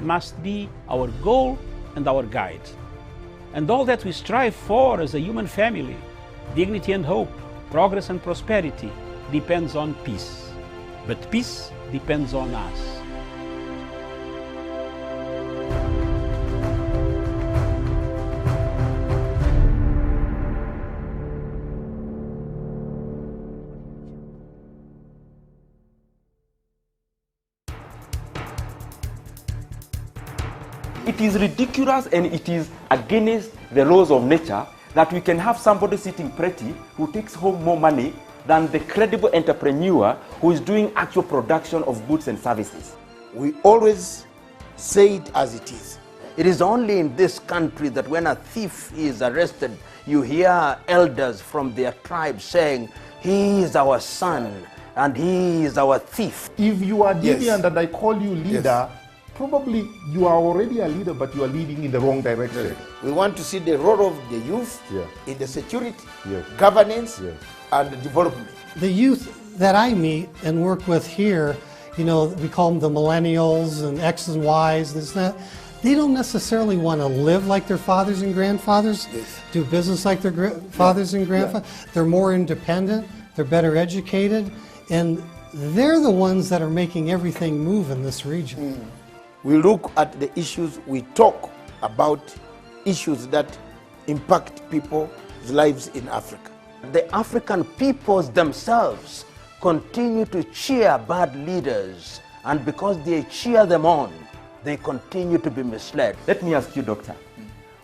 must be our goal and our guide. And all that we strive for as a human family, dignity and hope, progress and prosperity, depends on peace. But peace depends on us. It is ridiculous and it is against the laws of nature that we can have somebody sitting pretty who takes home more money than the credible entrepreneur who is doing actual production of goods and services. We always say it as it is. It is only in this country that when a thief is arrested, you hear elders from their tribe saying, "He is our son and he is our thief." If you are deviant Yes. and I call you leader, probably you are already a leader, but you are leading in the wrong direction. We want to see the role of the youth Yeah. in the security, Yes. governance, Yes. and development. The youth that I meet and work with here, you know, we call them the millennials and X's and Y's, this and that. They don't necessarily want to live like their fathers and grandfathers, Yes. do business like their fathers and grandfathers. They're more independent, they're better educated, and they're the ones that are making everything move in this region. We look at the issues, we talk about issues that impact people's lives in Africa. The African peoples themselves continue to cheer bad leaders, and because they cheer them on, they continue to be misled. Let me ask you, doctor,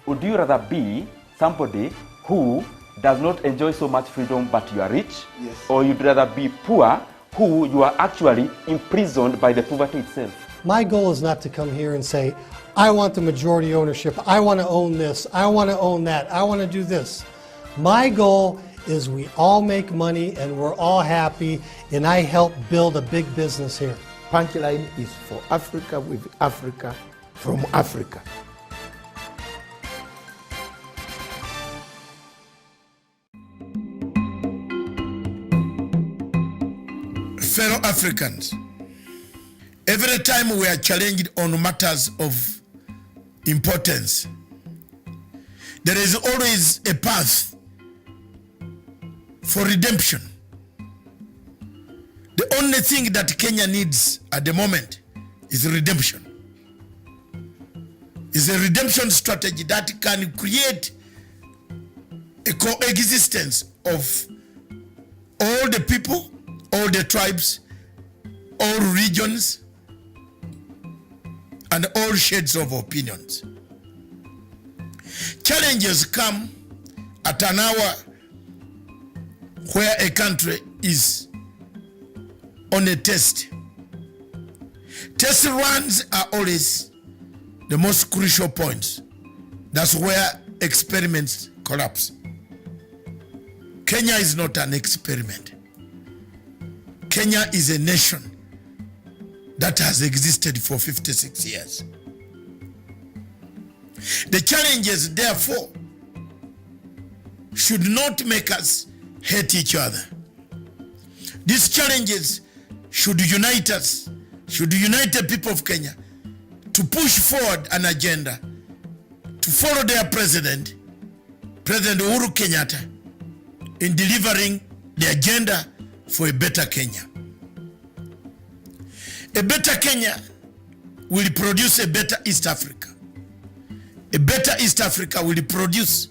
would you rather be somebody who does not enjoy so much freedom but you are rich? Yes. Or you'd rather be poor who you are actually imprisoned by the poverty itself? My goal is not to come here and say, I want the majority ownership, I want to own this, I want to own that, I want to do this. My goal is we all make money and we're all happy, and I help build a big business here. Punchline is for Africa, with Africa, from Africa. Fellow Africans, every time we are challenged on matters of importance, there is always a path for redemption. The only thing that Kenya needs at the moment is redemption. It's a redemption strategy that can create a coexistence of all the people, all the tribes, all regions, and all shades of opinions. Challenges come at an hour where a country is on a test. Test runs are always the most crucial points. That's where experiments collapse. Kenya is not an experiment. Kenya is a nation that has existed for 56 years. The challenges, therefore, should not make us hate each other. These challenges should unite us, should unite the people of Kenya to push forward an agenda, to follow their president, President Uhuru Kenyatta, in delivering the agenda for a better Kenya. A better Kenya will produce a better East Africa. A better East Africa will produce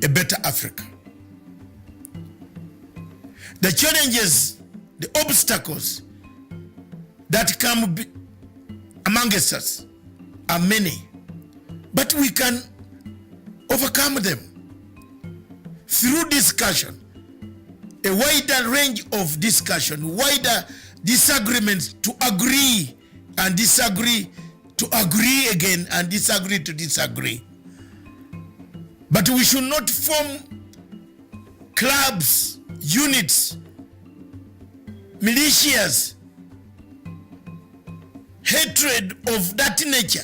a better Africa. The challenges, the obstacles that come amongst us are many, but we can overcome them through discussion, a wider range of discussion, wider disagreements to agree and disagree, to agree again and disagree to disagree. But we should not form clubs, units, militias, hatred of that nature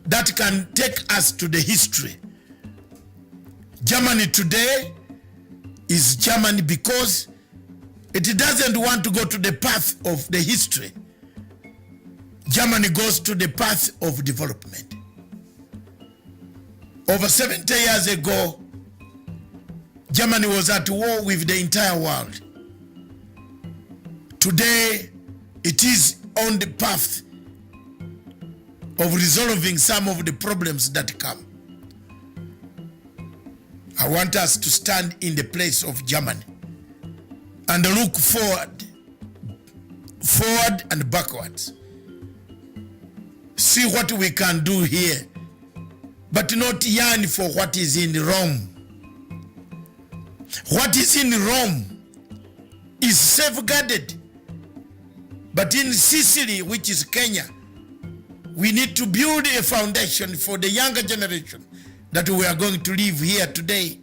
that can take us to the history. Germany today is Germany because it doesn't want to go to the path of the history. Germany goes to the path of development. Over 70 years ago, Germany was at war with the entire world. Today, it is on the path of resolving some of the problems that come. I want us to stand in the place of Germany and look forward and backwards. See what we can do here, but not yearn for what is in Rome. What is in Rome is safeguarded, but in Sicily, which is Kenya, we need to build a foundation for the younger generation that we are going to live here today.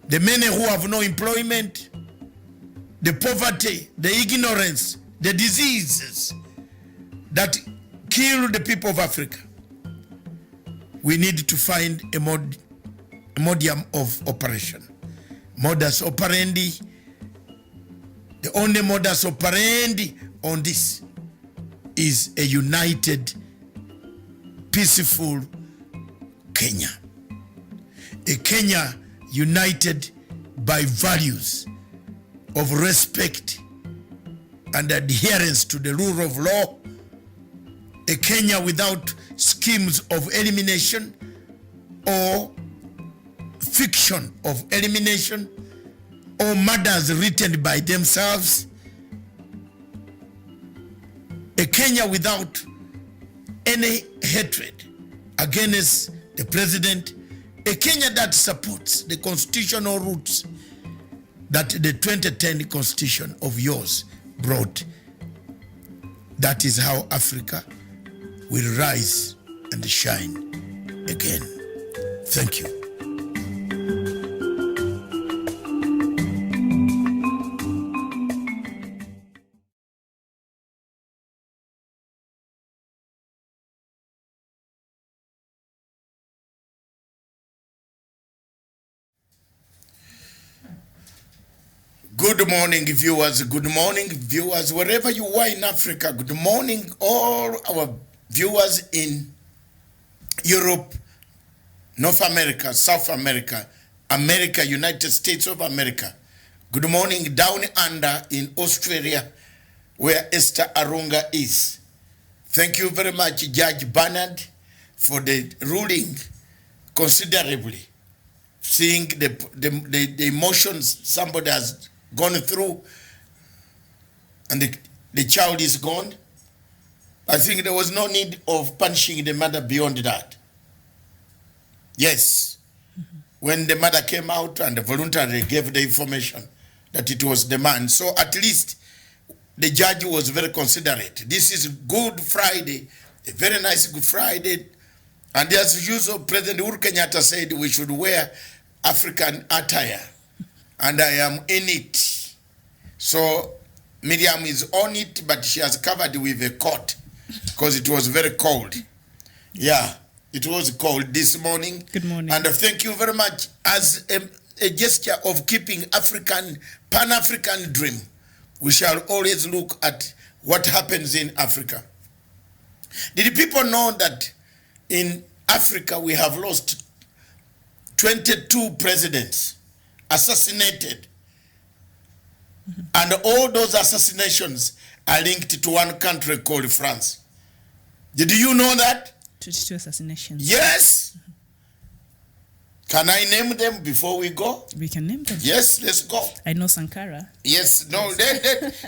The many who have no employment, the poverty, the ignorance, the diseases that kill the people of Africa. We need to find a modium of operation. Modus operandi. The only modus operandi on this is a united, peaceful Kenya. A Kenya united by values of respect and adherence to the rule of law. A Kenya without schemes of elimination or fiction of elimination or murders written by themselves. A Kenya without any hatred against the president. A Kenya that supports the constitutional roots that the 2010 constitution of yours brought. That is how Africa will rise and shine again. Thank you. Good morning, viewers. Good morning, viewers, wherever you are in Africa. Good morning, all our viewers in Europe, North America, South America, America, United States of America. Good morning down under in Australia, where Esther Arunga is. Thank you very much, Judge Bernard, for the ruling considerably. Seeing the emotions somebody has gone through and the child is gone. I think there was no need of punishing the mother beyond that. Yes. When the mother came out and voluntarily gave the information that it was the man. So at least the judge was very considerate. This is Good Friday, a very nice Good Friday. And as usual, President Uhuru Kenyatta said we should wear African attire. And I am in it. So Miriam is on it, but she has covered with a coat because it was very cold. Yeah, it was cold this morning. Good morning. And thank you very much as a gesture of keeping Pan-African dream. We shall always look at what happens in Africa. Did people know that in Africa we have lost 22 presidents assassinated, and all those assassinations are linked to one country called France? Did you know that? 22 assassinations. Yes. Can I name them before we go? We can name them. Yes, let's go. I know Sankara. Yes, no,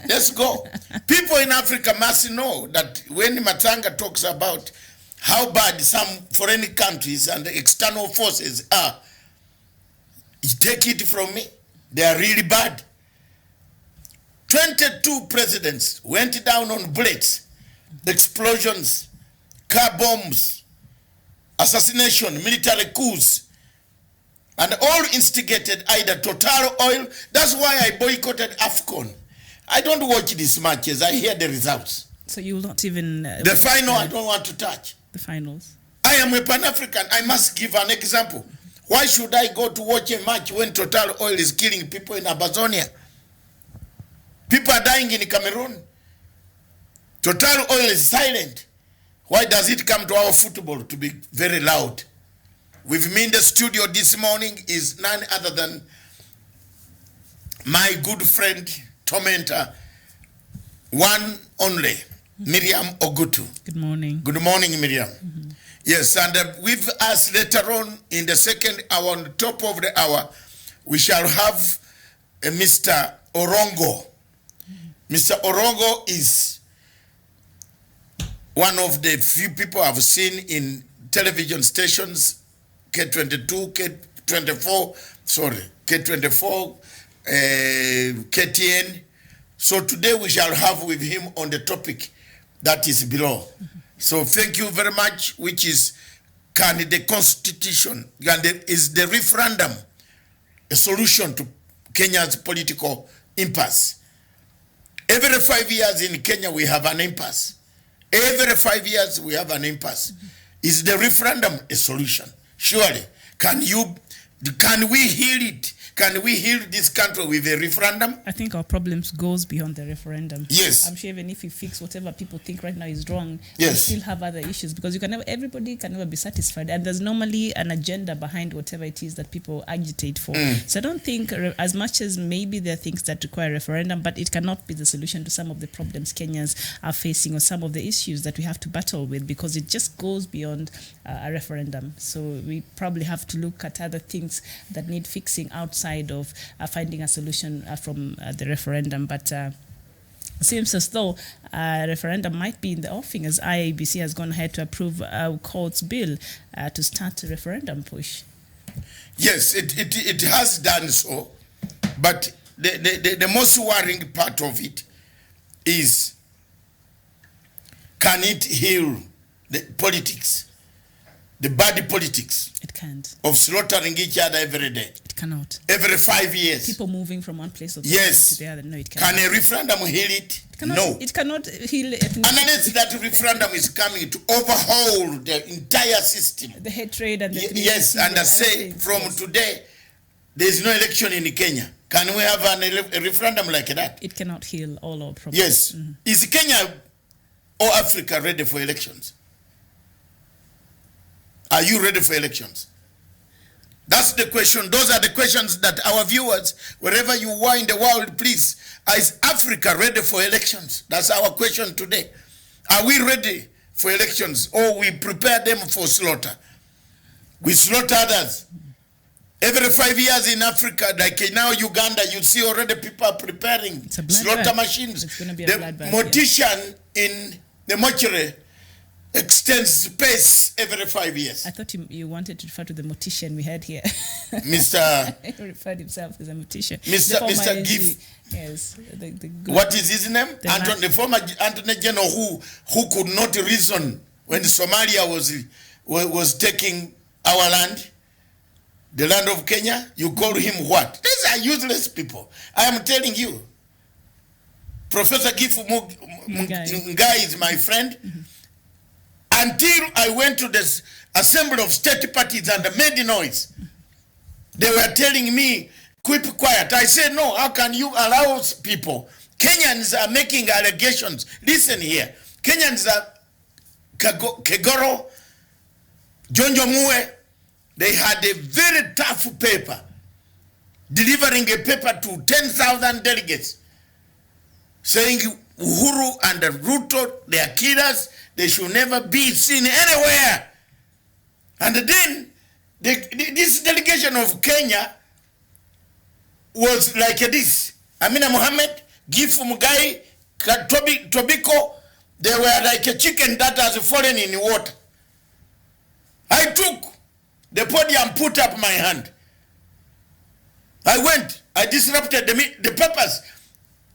let's go. People in Africa must know that when Matanga talks about how bad some foreign countries and external forces are, take it from me, they are really bad. 22 presidents went down on bullets, explosions, car bombs, assassination, military coups, and all instigated either Total Oil. That's why I boycotted AFCON. I don't watch these matches. I hear the results. So you will not even... the final, I don't want to touch. The finals. I am a Pan-African. I must give an example. Why should I go to watch a match when Total Oil is killing people in Amazonia? People are dying in Cameroon. Total Oil is silent. Why does it come to our football to be very loud? With me in the studio this morning is none other than my good friend, tormentor, one only, Miriam Ogutu. Good morning. Good morning, Miriam. Yes, and with us later on in the second hour, on the top of the hour, we shall have Mr. Orongo. Mr. Orongo is one of the few people I've seen in television stations, K22, K24, KTN. So today we shall have with him on the topic that is below. So thank you very much, which is, can the Constitution, is the referendum a solution to Kenya's political impasse? Every 5 years in Kenya we have an impasse. Every 5 years we have an impasse. Is the referendum a solution? Surely. Can we heal it? Can we heal this country with a referendum? I think our problems goes beyond the referendum. Yes. I'm sure even if you fix whatever people think right now is wrong, yes, we still have other issues, because everybody can never be satisfied, and there's normally an agenda behind whatever it is that people agitate for. So I don't think, as much as maybe there are things that require a referendum, but it cannot be the solution to some of the problems Kenyans are facing, or some of the issues that we have to battle with, because it just goes beyond a referendum. So we probably have to look at other things that need fixing outside of finding a solution from the referendum. But it seems as though a referendum might be in the offing, as IEBC has gone ahead to approve a court's bill to start a referendum push. Yes, it has done so, but the most worrying part of it is, can it heal the politics, the bad politics? It can't. Of slaughtering each other every day. It cannot. Every 5 years. People moving from one place to the other. No, it cannot. Can a referendum heal it? No. It cannot heal it. Unless that referendum is coming to overhaul the entire system. The hatred and the yes, and I say from today, there is no election in Kenya. Can we have a referendum like that? It cannot heal all our problems. Yes. Is Kenya or Africa ready for elections? Are you ready for elections? That's the question. Those are the questions that our viewers, wherever you are in the world, please, is Africa ready for elections? That's our question today. Are we ready for elections, or we prepare them for slaughter? We slaughter others. Every 5 years in Africa, like now Uganda, you see already people are preparing slaughter machines. It's going to be a the mortician in the mortuary extends space every 5 years. I thought you wanted to refer to the mortician we had here. Mr. He referred himself as a mortician. Mr. Gift. Yes. What is his name? The former Anthony General who could not reason when Somalia was taking our land, the land of Kenya. You call him what? These are useless people. I am telling you. Professor Gift Ngai is my friend. Until I went to this assembly of state parties and made noise, they were telling me, keep quiet. I said, no, how can you allow people? Kenyans are making allegations. Listen here. Kenyans are Kegoro, Jonjo Mue, they had a very tough paper, delivering a paper to 10,000 delegates, saying Uhuru and Ruto, they are killers, they should never be seen anywhere. And then this delegation of Kenya was like this. Amina Mohammed, Gift Mugai, Tobiko, they were like a chicken that has fallen in the water. I took the podium, put up my hand. I went, I disrupted the papers.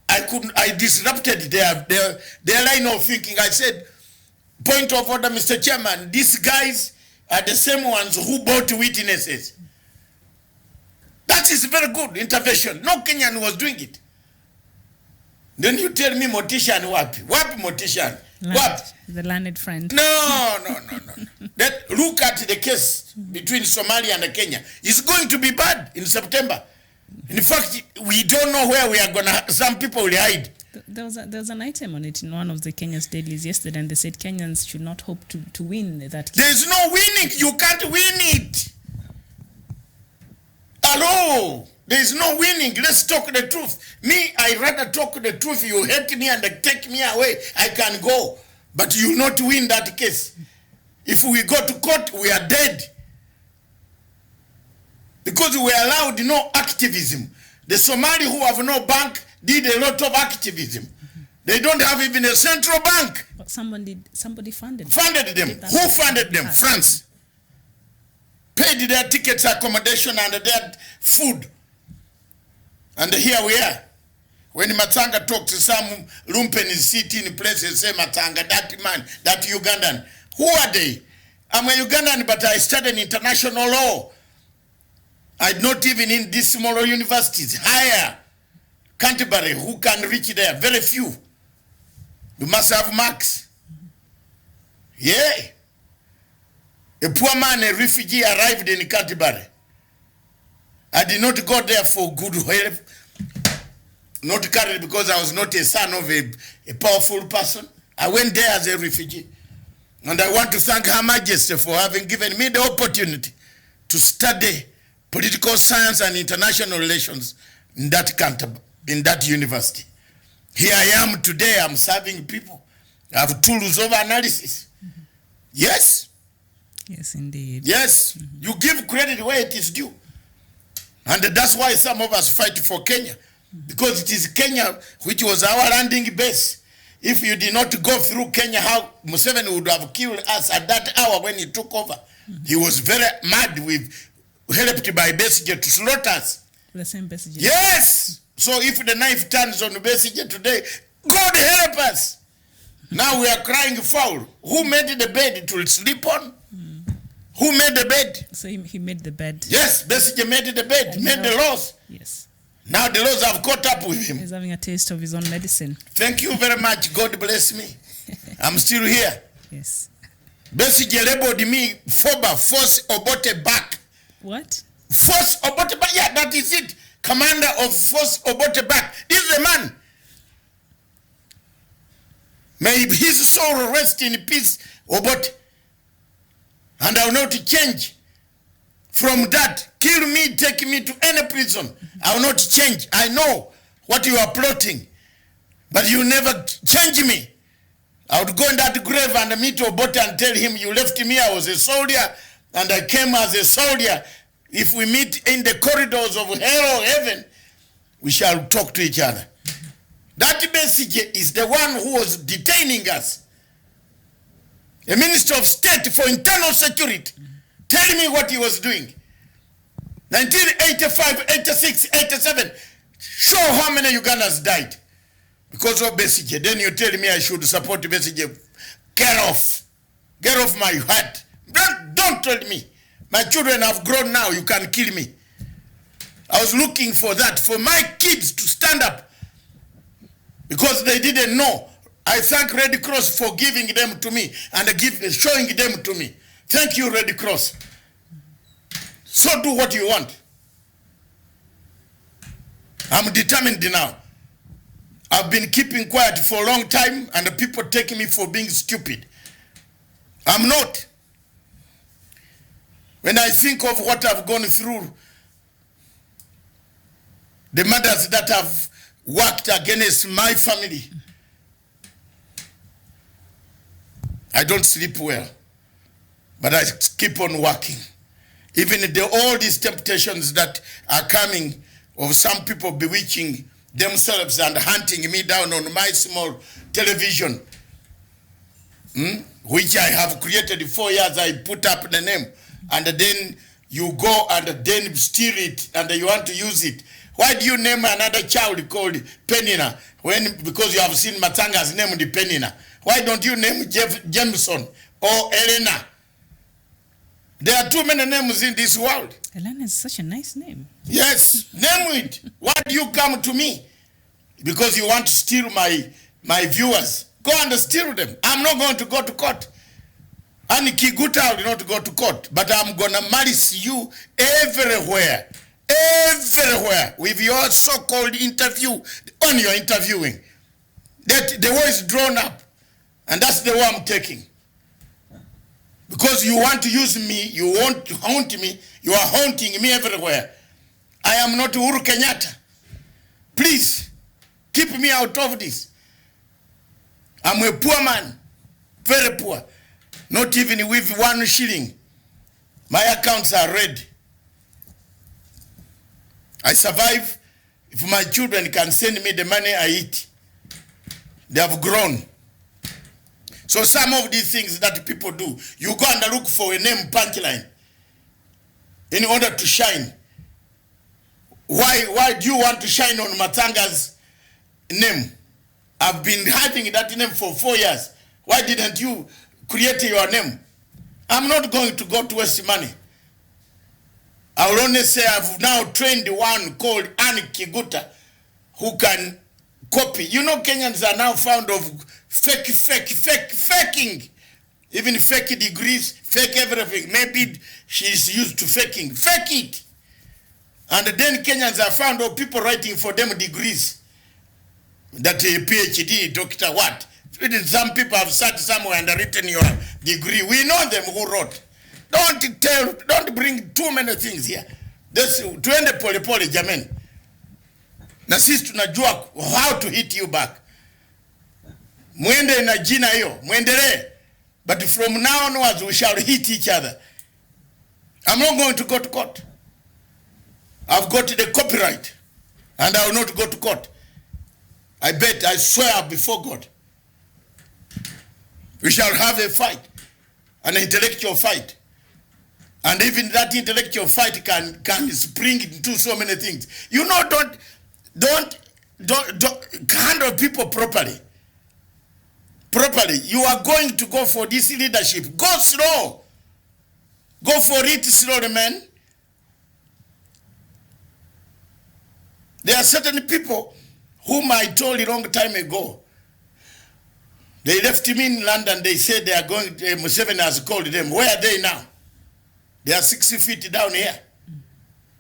I disrupted their line of thinking. I said, point of order, Mr. Chairman, these guys are the same ones who brought witnesses. That is very good intervention. No Kenyan was doing it. Then you tell me mortician wapi? Wapi mortician? Wapi? The learned friend. No. Look at the case between Somalia and Kenya. It's going to be bad in September. In fact, we don't know where we are going to, some people will hide. There was an item on it in one of the Kenya's dailies yesterday, and they said Kenyans should not hope to win that case. There's no winning. You can't win it. Hello. There's no winning. Let's talk the truth. Me, I rather talk the truth. You hate me and take me away. I can go. But you will not win that case. If we go to court, we are dead. Because we allowed no activism. The Somali who have no bank did a lot of activism. They don't have even a central bank. But somebody funded them. Who funded them? France. Paid their tickets, accommodation, and their food. And here we are. When Matanga talks to some lumpen is sitting in places, say Matanga, that man, that Ugandan. Who are they? I'm a Ugandan, but I studied international law. I'm not even in these smaller universities. Higher. Canterbury, who can reach there? Very few. You must have marks. Yeah. A poor man, a refugee, arrived in Canterbury. I did not go there for good health. Not carried because I was not a son of a powerful person. I went there as a refugee. And I want to thank Her Majesty for having given me the opportunity to study political science and international relations in that country, in that university. Here I am today, I'm serving people. I have tools of analysis. Mm-hmm. Yes? Yes, indeed. Yes. Mm-hmm. You give credit where it is due. And that's why some of us fight for Kenya. Because it is Kenya which was our landing base. If you did not go through Kenya, how Museveni would have killed us at that hour when he took over. Mm-hmm. He was very mad with, helped by Besigye to slaughter us. The same Besigye. Yes! So if the knife turns on Besigye today, God help us. Now we are crying foul. Who made the bed to sleep on? Who made the bed? So he made the bed. Yes, Besigye made the bed, and made the laws. Yes. Now the laws have caught up with him. He's having a taste of his own medicine. Thank you very much. God bless me. I'm still here. Yes. Besigye labeled me FOBA, Force Obote Back. What? Force Obote Back. Yeah, that is it. Commander of Force Obote Back. This is the man. May his soul rest in peace, Obote. And I will not change from that. Kill me, take me to any prison. I will not change. I know what you are plotting. But you never change me. I would go in that grave and meet Obote and tell him, you left me, I was a soldier, and I came as a soldier. If we meet in the corridors of hell or heaven, we shall talk to each other. That Besigye is the one who was detaining us. A Minister of State for Internal Security. Tell me what he was doing. 1985, 86, 87. Show how many Ugandans died because of Besigye. Then you tell me I should support Besigye. Get off. Get off my heart. Don't tell me. My children have grown now. You can kill me. I was looking for that, for my kids to stand up because they didn't know. I thank Red Cross for giving them to me and showing them to me. Thank you, Red Cross. So do what you want. I'm determined now. I've been keeping quiet for a long time and the people take me for being stupid. I'm not. When I think of what I've gone through, the mothers that have worked against my family, I don't sleep well, but I keep on working. Even all these temptations that are coming of some people bewitching themselves and hunting me down on my small television, which I have created 4 years, I put up the name, and then you go and then steal it and you want to use it. Why do you name another child called Penina because you have seen Matanga's name the Penina? Why don't you name Jameson or Elena? There are too many names in this world. Elena is such a nice name. Yes, name it. Why do you come to me? Because you want to steal my viewers. Go and steal them. I'm not going to go to court. And Kiguta will not go to court. But I'm going to malice you everywhere. Everywhere. With your so-called interview. On your interviewing. that the war is drawn up, and that's the war I'm taking. Because you want to use me, you want to haunt me, you are haunting me everywhere. I am not Uhuru Kenyatta. Please, keep me out of this. I'm a poor man, very poor. Not even with 1 shilling. My accounts are red. I survive if my children can send me the money I eat. They have grown. So some of these things that people do, you go and look for a name punchline in order to shine. Why do you want to shine on Matanga's name? I've been having that name for 4 years. Why didn't you create your name? I'm not going to go to waste money. I will only say I've now trained one called Annie Kiguta who can copy. You know, Kenyans are now fond of faking. Even fake degrees, fake everything. Maybe she's used to faking. Fake it. And then Kenyans are fond of people writing for them degrees. That a PhD, doctor, what? Some people have sat somewhere and written your degree. We know them who wrote. Don't bring too many things here. Tuende pole pole jameni. Na sisi tunajua how to hit you back. Mwende na jina hiyo, muendelee. But from now onwards we shall hit each other. I'm not going to go to court. I've got the copyright and I will not go to court. I swear before God. We shall have a fight, an intellectual fight. And even that intellectual fight can spring into so many things. You know, don't handle people properly. You are going to go for this leadership. Go slow. Go for it slowly, man. There are certain people whom I told a long time ago. They left me in London. They said they are going, Museveni has called them. Where are they now? They are 60 feet down here.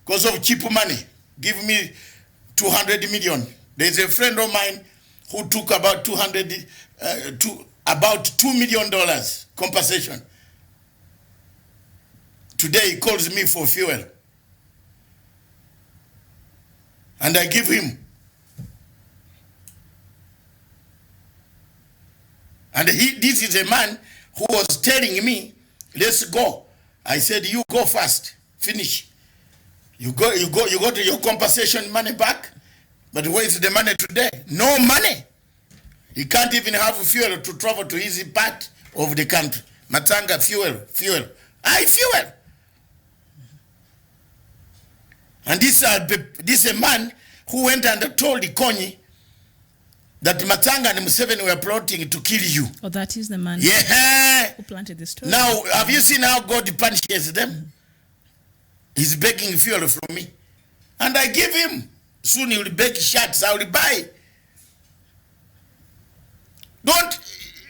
Because of cheap money. Give me 200 million. There's a friend of mine who took about $2 million compensation. Today he calls me for fuel. And I give him. And this is a man who was telling me, let's go. I said, you go first. Finish. You got your compensation money back. But where is the money today? No money. He can't even have fuel to travel to his part of the country. Matanga, fuel. Fuel. And this is a man who went and told Ikonyi that Matanga and Museveni were plotting to kill you. Oh, that is the man who planted the story. Now, have you seen how God punishes them? He's begging fuel from me. And I give him. Soon he will beg shirts, I will buy.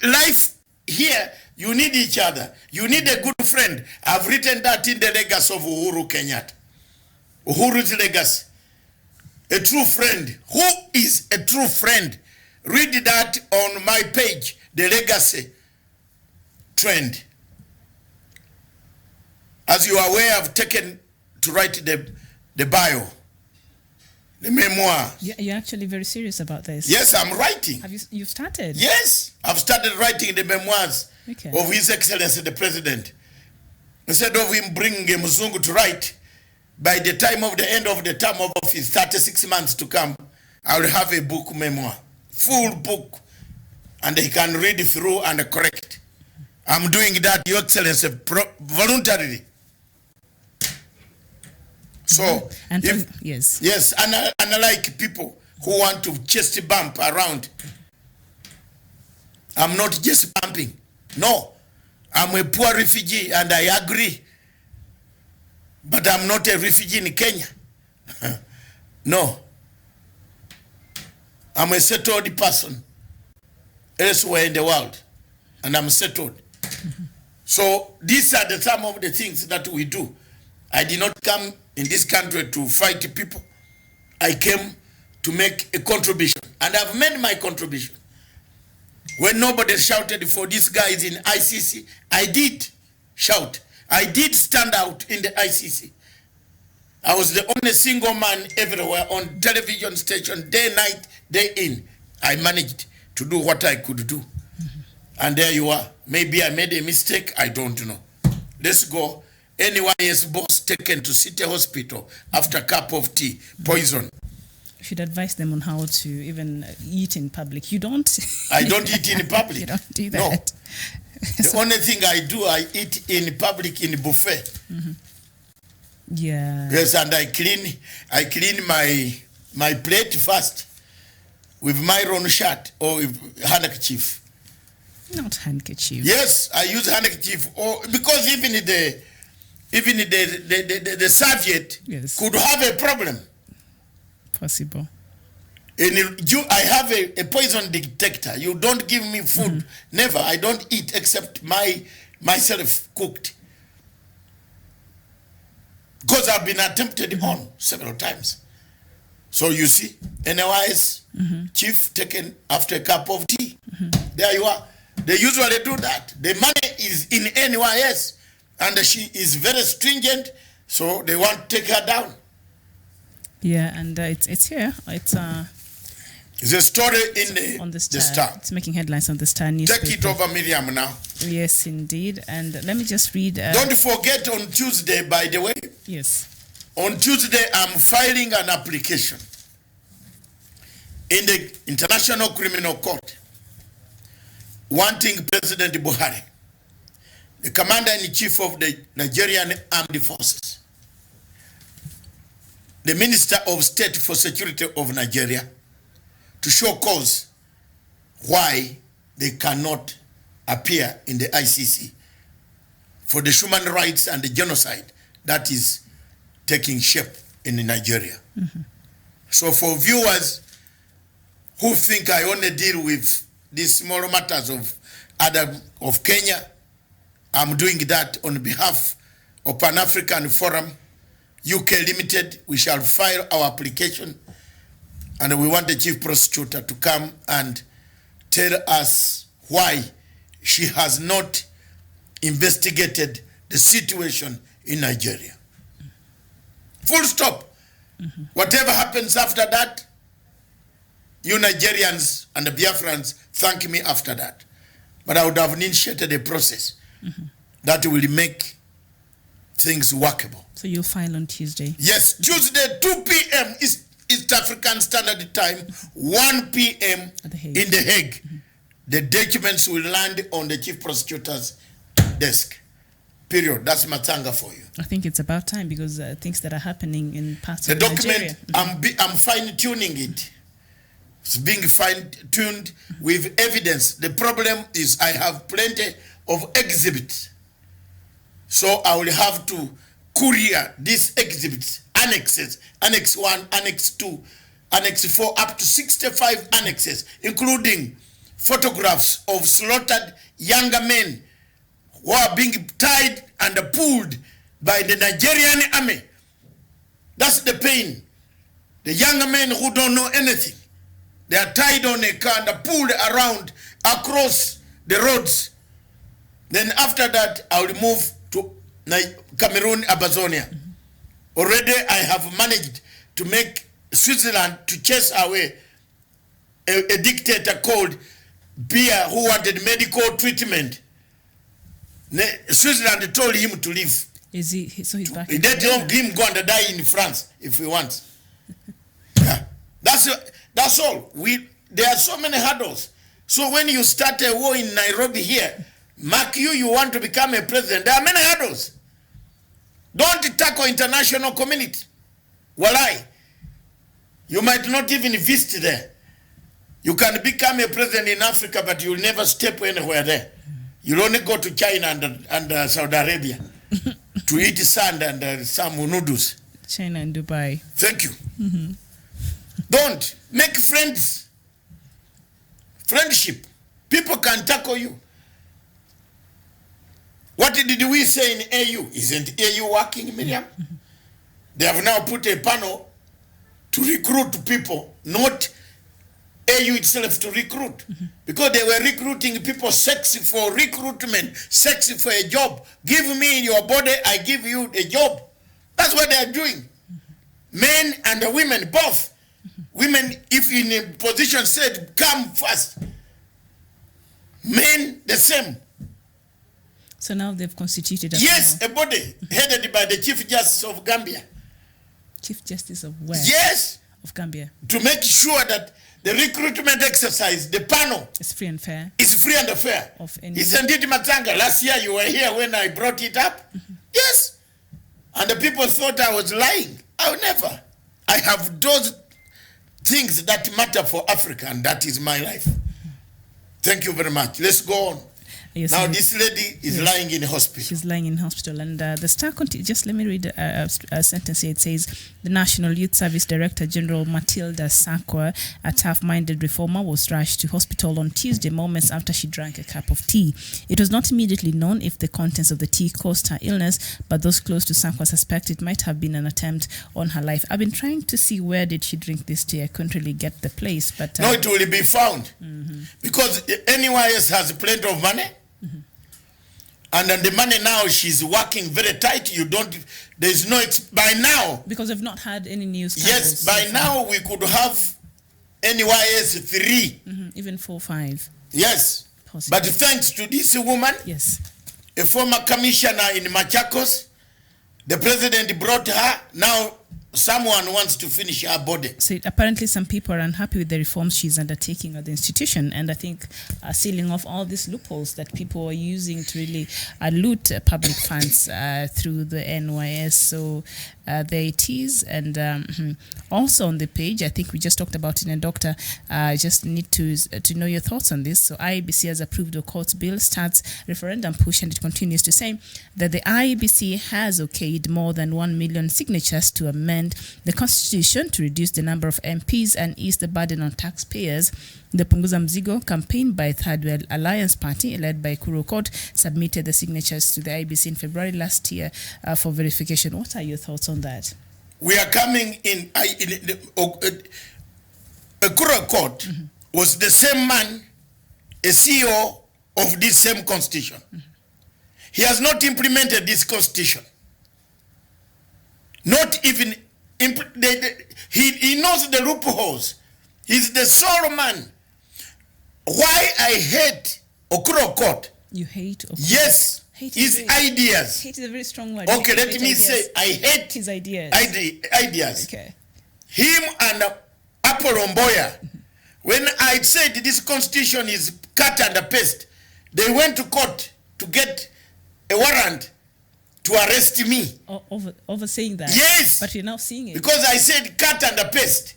Life here, you need each other. You need a good friend. I've written that in the legacy of Uhuru Kenyatta. Uhuru's legacy. A true friend. Who is a true friend? Read that on my page, the legacy trend. As you are aware, I've taken to write the bio, the memoir. You're actually very serious about this. Yes, I'm writing. Have you started? Yes, I've started writing the memoirs of His Excellency the President. Instead of him bringing a Mzungu to write, by the time of the end of the term of office, 36 months to come, I will have a book memoir, full book, and he can read through and correct. I'm doing that, Your Excellency, voluntarily. So, yes, and unlike people who want to chest bump around, I'm not just bumping. No, I'm a poor refugee, and I agree. But I'm not a refugee in Kenya. No. I'm a settled person elsewhere in the world. And I'm settled. So these are some of the things that we do. I did not come in this country to fight people. I came to make a contribution. And I've made my contribution. When nobody shouted for these guys in ICC, I did shout. I did stand out in the ICC. I was the only single man everywhere on television station, day, night, day in. I managed to do what I could do. And there you are. Maybe I made a mistake, I don't know. Let's go. NYS boss taken to City Hospital after a cup of tea, poison. You should advise them on how to even eat in public. You don't. I don't eat in public. You don't do No. that. The only thing I do, I eat in public in buffet. Yeah. Yes, and I clean my plate first with my own shirt or with handkerchief. Not handkerchief. Yes, I use handkerchief, or because even the Soviet Yes. could have a problem. Possible. I have a poison detector. You don't give me food. Never. I don't eat except myself cooked. Because I've been attempted on several times. So you see, NYS chief taken after a cup of tea. There you are. They usually do that. The money is in NYS and she is very stringent, so they want to take her down. Yeah, and it's here. It's a story in on the the Star. Star. It's making headlines on the Star newspaper. Take it over, Miriam, now. Yes, indeed. And let me just read. Don't forget on Tuesday, by the way. Yes. On Tuesday, I'm filing an application in the International Criminal Court wanting President Buhari, the Commander-in-Chief of the Nigerian Armed Forces, the Minister of State for Security of Nigeria, to show cause why they cannot appear in the ICC for the human rights and the genocide that is taking shape in Nigeria. So for viewers who think I only deal with these small matters of Kenya, I'm doing that on behalf of Pan-African Forum, UK Limited. We shall file our application, and we want the chief prosecutor to come and tell us why she has not investigated the situation in Nigeria. Full stop. Whatever happens after that, you Nigerians and the Biafrans thank me after that. But I would have initiated a process that will make things workable. So you'll file on Tuesday? Yes, Tuesday, 2 p.m. East African Standard Time, 1 p.m. in The Hague. The documents will land on the chief prosecutor's desk. Period. That's Matanga for you. I think it's about time, because things that are happening in parts The of document, Nigeria. I'm fine-tuning it. It's being fine-tuned with evidence. The problem is I have plenty of exhibits. So I will have to courier these exhibits, annexes, Annex 1, Annex 2, Annex 4, up to 65 annexes, including photographs of slaughtered younger men who are being tied and pulled by the Nigerian army. That's the pain. The younger men who don't know anything. They are tied on a car and pulled around across the roads. Then after that, I will move to Cameroon, Amazonia. Already I have managed to make Switzerland to chase away a dictator called Biya who wanted medical treatment. Switzerland told him to leave. Is he? So he's back. They let him go and die in France if he wants. Yeah. That's all. There are so many hurdles. So when you start a war in Nairobi here, mark you want to become a president, there are many hurdles. Don't tackle international community. Walai. You might not even visit there. You can become a president in Africa, but you'll never step anywhere there. You'll only go to China and Saudi Arabia to eat sand and some noodles. China and Dubai. Thank you. Don't make friends. Friendship. People can tackle you. What did we say in AU? Isn't AU working, Miriam? They have now put a panel to recruit people, not AU itself to recruit, because they were recruiting people sexy for recruitment, sexy for a job. Give me your body, I give you a job. That's what they are doing. Men and the women, both. Women, if in a position said, come first. Men, the same. So now they've constituted a Yes, panel. a body headed by the Chief Justice of Gambia. Chief Justice of where? Yes, Of Gambia. to make sure that the recruitment exercise, the panel, It's free and fair. is free and fair. Of any- Isn't it, Matanga? Last year you were here when I brought it up. Yes. And the people thought I was lying. I will never. I have those things that matter for Africa, and that is my life. Thank you very much. Let's go on. Yes, Now and this lady is Yes. lying in hospital. she's lying in hospital, and the Star just let me read a sentence here. It says the National Youth Service Director General Matilda Sakwa, a tough-minded reformer, was rushed to hospital on Tuesday moments after she drank a cup of tea. It was not immediately known if the contents of the tea caused her illness, but those close to Sakwa suspect it might have been an attempt on her life. I've been trying to see where did she drink this tea. I couldn't really get the place, but No, it will be found. Because NYS has plenty of money. And then the money now, she's working very tight. There's no, by now, because I've not had any news. yes, by now we could have NYS 3. Even 4 or 5. Yes. Possible. But thanks to this woman, Yes. a former commissioner in Machakos, the president brought her. Now someone wants to finish her body. So apparently some people are unhappy with the reforms she's undertaking at the institution, and I think sealing off all these loopholes that people are using to really loot public funds through the NYS. So there it is. And also on the page, I think we just talked about it, and Doctor, I just need to know your thoughts on this. So IEBC has approved a court's bill, starts referendum push, and it continues to say that the IEBC has okayed more than 1 million signatures to amend the Constitution to reduce the number of MPs and ease the burden on taxpayers. The Punguza Mzigo campaign by Third World Alliance Party, led by Uhuru Court, submitted the signatures to the IEBC in February last year for verification. What are your thoughts on that? We are coming in Uhuru Court was the same man, a CEO of this same constitution. He has not implemented this constitution. Not even, he knows the loopholes. He's the sole man. Why I hate Uhuru Court? You hate Uhuru? Yes, Hate his is ideas. Hate is a very strong word. Okay, You let hate me ideas. say, I hate His ideas. ideas. Okay. Him and Apollo Mboya, when I said this constitution is cut and paste, they went to court to get a warrant to arrest me. Over saying that. Yes. But you're now seeing it. Because I said cut and paste.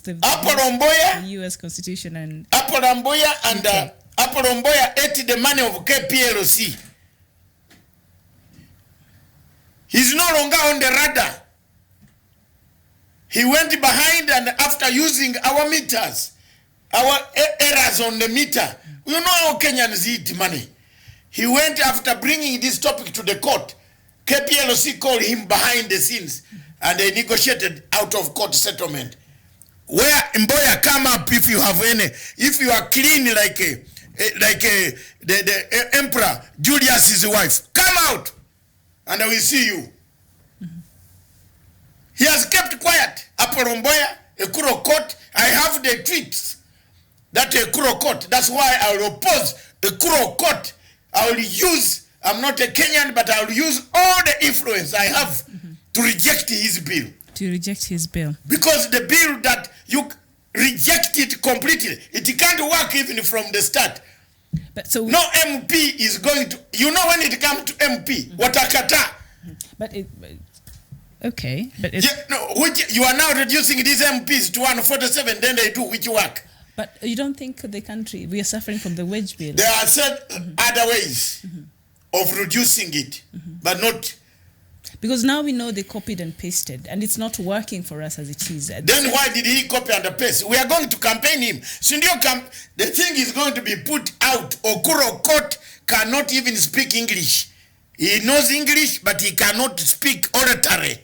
the Apollo Mboya, the U.S. Constitution and Apollo Mboya and Okay. Apollo Mboya ate the money of KPLC. He's no longer on the radar. He went behind, and after using our meters, our errors on the meter, you know how Kenyans eat money. He went after bringing this topic to the court. KPLC called him behind the scenes, and they negotiated out of court settlement. Where Mboya, come up if you have any, if you are clean like the emperor Julius's wife, come out, and I will see you. He has kept quiet. Apollo Mboya, Uhuru Court, I have the tweets that Uhuru Court. That's why I will oppose Uhuru Court. I will use, I'm not a Kenyan, but I will use all the influence I have to reject his bill. to reject his bill. Because the bill that you reject it completely, it can't work even from the start. But so No MP is going to, you know, when it comes to MP, watakata. but it okay, but it's, Yeah, no, which you are now reducing these MPs to 147, then they do which work. but you don't think the country, we are suffering from the wage bill? There are certain other ways of reducing it, but not. Because now we know they copied and pasted, and it's not working for us as it is. Then why did he copy and paste? We are going to campaign him. The thing is going to be put out. Uhuru Court cannot even speak English. He knows English, but he cannot speak oratory.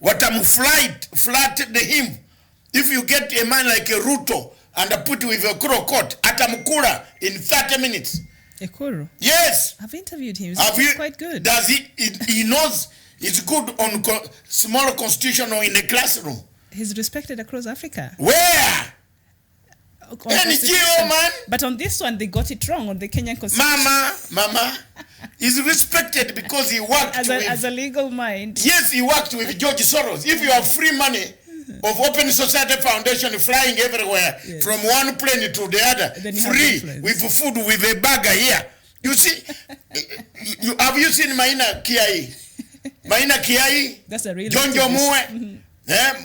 What I'm flat him. If you get a man like a Ruto, and put with a Uhuru court at Amukura in 30 minutes. Uhuru? Yes. I've interviewed him. Have He's you, quite good. Does he knows it's good on small constitution or in the classroom. He's respected across Africa. Where? NGO, man. But on this one, they got it wrong on the Kenyan constitution. Mama, he's respected because he worked as a legal mind. Yes, he worked with George Soros. If you have free money of Open Society Foundation flying everywhere, yes, from one plane to the other, free, with food, with a burger here. You see, have you seen Maina Kiai? Maina Kiai? That's a real John Jomue,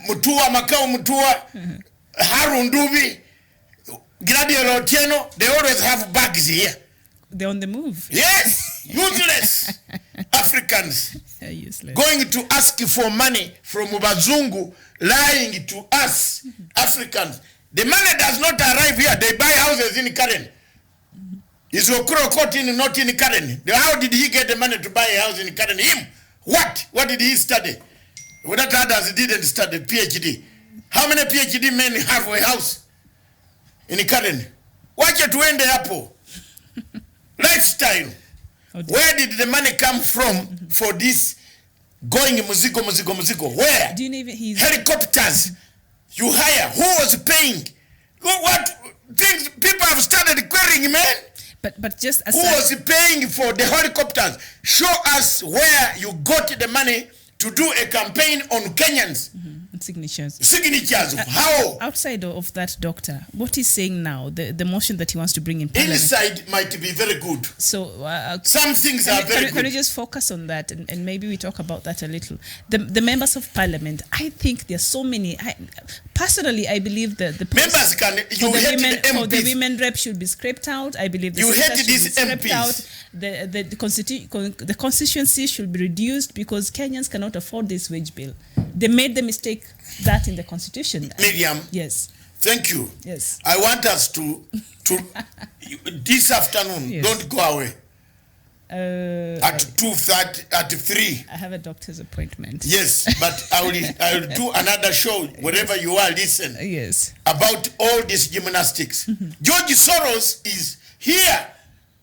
Mutua, Makao Mutua, Harun Dubi, Gladiator Otieno, they always have bags here. They're on the move. Yes, useless Africans. Useless. Going to ask for money from Bazungu, lying to us Africans. The money does not arrive here. They buy houses in Karen. Is Okuro caught in not in Karen? How did he get the money to buy a house in Karen? Him? What? What did he study? What others didn't study PhD. How many PhD men have a house in Karen? Watch it when they apple. Lifestyle. Where did the money come from for this going muzigo? Where? Do you know even helicopters you hire? Who was paying? What things people have started querying, man? But just who was paying for the helicopters? Show us where you got the money to do a campaign on Kenyans. Signatures. How? Outside of that, doctor, what he's saying now, the motion that he wants to bring in Parliament. Inside might be very good. So some things are very good. Can you just focus on that and maybe we talk about that a little? The members of Parliament, I think there's so many. Personally, I believe the members can. You hate the MPs. For the women rep should be scrapped out. I believe the you hate these MPs. Out. The constituency should be reduced because Kenyans cannot afford this wage bill. They made the mistake that in the constitution. Miriam. Yes. Thank you. Yes. I want us to this afternoon. Yes. Don't go away. At 2:30, at 3. I have a doctor's appointment. Yes, but I will do another show wherever you are. Listen. Yes. About all these gymnastics. George Soros is here.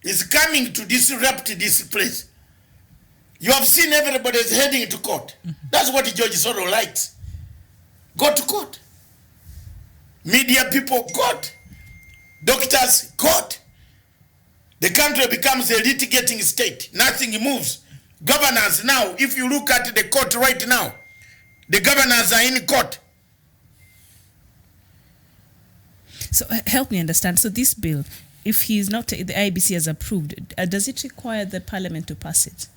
Is coming to disrupt this place. You have seen everybody is heading to court. That's what George Soros likes. Go to court. Media people, court. Doctors, court. The country becomes a litigating state. Nothing moves. Governors now, if you look at the court right now, the governors are in court. So help me understand. So this bill, if he is not, the IBC has approved, does it require the Parliament to pass it?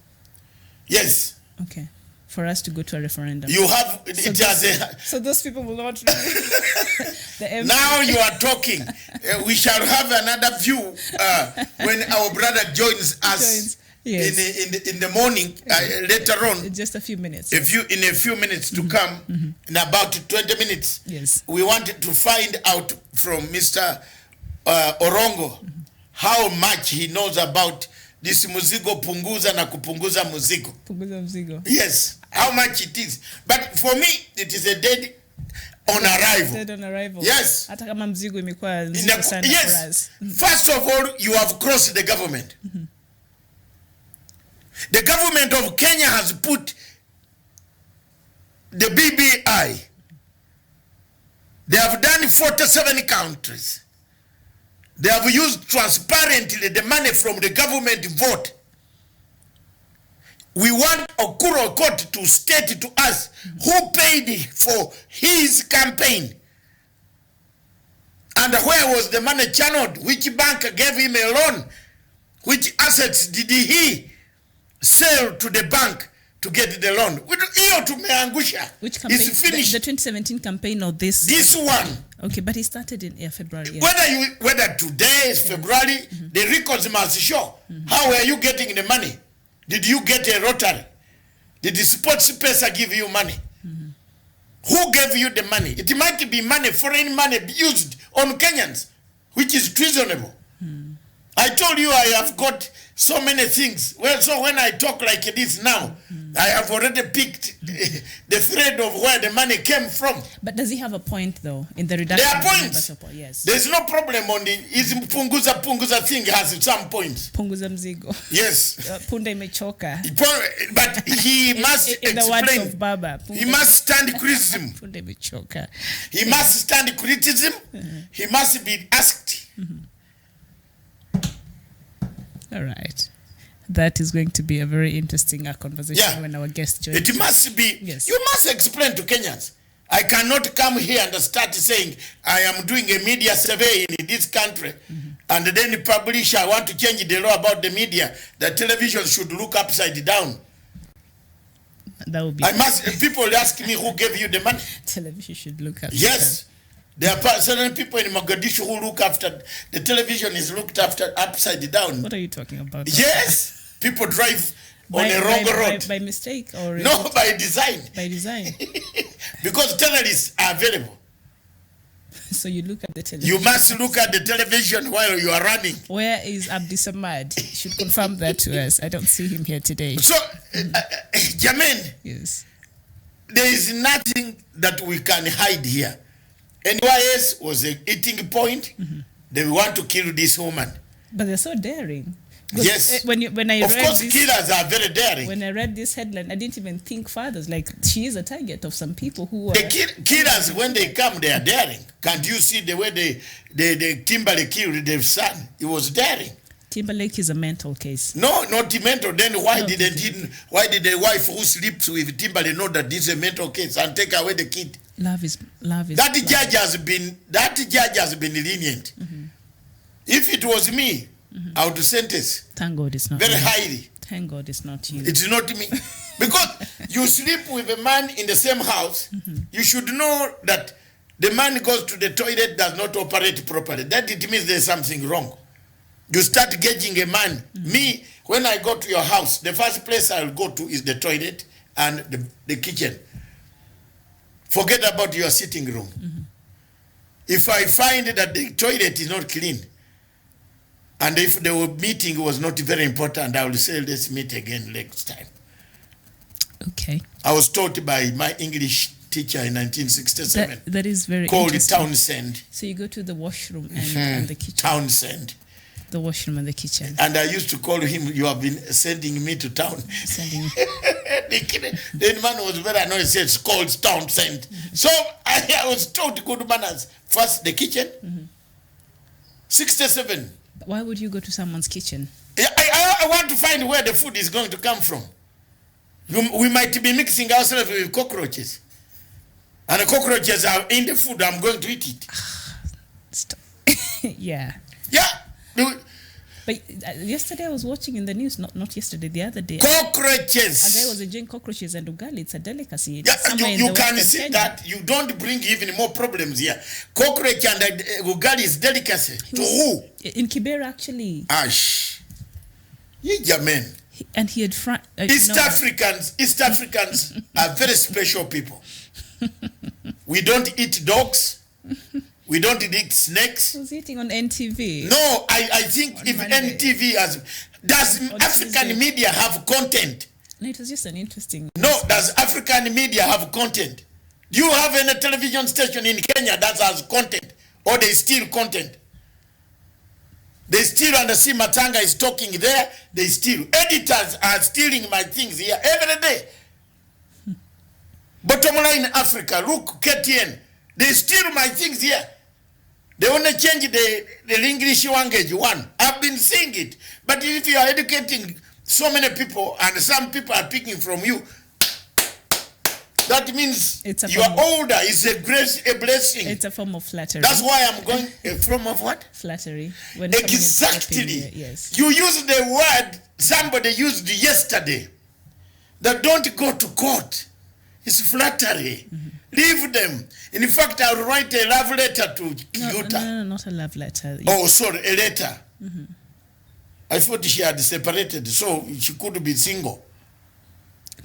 Yes. Okay. For us to go to a referendum. You have so those people will not really Now you are talking. We shall have another view when our brother joins us in the morning later on. In just a few minutes. In a few minutes to come, in about 20 minutes. Yes. We wanted to find out from Mr. Orongo how much he knows about this muzigo punguza na kupunguza muzigo. Punguza mzigo. Yes, how much it is. But for me, it is a dead on arrival. Dead on arrival. Yes. Hata kama mzigo imekuwa nzito sana for us. First of all, you have crossed the government. The government of Kenya has put the BBI. They have done 47 countries. They have used transparently the money from the government vote. We want Okuro Court to state to us who paid for his campaign. And where was the money channeled? Which bank gave him a loan? Which assets did he sell to the bank to get the loan? Which campaign? It's finished. The 2017 campaign or this? This one. Okay, but he started in February. Yeah. Whether today is February, the records must show. How are you getting the money? Did you get a Rotary? Did the sports pesa give you money? Who gave you the money? It might be money, foreign money used on Kenyans, which is treasonable. I told you I have got so many things. Well, so when I talk like this now, I have already picked the thread afraid of where the money came from. But does he have a point though in the reduction? There are of the member points. support? Yes. There's no problem on the his punguza thing has some points. Punguza mzigo. Yes. Punda imechoka. But he must in the words explain. of Baba. He must stand criticism. Punda imechoka. He must stand criticism. He must be asked. All right. That is going to be a very interesting conversation when our guest joins. It must be. Yes. You must explain to Kenyans. I cannot come here and start saying I am doing a media survey in this country, and then publish I want to change the law about the media. The television should look upside down. That would be. I must. People ask me who gave you the money. Television should look at. Yes. There are certain people in Mogadishu who look after the television is looked after upside down. What are you talking about? Yes. People drive on a wrong road. By mistake or no, by design. By design. Because terrorists are available. So you look at the television. You must look at the television while you are running. Where is Abdi Samad? You should confirm that to us. I don't see him here today. So, Jermaine, yes, there is nothing that we can hide here. NYS was an eating point. They want to kill this woman. But they're so daring. Yes. When I of read course, this, killers are very daring. When I read this headline, I didn't even think further. Like, she is a target of some people who are... The killers, when they come, they are daring. Can't you see the way they Timberlake killed their son? It was daring. Timberlake is a mental case. No, not mental. Then why did the wife who sleeps with Timberlake know that this is a mental case and take away the kid? Love is that judge has been lenient. If it was me, I would sentence. Thank God it's not very you. highly. Thank God it's not you. It's not me. Because you sleep with a man in the same house, you should know that the man goes to the toilet, does not operate properly. That it means there's something wrong. You start gauging a man. Me, when I go to your house, the first place I'll go to is the toilet and the kitchen. Forget about your sitting room. If I find that the toilet is not clean, and if the meeting was not very important, I will say, let's meet again next time. Okay. I was taught by my English teacher in 1967. That is very called interesting. Townsend. So you go to the washroom and the kitchen. Townsend. The washroom and the kitchen. And I used to call him, you have been sending me to town. The man was very annoyed, said, it's called Townsend. So I was taught good manners. First, the kitchen. 67. Why would you go to someone's kitchen? I want to find where the food is going to come from. We might be mixing ourselves with cockroaches. And the cockroaches are in the food, I'm going to eat it. Stop. Yeah. Yeah. But yesterday I was watching in the news, not yesterday, the other day. Cockroaches. A guy was enjoying cockroaches and ugali. It's a delicacy. Yeah, you can see that. You don't bring even more problems here. Cockroach and ugali is delicacy. To who? In Kibera, actually. Ash. Yaman. And he had... East Africans are very special people. We don't eat dogs. We don't eat snakes. I was eating on NTV. No, I think if Monday. NTV has... Does African media have content? No, it was just an interesting... No, does African media have content? Do you have any television station in Kenya that has content? Or they steal content? They steal and see Matanga is talking there, they steal. Editors are stealing my things here every day. Bottom line Africa, look, KTN, they steal my things here. They only change the English language one. I've been saying it. But if you are educating so many people and some people are picking from you, that means you are older. It's a grace, a blessing. It's a form of flattery. That's why I'm going, a form of what? Flattery. When exactly. Yes. You use the word somebody used yesterday that don't go to court. It's flattery. Leave them. In fact, I'll write a love letter to Kiyuta. No, not a love letter. Oh, sorry, a letter. I thought she had separated, so she could be single.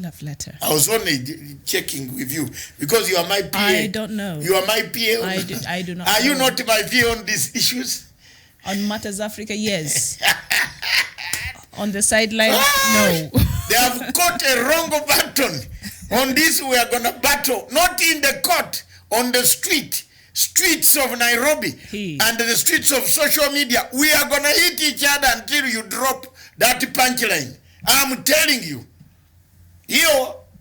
Love letter. I was only checking with you because you are my PA. I don't know. You are my PA. I do not Are know. you not my PA on these issues? On Matters Africa, yes. On the sideline, no. They have got a wrong button On this we are going to battle, not in the court, on the streets of Nairobi and the streets of social media. We are going to hit each other until you drop that punchline. I'm telling you.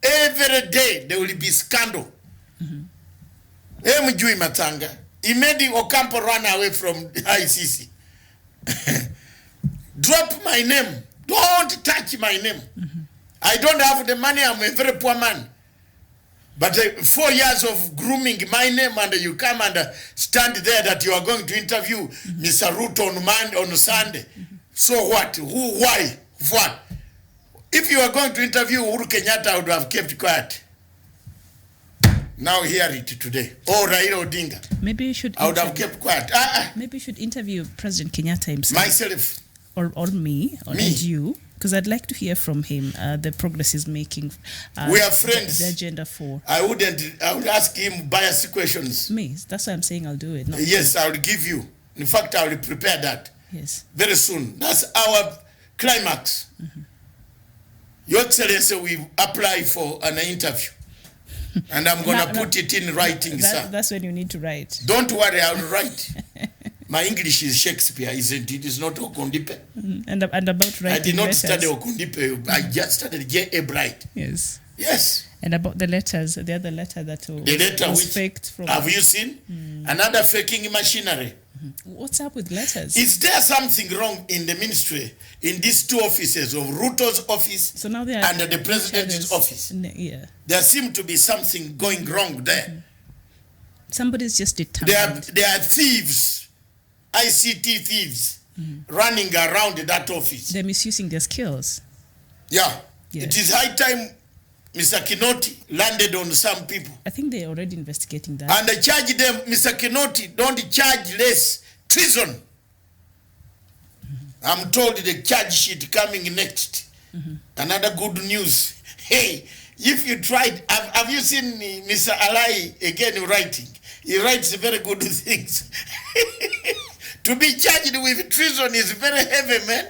Every day there will be scandal. Mjui Matanga. He made Ocampo run away from ICC. Drop my name. Don't touch my name. I don't have the money. I'm a very poor man. But 4 years of grooming my name, and you come and stand there that you are going to interview Mr. Ruto on Sunday. So what? Who? Why? What? If you are going to interview Uhuru Kenyatta, I would have kept quiet. Now hear it today. Or Raila Odinga. Maybe you should. I would have kept quiet. Maybe you should interview President Kenyatta himself. Myself. Or me. And you. Because I'd like to hear from him the progress he's making. We are friends. The agenda for. I would ask him biased questions. Me. That's why I'm saying I'll do it. Yes, I will give you. In fact, I will prepare that. Yes. Very soon. That's our climax. Your Excellency, we apply for an interview. And I'm going to put it in writing, sir. That's when you need to write. Don't worry, I'll write. My English is Shakespeare, isn't it? It is not Okundipe. And about writing I did not letters. study Okundipe. I just studied J.A. Bright. Yes. Yes. And about the letters, the other letter that was faked from... Have you seen? Another faking machinery. What's up with letters? Is there something wrong in the ministry, in these two offices, of Ruto's office and the president's office? Yeah. There seems to be something going wrong there. Somebody's just determined. There are thieves, ICT thieves, running around that office. They're misusing their skills. Yeah. Yes. It is high time Mr. Kinoti landed on some people. I think they're already investigating that. And they charge them, Mr. Kinoti, don't charge less. Treason. I'm told the charge sheet coming next. Another good news. Hey, if you tried, have you seen Mr. Alai again writing? He writes very good things. To be charged with treason is very heavy, man.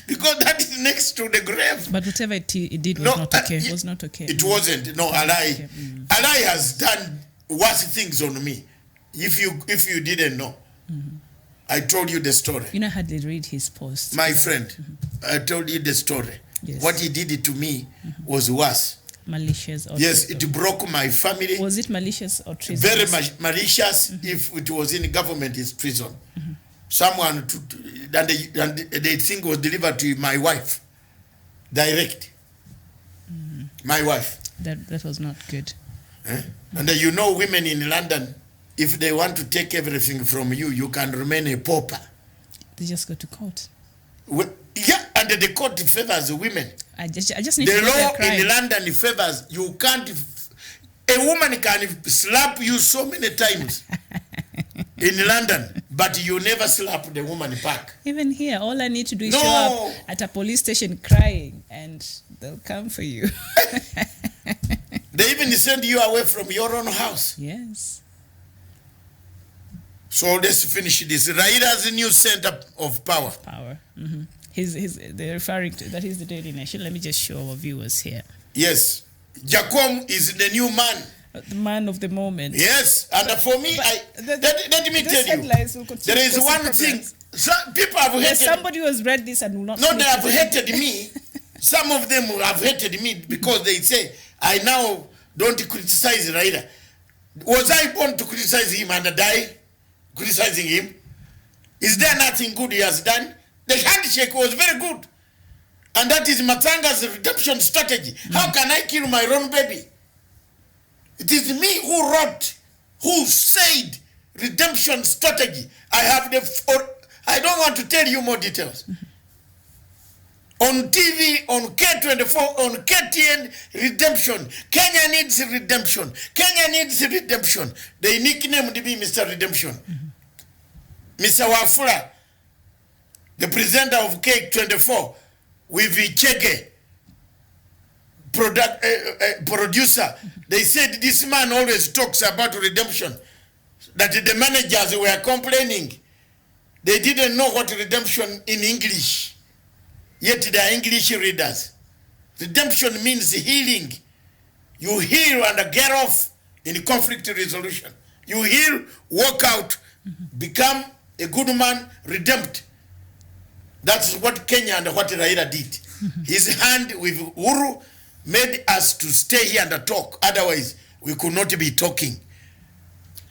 Because that is next to the grave. But whatever it did was not okay. It was not okay. It wasn't. No, Alai. Okay. Alai has done worse things on me. If you didn't know. I told you the story. You know, I hardly read his posts. My friend, I told you the story. Yes. What he did to me was worse. Malicious or yes, it broke my family. Was it malicious or treason? Very malicious. If it was in government, it's treason. Someone, they think was delivered to my wife. Direct. My wife. That was not good. And you know, women in London, if they want to take everything from you, you can remain a pauper. They just go to court. Yeah, and the court favors the women. I just need the to law in London favors you can't. A woman can slap you so many times in London, but you never slap the woman back. Even here, all I need to do is show up at a police station crying, and they'll come for you. They even send you away from your own house. Yes. So let's finish this. Raila's new center of power. They're referring to that is the Daily Nation. Let me just show our viewers here. Yes. Jacom is the new man. The man of the moment. Yes. And for me, let me tell you, there is one thing. Some people have hated. Somebody who has read this and will not. No, they have hated me. Some of them have hated me because they say, I now don't criticize Raila. Was I born to criticize him and die criticizing him? Is there nothing good he has done? The handshake was very good. And that is Matanga's redemption strategy. How can I kill my own baby? It is me who wrote, who said redemption strategy. I don't want to tell you more details. On TV, on K24, on KTN, redemption. Kenya needs redemption. Kenya needs redemption. They nicknamed me Mr. Redemption. Mr. Wafula, the presenter of K24, with Chege, producer, they said this man always talks about redemption. That the managers were complaining. They didn't know what redemption in English. Yet they are English readers. Redemption means healing. You heal and get off in conflict resolution. You heal, walk out, become a good man, redempt. That's what Kenya and what Raila did. His hand with Uhuru made us to stay here and talk. Otherwise, we could not be talking.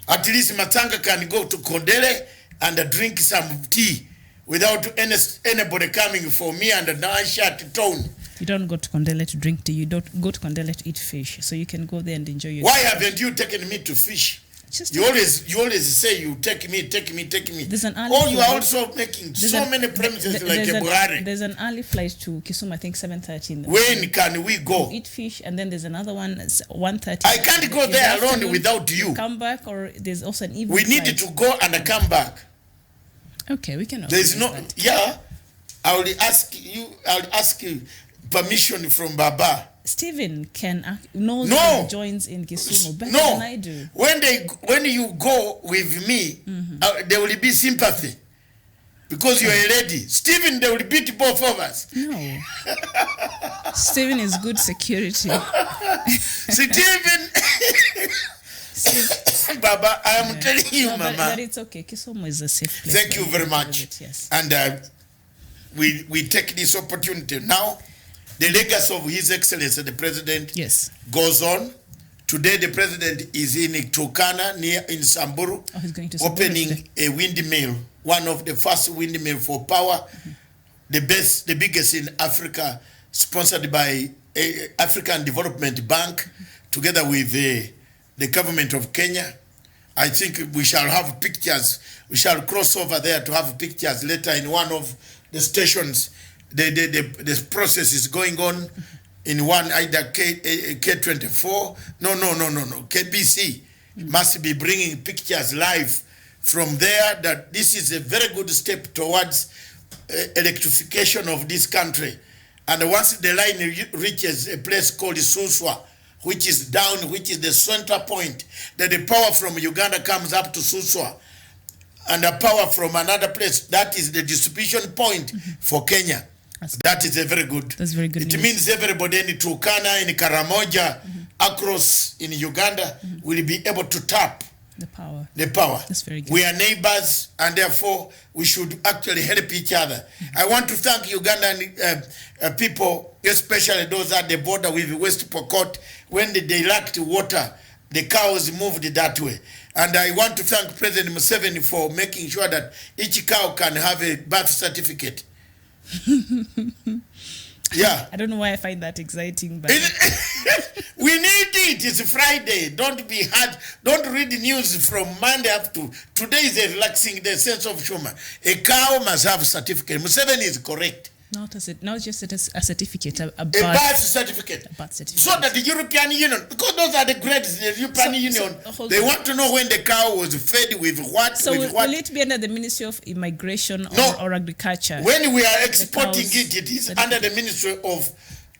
At least Matanga can go to Kondele and drink some tea without anybody coming for me and now I shut town. You don't go to Kondele to drink tea. You don't go to Kondele to eat fish. So you can go there and enjoy your Why fish. haven't you taken me to fish? Just You always say you take me. There's an early Oh, you are flight. also making There's so an- many premises th- like there's a an- Buhari. There's an early flight to Kisumu, I think 7:30 in the When can we go? eat fish, and then there's another one 1:30. I can't go in the there alone afternoon. without you. Come back, or there's also an evening We need flight. to go and come back. Okay, we can. There's no, organize that. yeah. I'll ask you permission from Baba. Stephen knows No. the joins in Kisumu better No, than I do. when you go with me, there will be sympathy because you're a lady. Stephen, they will beat both of us. No. Stephen is good security. Stephen, Baba, I am telling you, No, Mama. but it's okay. Kisumu is a safe place. Thank for you you very to much. visit, yes. And we take this opportunity now. The legacy of His Excellency the President Yes. goes on. Today the President is in Turkana, near in Samburu, Oh, he's going to Samburu opening today. a windmill, one of the first windmill for power, the biggest in Africa, sponsored by African Development Bank, together with the government of Kenya. I think we shall have pictures. We shall cross over there to have pictures later in one of the stations. The process is going on in one, either K24. No, KBC must be bringing pictures live from there. That this is a very good step towards electrification of this country. And once the line reaches a place called Suswa, which is down, which is the center point, that the power from Uganda comes up to Suswa, and the power from another place, that is the distribution point for Kenya. That is a very good. That's very good It news. means everybody in Turkana, in Karamoja, across in Uganda, will be able to tap The power. the power. That's very good. We are neighbors, and therefore we should actually help each other. I want to thank Ugandan people, especially those at the border with West Pokot. When they lacked water, the cows moved that way. And I want to thank President Museveni for making sure that each cow can have a birth certificate. Yeah. I don't know why I find that exciting, but We need it. It's Friday. Don't be hard. Don't read the news from Monday up to today. Is a relaxing day, sense of humor. A cow must have a certificate. Museveni is correct. not just a certificate, a A birth birth certificate. birth certificate. So that the European Union, because those are the grades, the European Union, hold they on. want to know when the cow was fed with what, So with what. will it be under the Ministry of Immigration No. or Agriculture? When we are exporting cows it, it is certificate. under the Ministry of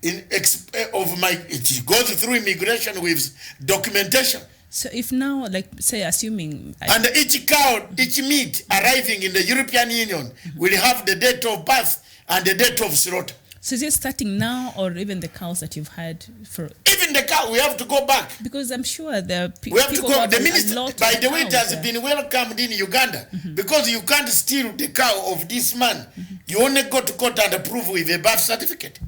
it goes through immigration with documentation. So if now, like, say, assuming And each cow, each meat arriving in the European Union will have the date of birth and the date of slaughter. so is it starting now, or even the cows that you've had for? Even the cow, we have to go back. Because I'm sure there are We have to people go. who have The a minister, lot by of the way, it cows has there. been welcomed in Uganda because you can't steal the cow of this man. You only go to court and approve with a birth certificate.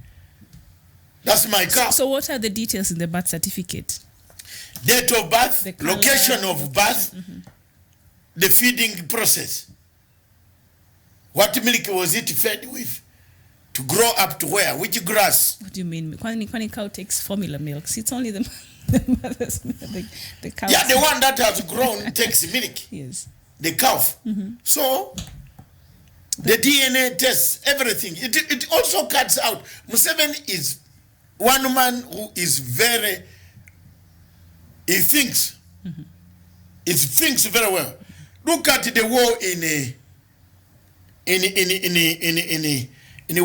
That's my cow. So what are the details in the birth certificate? Date of birth, The color, location of birth, the feeding process. What milk was it fed with? To grow up to where? Which grass? What do you mean? When a cow takes formula milks, it's only the mother's milk, the cow. Yeah, the one that has grown takes milk. Yes. The calf. So the DNA tests, everything. It also cuts out. Museveni is one man who is very, he thinks. He thinks very well. Look at the war in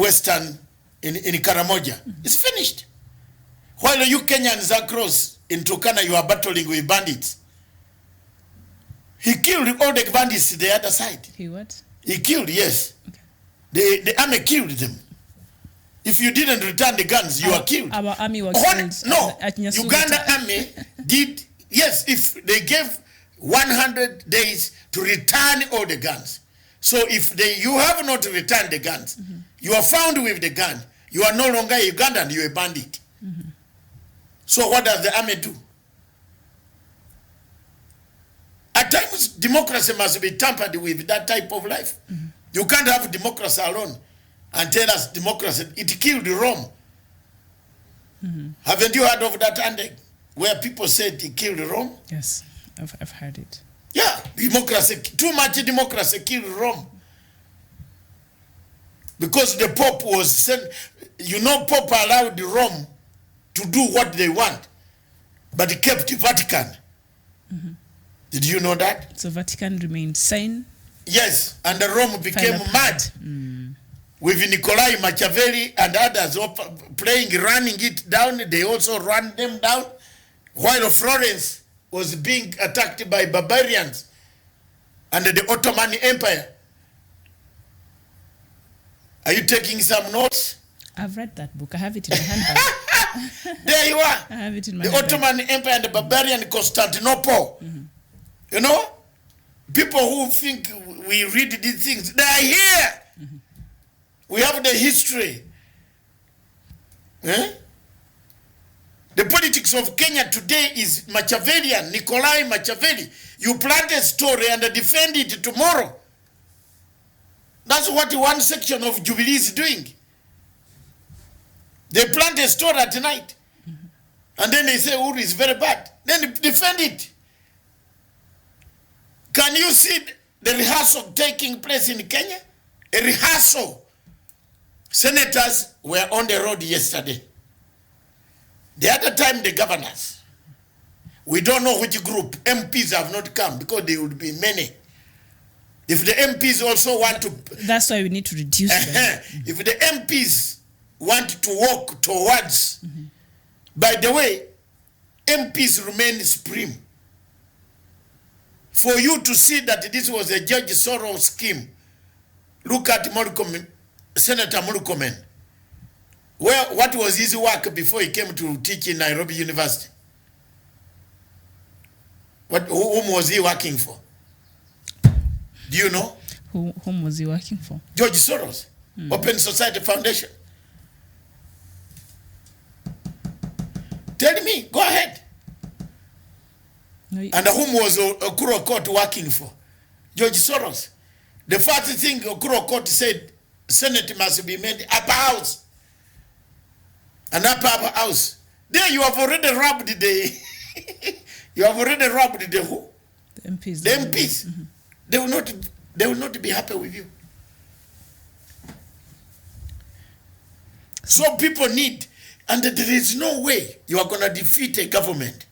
Western, in Karamoja. It's finished. While you Kenyans across in Turkana, you are battling with bandits. He killed all the bandits the other side. He what? He killed, yes. The army killed them. if you didn't return the guns, you are killed. Our army was What? killed No, at Nyasubi. Uganda army did, yes, if they gave 100 days to return all the guns. So if you have not returned the guns, you are found with the gun, you are no longer a Ugandan, you are a bandit. So what does the army do? At times, democracy must be tampered with that type of life. You can't have democracy alone and tell us democracy, it killed Rome. Haven't you heard of that ending where people said it killed Rome? Yes, I've heard it. Yeah, democracy, too much democracy killed Rome. Because the Pope was sent, Pope allowed Rome to do what they want, but he kept the Vatican. Did you know that? So Vatican remained sane? Yes, and the Rome became mad. With Nicolai Machiavelli and others running it down, they also ran them down. While Florence was being attacked by barbarians under the Ottoman Empire. Are you taking some notes? I've read that book. I have it in my handbag. There you are. I have it in my The handbag. Ottoman Empire and the barbarian Constantinople. You know, people who think we read these things, they are here. We have the history. The politics of Kenya today is Machiavellian, Nicolai Machiavelli. You plant a story and defend it tomorrow. That's what one section of Jubilee is doing. They plant a story at night. And then they say Uhuru is very bad. Then they defend it. Can you see the rehearsal taking place in Kenya? A rehearsal. Senators were on the road yesterday. The other time, the governors. We don't know which group. MPs have not come because there would be many. If the MPs also want to... That's why we need to reduce them. If the MPs want to walk towards... By the way, MPs remain supreme. For you to see that this was a George Soros scheme, look at Murkomen, Senator Murkomen. What was his work before he came to teach in Nairobi University? Whom was he working for? Do you know? Whom was he working for? George Soros, Open Society Foundation. Tell me, go ahead. No, And whom was Uhuru Court working for? George Soros. The first thing Uhuru Court said, Senate must be made upper house. An upper house. There you have already robbed the you have already robbed the who? The MPs. The MPs. They will not be happy with you. So people need, and there is no way you are going to defeat a government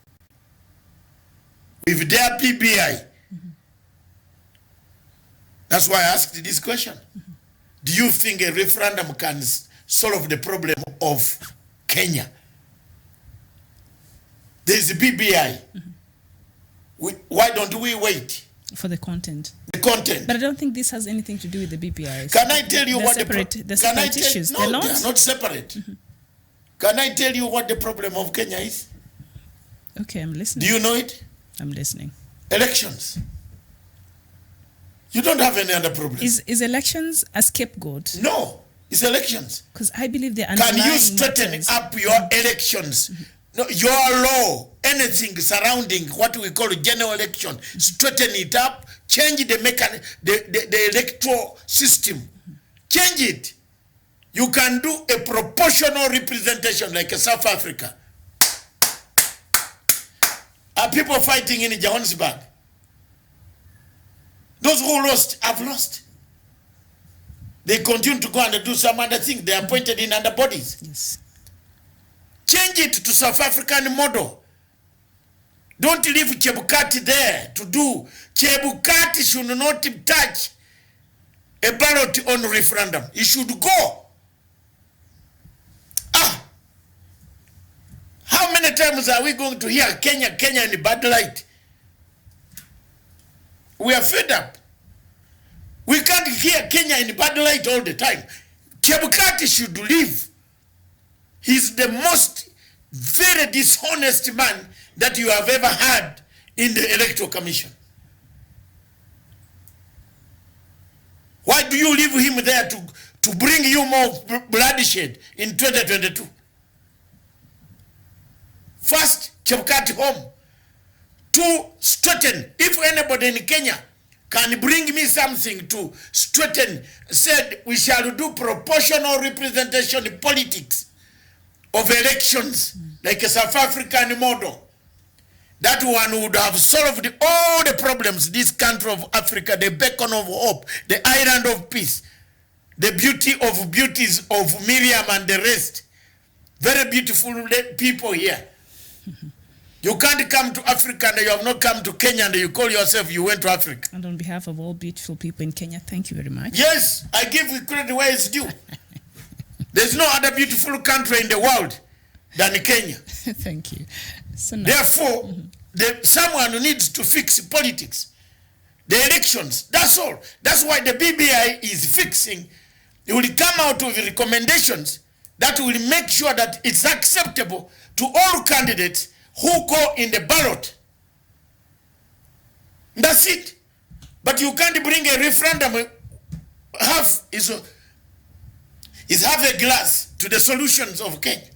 with their PBI. That's why I asked this question. Do you think a referendum can solve the problem of Kenya? There is a PBI. Why don't we wait? For the content. The content. But I don't think this has anything to do with the BPI. Can I tell you They're what separate, the they're can I separate tell, issues? No, They're not? they are not separate. Can I tell you what the problem of Kenya is? Okay, I'm listening. Do you know it? I'm listening. Elections. You don't have any other problem. Is elections a scapegoat? No, it's elections. Because I believe the Can underlying you straighten matters. up your elections? No, your law, anything surrounding what we call a general election, straighten it up, change the electoral system. Change it. You can do a proportional representation like a South Africa. Are people fighting in Johannesburg? Those who lost have lost. They continue to go and do some other thing. They are appointed in other bodies. Yes. Change it to South African model. Don't leave Chebukati there to do. Chebukati should not touch a ballot on referendum. He should go. How many times are we going to hear Kenya in bad light? We are fed up. We can't hear Kenya in bad light all the time. Chebukati should leave He's the most very dishonest man that you have ever had in the Electoral Commission. Why do you leave him there to bring you more bloodshed in 2022? First, Chebukati home. To straighten, if anybody in Kenya can bring me something to straighten, said we shall do proportional representation in politics of elections, like a South African model. That one would have solved all the problems this country of Africa, the beacon of hope, the island of peace, the beauty of beauties of Miriam and the rest. Very beautiful people here. You can't come to Africa and you have not come to Kenya and you call yourself you went to Africa. And on behalf of all beautiful people in Kenya, thank you very much. Yes, I give credit where it's due. There's no other beautiful country in the world than Kenya. Thank you. So now, therefore, someone who needs to fix politics, the elections, that's all. That's why the BBI is fixing. It will come out with recommendations that will make sure that it's acceptable to all candidates who go in the ballot. That's it. But you can't bring a referendum. Half is half a glass to the solutions of Kenya.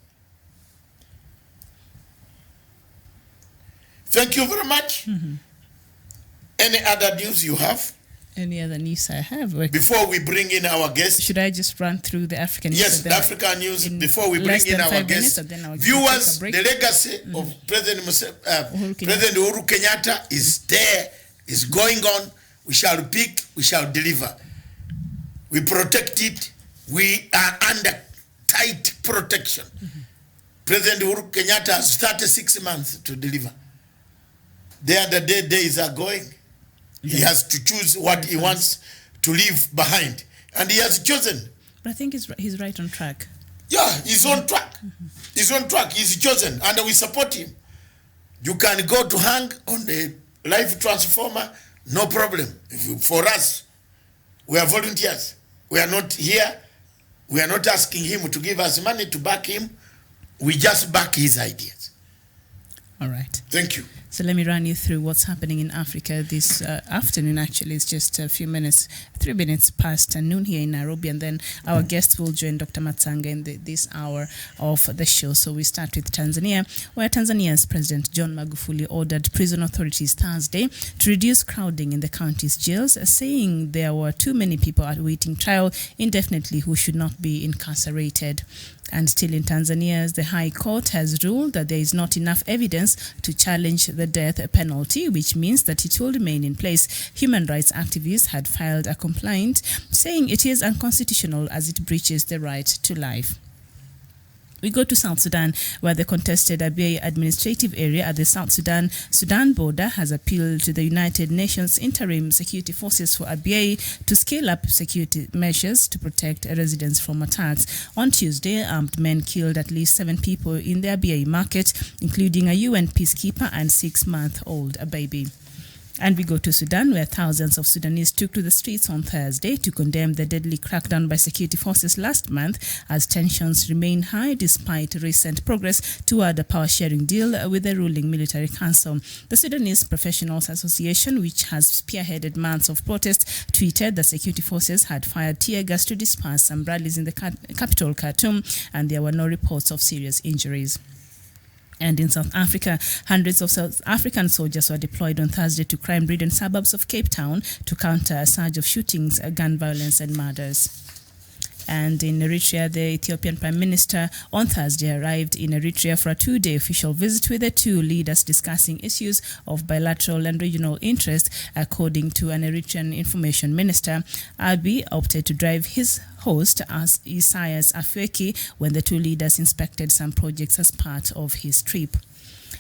Thank you very much. Any other news you have? Any other news I have? Before we bring in our guest. Should I just run through the African news? Yes, the African news before we bring in our guest. Viewers, the legacy of President Uhuru Kenyatta is there, is going on. We shall pick, we shall deliver. We protect it. We are under tight protection. President Uhuru Kenyatta has 36 months to deliver. There the days are going. He has to choose what he wants to leave behind. And he has chosen. But I think he's right on track. Yeah, he's on track. He's on track. He's chosen. And we support him. You can go to hang on the life transformer, no problem. For us, we are volunteers. We are not here. We are not asking him to give us money to back him. We just back his ideas. All right. Thank you. So let me run you through what's happening in Africa this afternoon. Actually, it's just a few minutes, 3 minutes past noon here in Nairobi, and then our guest will join Dr. Matsanga in this hour of the show. So we start with Tanzania, where Tanzania's President John Magufuli ordered prison authorities Thursday to reduce crowding in the county's jails, saying there were too many people awaiting trial indefinitely who should not be incarcerated. And still in Tanzania, the High Court has ruled that there is not enough evidence to challenge the death penalty, which means that it will remain in place. Human rights activists had filed a complaint saying it is unconstitutional as it breaches the right to life. We go to South Sudan, where the contested Abyei administrative area at the South Sudan border has appealed to the United Nations Interim Security Forces for Abyei to scale up security measures to protect residents from attacks. On Tuesday, armed men killed at least 7 people in the Abyei market, including a UN peacekeeper and 6-month-old baby. And we go to Sudan, where thousands of Sudanese took to the streets on Thursday to condemn the deadly crackdown by security forces last month as tensions remain high despite recent progress toward a power-sharing deal with the ruling military council. The Sudanese Professionals Association, which has spearheaded months of protest, tweeted that security forces had fired tear gas to disperse some rallies in the capital, Khartoum, and there were no reports of serious injuries. And in South Africa, hundreds of South African soldiers were deployed on Thursday to crime-ridden suburbs of Cape Town to counter a surge of shootings, gun violence and murders. And in Eritrea, the Ethiopian Prime Minister on Thursday arrived in Eritrea for a 2-day official visit with the two leaders discussing issues of bilateral and regional interest, according to an Eritrean information minister. Abiy opted to drive his host as Isaias Afwerki when the two leaders inspected some projects as part of his trip.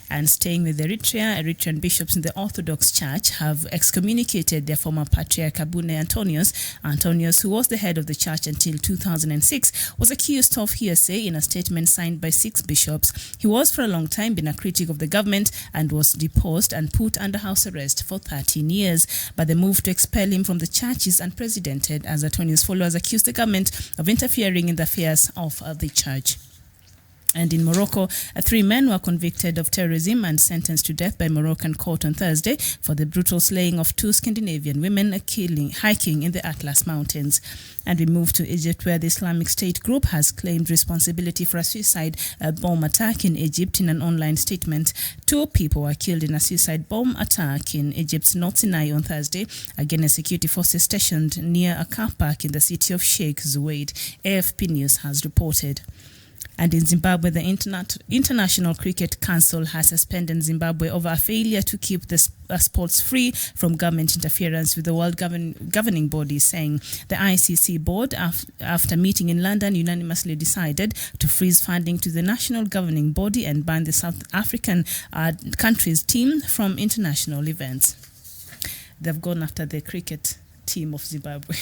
And staying with Eritrea, Eritrean bishops in the Orthodox Church have excommunicated their former patriarch Abune Antonius. Antonius, who was the head of the church until 2006, was accused of hearsay in a statement signed by 6 bishops. He was for a long time been a critic of the government and was deposed and put under house arrest for 13 years. But the move to expel him from the church is unprecedented, as Antonius' followers accused the government of interfering in the affairs of the church. And in Morocco, 3 men were convicted of terrorism and sentenced to death by Moroccan court on Thursday for the brutal slaying of 2 Scandinavian women hiking in the Atlas Mountains. And we move to Egypt, where the Islamic State group has claimed responsibility for a suicide bomb attack in Egypt. In an online statement, 2 people were killed in a suicide bomb attack in Egypt's North Sinai on Thursday against security forces stationed near a car park in the city of Sheikh Zayed, AFP News has reported. And in Zimbabwe, the International Cricket Council has suspended Zimbabwe over a failure to keep the sports free from government interference with the world governing body, saying the ICC board, after meeting in London, unanimously decided to freeze funding to the national governing body and ban the South African country's team from international events. They've gone after the cricket team of Zimbabwe.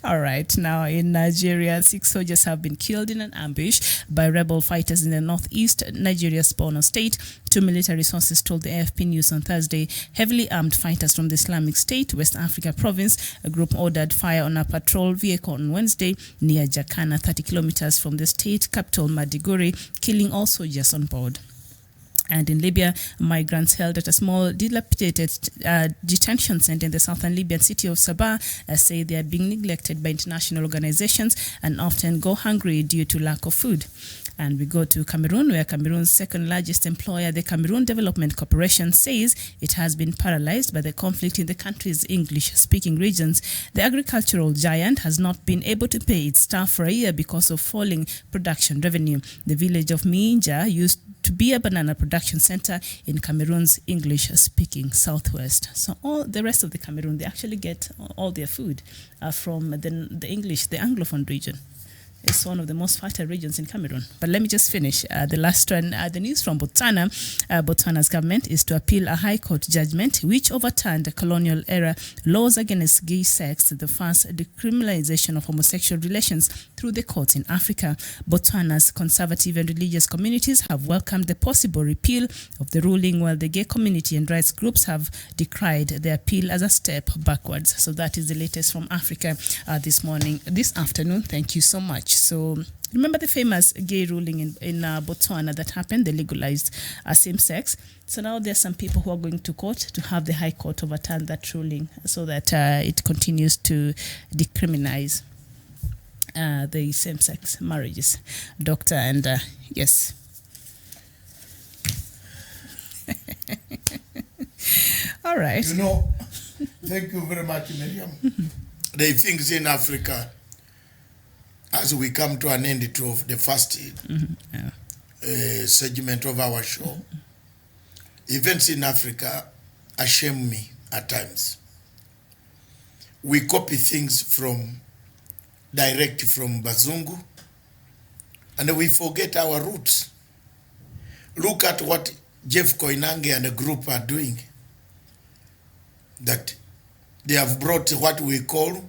All right. Now, in Nigeria, 6 soldiers have been killed in an ambush by rebel fighters in the northeast Nigeria's Borno state. 2 military sources told the AFP News on Thursday heavily armed fighters from the Islamic State, West Africa province, a group ordered fire on a patrol vehicle on Wednesday near Jakana, 30 kilometers from the state capital Maiduguri, killing all soldiers on board. And in Libya, migrants held at a small dilapidated detention center in the southern Libyan city of Sabah say they are being neglected by international organizations and often go hungry due to lack of food. And we go to Cameroon, where Cameroon's second largest employer, the Cameroon Development Corporation, says it has been paralyzed by the conflict in the country's English-speaking regions. The agricultural giant has not been able to pay its staff for a year because of falling production revenue. The village of Minja used to be a banana production center in Cameroon's English-speaking southwest. So all the rest of the Cameroon, they actually get all their food from the English, the Anglophone region. It's one of the most fertile regions in Cameroon. But let me just finish the last one. The news from Botswana. Botswana's government is to appeal a high court judgment which overturned colonial-era laws against gay sex, the first decriminalization of homosexual relations through the courts in Africa. Botswana's conservative and religious communities have welcomed the possible repeal of the ruling, while the gay community and rights groups have decried the appeal as a step backwards. So that is the latest from Africa this afternoon. Thank you so much. So remember the famous gay ruling in Botswana that happened? They legalized same-sex. So now there are some people who are going to court to have the High Court overturn that ruling so that it continues to decriminalize the same-sex marriages. Doctor, and yes. All right. You know, thank you very much, Miriam. There are things in Africa, as we come to an end of the first segment of our show, events in Africa shame me at times. We copy things direct from Bazungu, and we forget our roots. Look at what Jeff Koinange and the group are doing. That they have brought what we call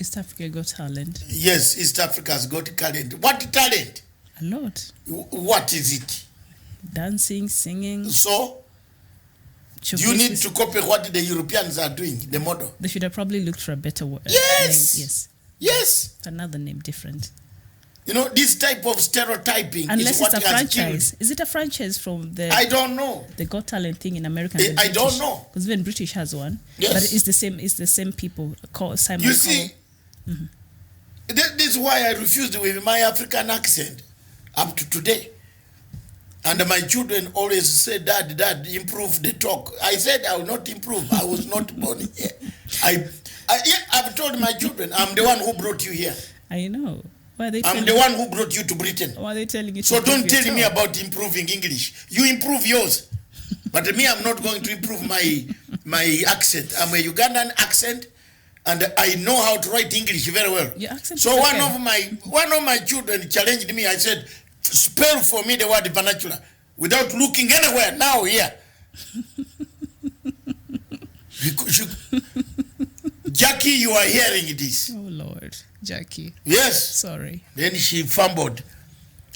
East Africa Got Talent. Yes, East Africa's got talent. What talent? A lot. What is it? Dancing, singing. So, you need to copy what the Europeans are doing, the model. They should have probably looked for a better word. Yes. Name. Yes. Yes. Another name, different. You know, this type of stereotyping Unless is what it's a has franchise. killed. Is it a franchise from the... I don't know. The Got Talent thing in America? I don't know. Because even British has one. Yes. But it's the same people. Simon You see, this is why I refused with my African accent up to today. And my children always say, Dad, improve the talk. I said I will not improve. I was not born here. I've told my children, I'm the one who brought you here. I know. I'm the one who brought you to Britain. Why are they telling you? So don't tell me about improving English. You improve yours. But me, I'm not going to improve my accent. I'm a Ugandan accent, and I know how to write English very well. Your accent so is one okay. of my children challenged me. I said, spell for me the word vernacular without looking anywhere. Now here. Jackie, you are hearing this. Oh Lord, Jackie. Yes. Sorry. Then she fumbled.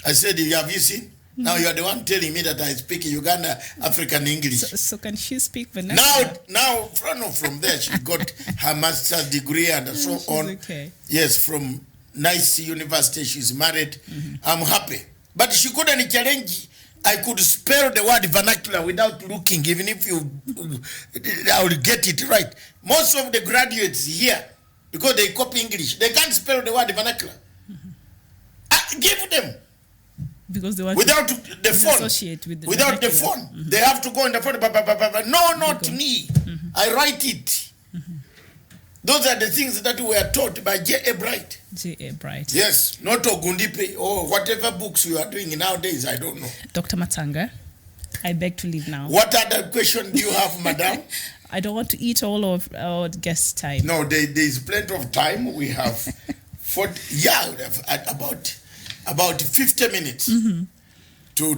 I said, have you seen? Now you are the one telling me that I speak Uganda African English. So can she speak vernacular? Now, from there she got her master's degree and so on. Okay. Yes, from nice university, she's married. I'm happy. But she couldn't challenge. I could spell the word vernacular without looking, even if I will get it right. Most of the graduates here, because they copy English, they can't spell the word vernacular. Give them. Because they want without to the phone. associate with the without the vernacular. phone. They have to go in the phone. No, not me. I write it. Those are the things that we are taught by J.A. Bright. J.A. Bright. Yes, not Ogundipe or whatever books you are doing nowadays, I don't know. Dr. Matanga, I beg to leave now. What other question do you have, madam? I don't want to eat all of our guest time. No, there is plenty of time. We have about 50 minutes to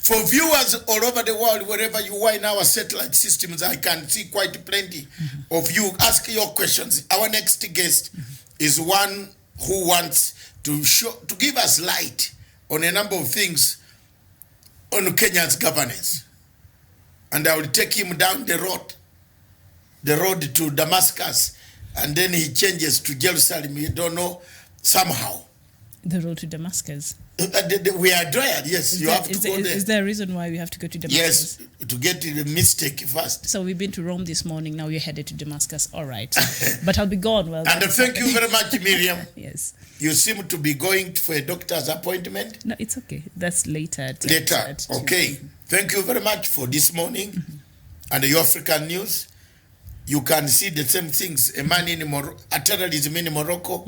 for viewers all over the world, wherever you are in our satellite systems. I can see quite plenty of you. Ask your questions. Our next guest is one who wants to give us light on a number of things on Kenya's governance. And I will take him down the road to Damascus, and then he changes to Jerusalem. You don't know, somehow. The road to Damascus. We are tired, yes. You have to go there. Is there a reason why we have to go to Damascus? Yes, to get the mistake first. So we've been to Rome this morning, now you're headed to Damascus. All right. But I'll be gone. Well, and thank you very much, Miriam. Yes. You seem to be going for a doctor's appointment. No, it's okay. That's later. Later, okay. Thank you very much for this morning. And the African news. You can see the same things. A man in a terrorism in Morocco.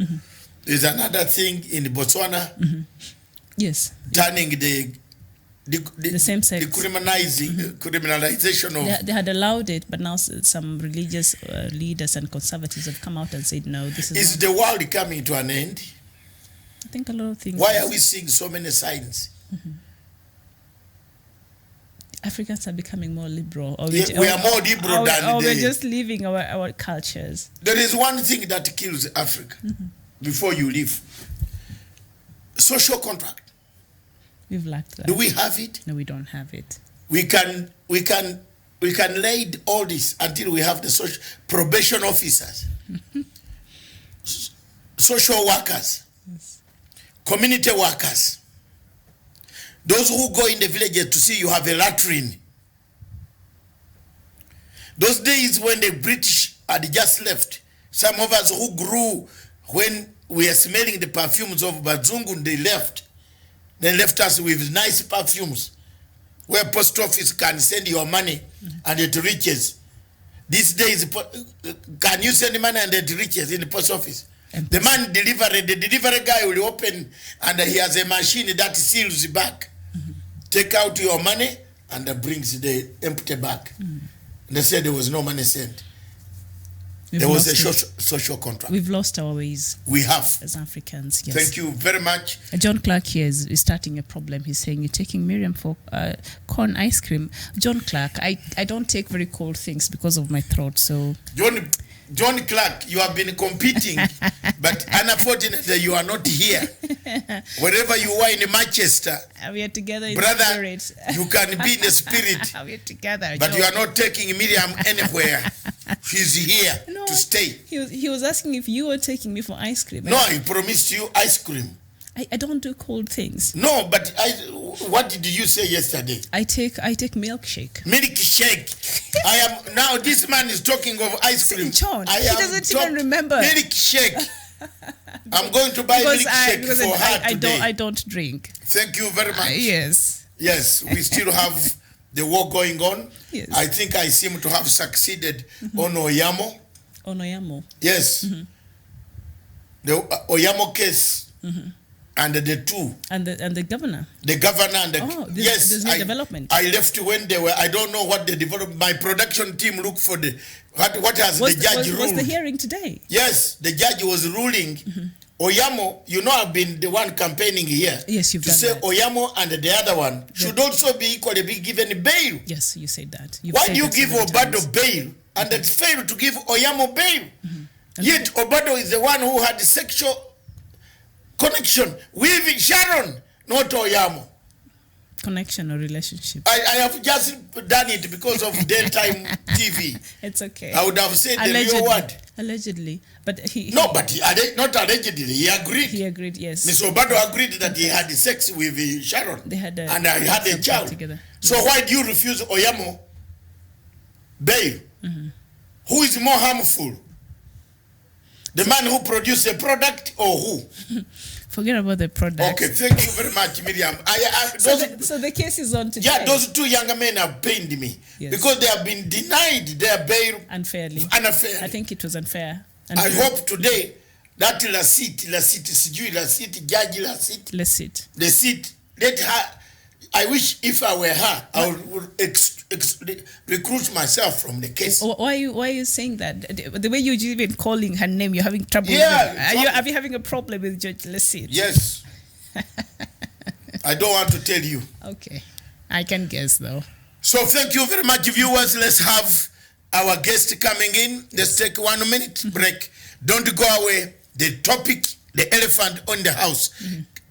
There's another thing in Botswana. Yes. Turning the same sex. The criminalization of... They had allowed it, but now some religious leaders and conservatives have come out and said, no, this is Is the world coming to an end? I think a lot of things... Why are we seeing so many signs? Africans are becoming more liberal. Or we are more liberal than we're just leaving our cultures. There is one thing that kills Africa before you leave. Social contract. We've lacked that. Do we have it? No, we don't have it. We can lay all this until we have the social probation officers, social workers, community workers, those who go in the villages to see you have a latrine. Those days when the British had just left, some of us who grew when we are smelling the perfumes of Bazungu, they left. They left us with nice perfumes where post office can send your money and it reaches. These days, can you send money and it reaches in the post office? The man the delivery guy will open and he has a machine that seals back. Take out your money and brings the empty bag. And they said there was no money sent. There was a social contract. We've lost our ways. We have. As Africans, yes. Thank you very much. John Clark here is starting a problem. He's saying, you're taking Miriam for corn ice cream. John Clark, I don't take very cold things because of my throat, so... John Clark, you have been competing, but unfortunately you are not here. Wherever you are in Manchester, we are together in brother, the spirit. You can be in the spirit. We are together. But John. You are not taking Miriam anywhere. She's here to stay. He was asking if you were taking me for ice cream. No, I promised you ice cream. I don't do cold things. No, but what did you say yesterday? I take milkshake. Milkshake. I am now. This man is talking of ice cream. John, he doesn't even remember. Milkshake. I'm going to buy milkshake for her today. I don't drink. Thank you very much. Yes. Yes, we still have the war going on. Yes. I think I seem to have succeeded on Oyamo. On Oyamo. Yes. The Oyamo case. And the two. And the governor. The governor and the... yes. There's no development. I left when they were... I don't know what they developed. My production team looked for the... What has the judge ruled? Was the hearing today? Yes. The judge was ruling. Oyamo, you know I've been the one campaigning here. Yes, you've done that. To say Oyamo and the other one should also be equally be given bail. Yes, you said that. Why do you give Obado bail and then fail to give Oyamo bail? Yet Obado is the one who had sexual... connection with Sharon, not Oyamo. Connection or relationship? I have just done it because of daytime TV. It's okay. I would have said allegedly, the real word. Allegedly, but he No, but not allegedly. He agreed. he agreed. Yes, Mr. Obado agreed that he had sex with Sharon. they had and I had a something child together. So why do you refuse Oyamo bail? Who is more harmful? The man who produced the product or who? Forget about the product. Okay, thank you very much, Miriam. So the case is on today. Yeah, those two younger men have pained me because they have been denied their bail unfairly. I think it was unfair. I hope today that Lassit, Judge Lassit, let her. I wish if I were her, I would recruit myself from the case. Why are you saying that? The way you're even calling her name, you're having trouble. Yeah, are you having a problem with Judge Lassit? Yes. I don't want to tell you. Okay, I can guess though. So thank you very much, viewers. Let's have our guest coming in. Let's take 1 minute break. Don't go away. The topic, the elephant on the house,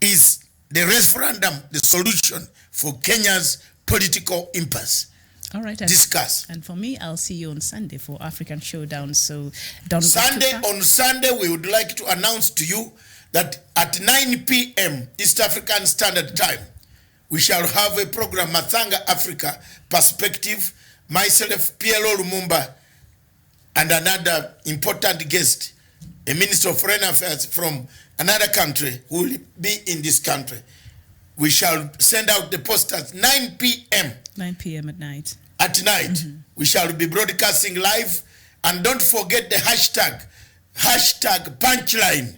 is the referendum, the solution for Kenya's political impasse. All right. Discuss. And for me, I'll see you on Sunday for African Showdown. So don't on Sunday, we would like to announce to you that at 9 p.m. East African Standard Time, we shall have a program, Mathanga Africa Perspective, myself, PLO Lumumba, and another important guest, a Minister of Foreign Affairs from another country who will be in this country. We shall send out the posters 9 p.m. 9 p.m. at night. At night. We shall be broadcasting live. And don't forget the hashtag punchline.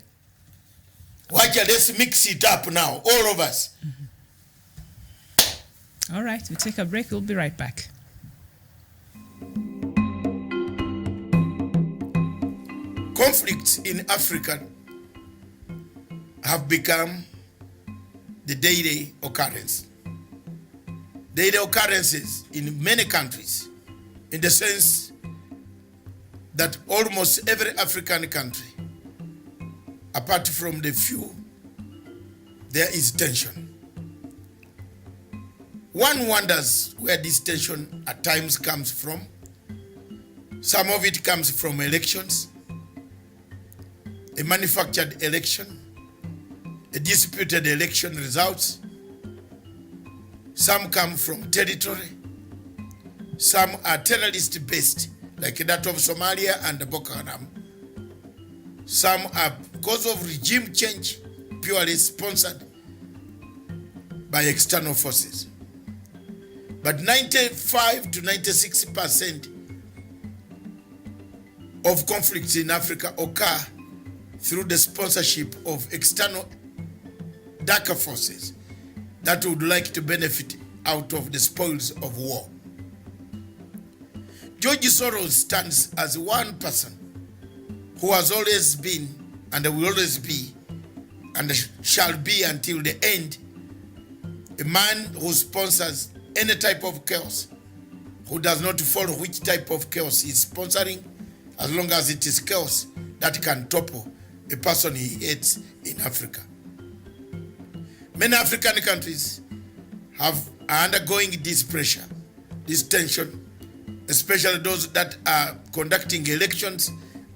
Watch, let's mix it up now, all of us. All right, we take a break. We'll be right back. Conflicts in Africa have become the daily occurrence. Daily occurrences in many countries, in the sense that almost every African country, apart from the few, there is tension. One wonders where this tension at times comes from. Some of it comes from elections, a manufactured election, a disputed election results. Some come from territory. Some are terrorist-based, like that of Somalia and Boko Haram. Some are because of regime change, purely sponsored by external forces. But 95 to 96% of conflicts in Africa occur through the sponsorship of external darker forces that would like to benefit out of the spoils of war. George Soros stands as one person who has always been and will always be and shall be until the end a man who sponsors any type of chaos, who does not follow which type of chaos he's sponsoring, as long as it is chaos that can topple a person he hates in Africa. Many African countries are undergoing this pressure, this tension, especially those that are conducting elections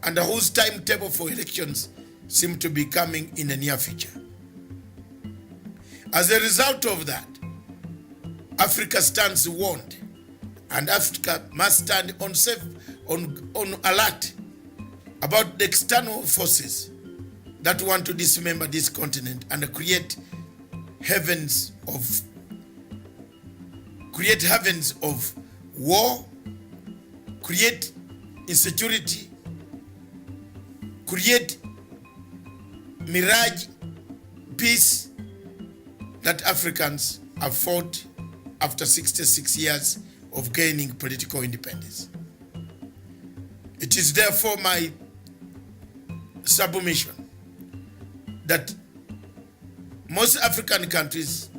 and whose timetable for elections seem to be coming in the near future. As a result of that, Africa stands warned, and Africa must stand on alert about the external forces that want to dismember this continent and create heavens of war, create insecurity, create mirage peace that Africans have fought after 66 years of gaining political independence. It is therefore my submission that most African countries,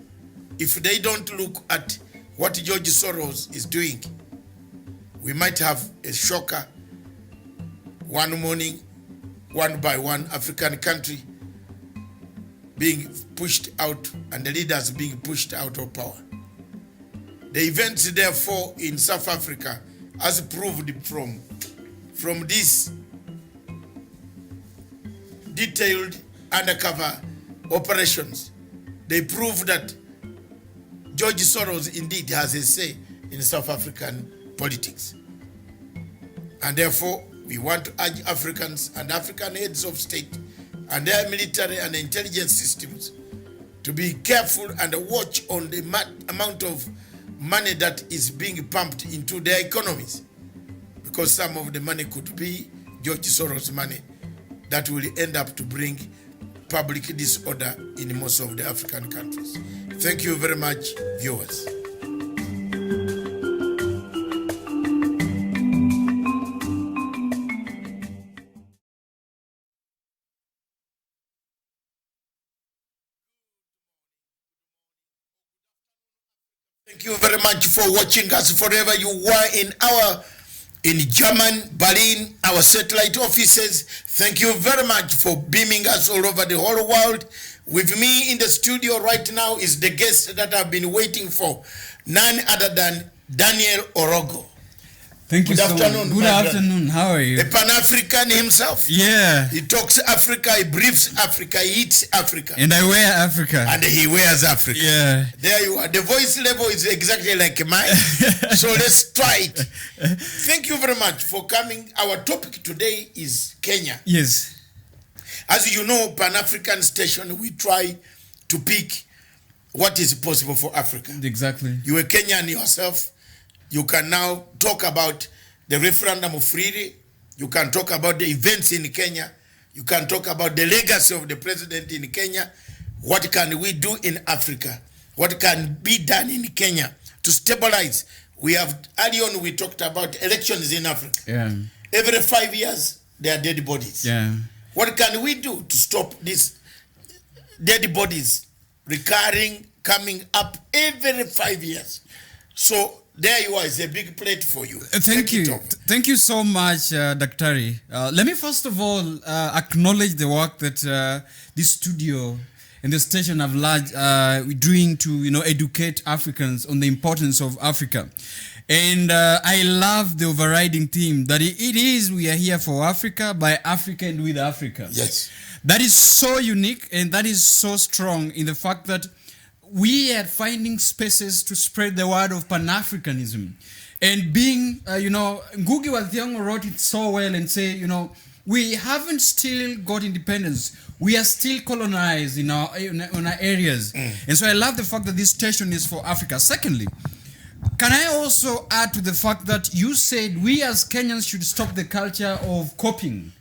if they don't look at what George Soros is doing, we might have a shocker one morning, one by one African country being pushed out and the leaders being pushed out of power. The events, therefore, in South Africa, as proved from this detailed undercover operations, they prove that George Soros indeed has a say in South African politics. And therefore, we want to urge Africans and African heads of state and their military and intelligence systems to be careful and watch on the amount of money that is being pumped into their economies, because some of the money could be George Soros money that will end up to bring public disorder in most of the African countries. Thank you very much, viewers. Thank you very much for watching us forever you were in German, Berlin, our satellite offices. Thank you very much for beaming us all over the whole world. With me in the studio right now is the guest that I've been waiting for, none other than Daniel Orogo. Thank you Good so afternoon, much. Good my brother. afternoon. How are you? The Pan-African himself. Yeah. He talks Africa, he breathes Africa, he eats Africa. And I wear Africa. And he wears Africa. Yeah. There you are. The voice level is exactly like mine. So let's try it. Thank you very much for coming. Our topic today is Kenya. Yes. As you know, Pan-African Station, we try to pick what is possible for Africa. Exactly. You are Kenyan yourself. You can now talk about the referendum freely. You can talk about the events in Kenya. You can talk about the legacy of the president in Kenya. What can we do in Africa? What can be done in Kenya to stabilize? We have, early on we talked about elections in Africa. Yeah. Every 5 years, there are dead bodies. Yeah. What can we do to stop these dead bodies recurring, coming up every 5 years? So there you are, it's a big plate for you. Thank you. Thank you so much, Daktari. Let me first of all acknowledge the work that this studio and the station have doing to educate Africans on the importance of Africa. And I love the overriding theme that it is we are here for Africa, by Africa and with Africa. Yes. That is so unique and that is so strong in the fact that we are finding spaces to spread the word of Pan-Africanism. And being, Ngugi wa Thiong'o wrote it so well and say, we haven't still got independence. We are still colonized in our areas. And so I love the fact that this station is for Africa. Secondly, can I also add to the fact that you said we as Kenyans should stop the culture of copying?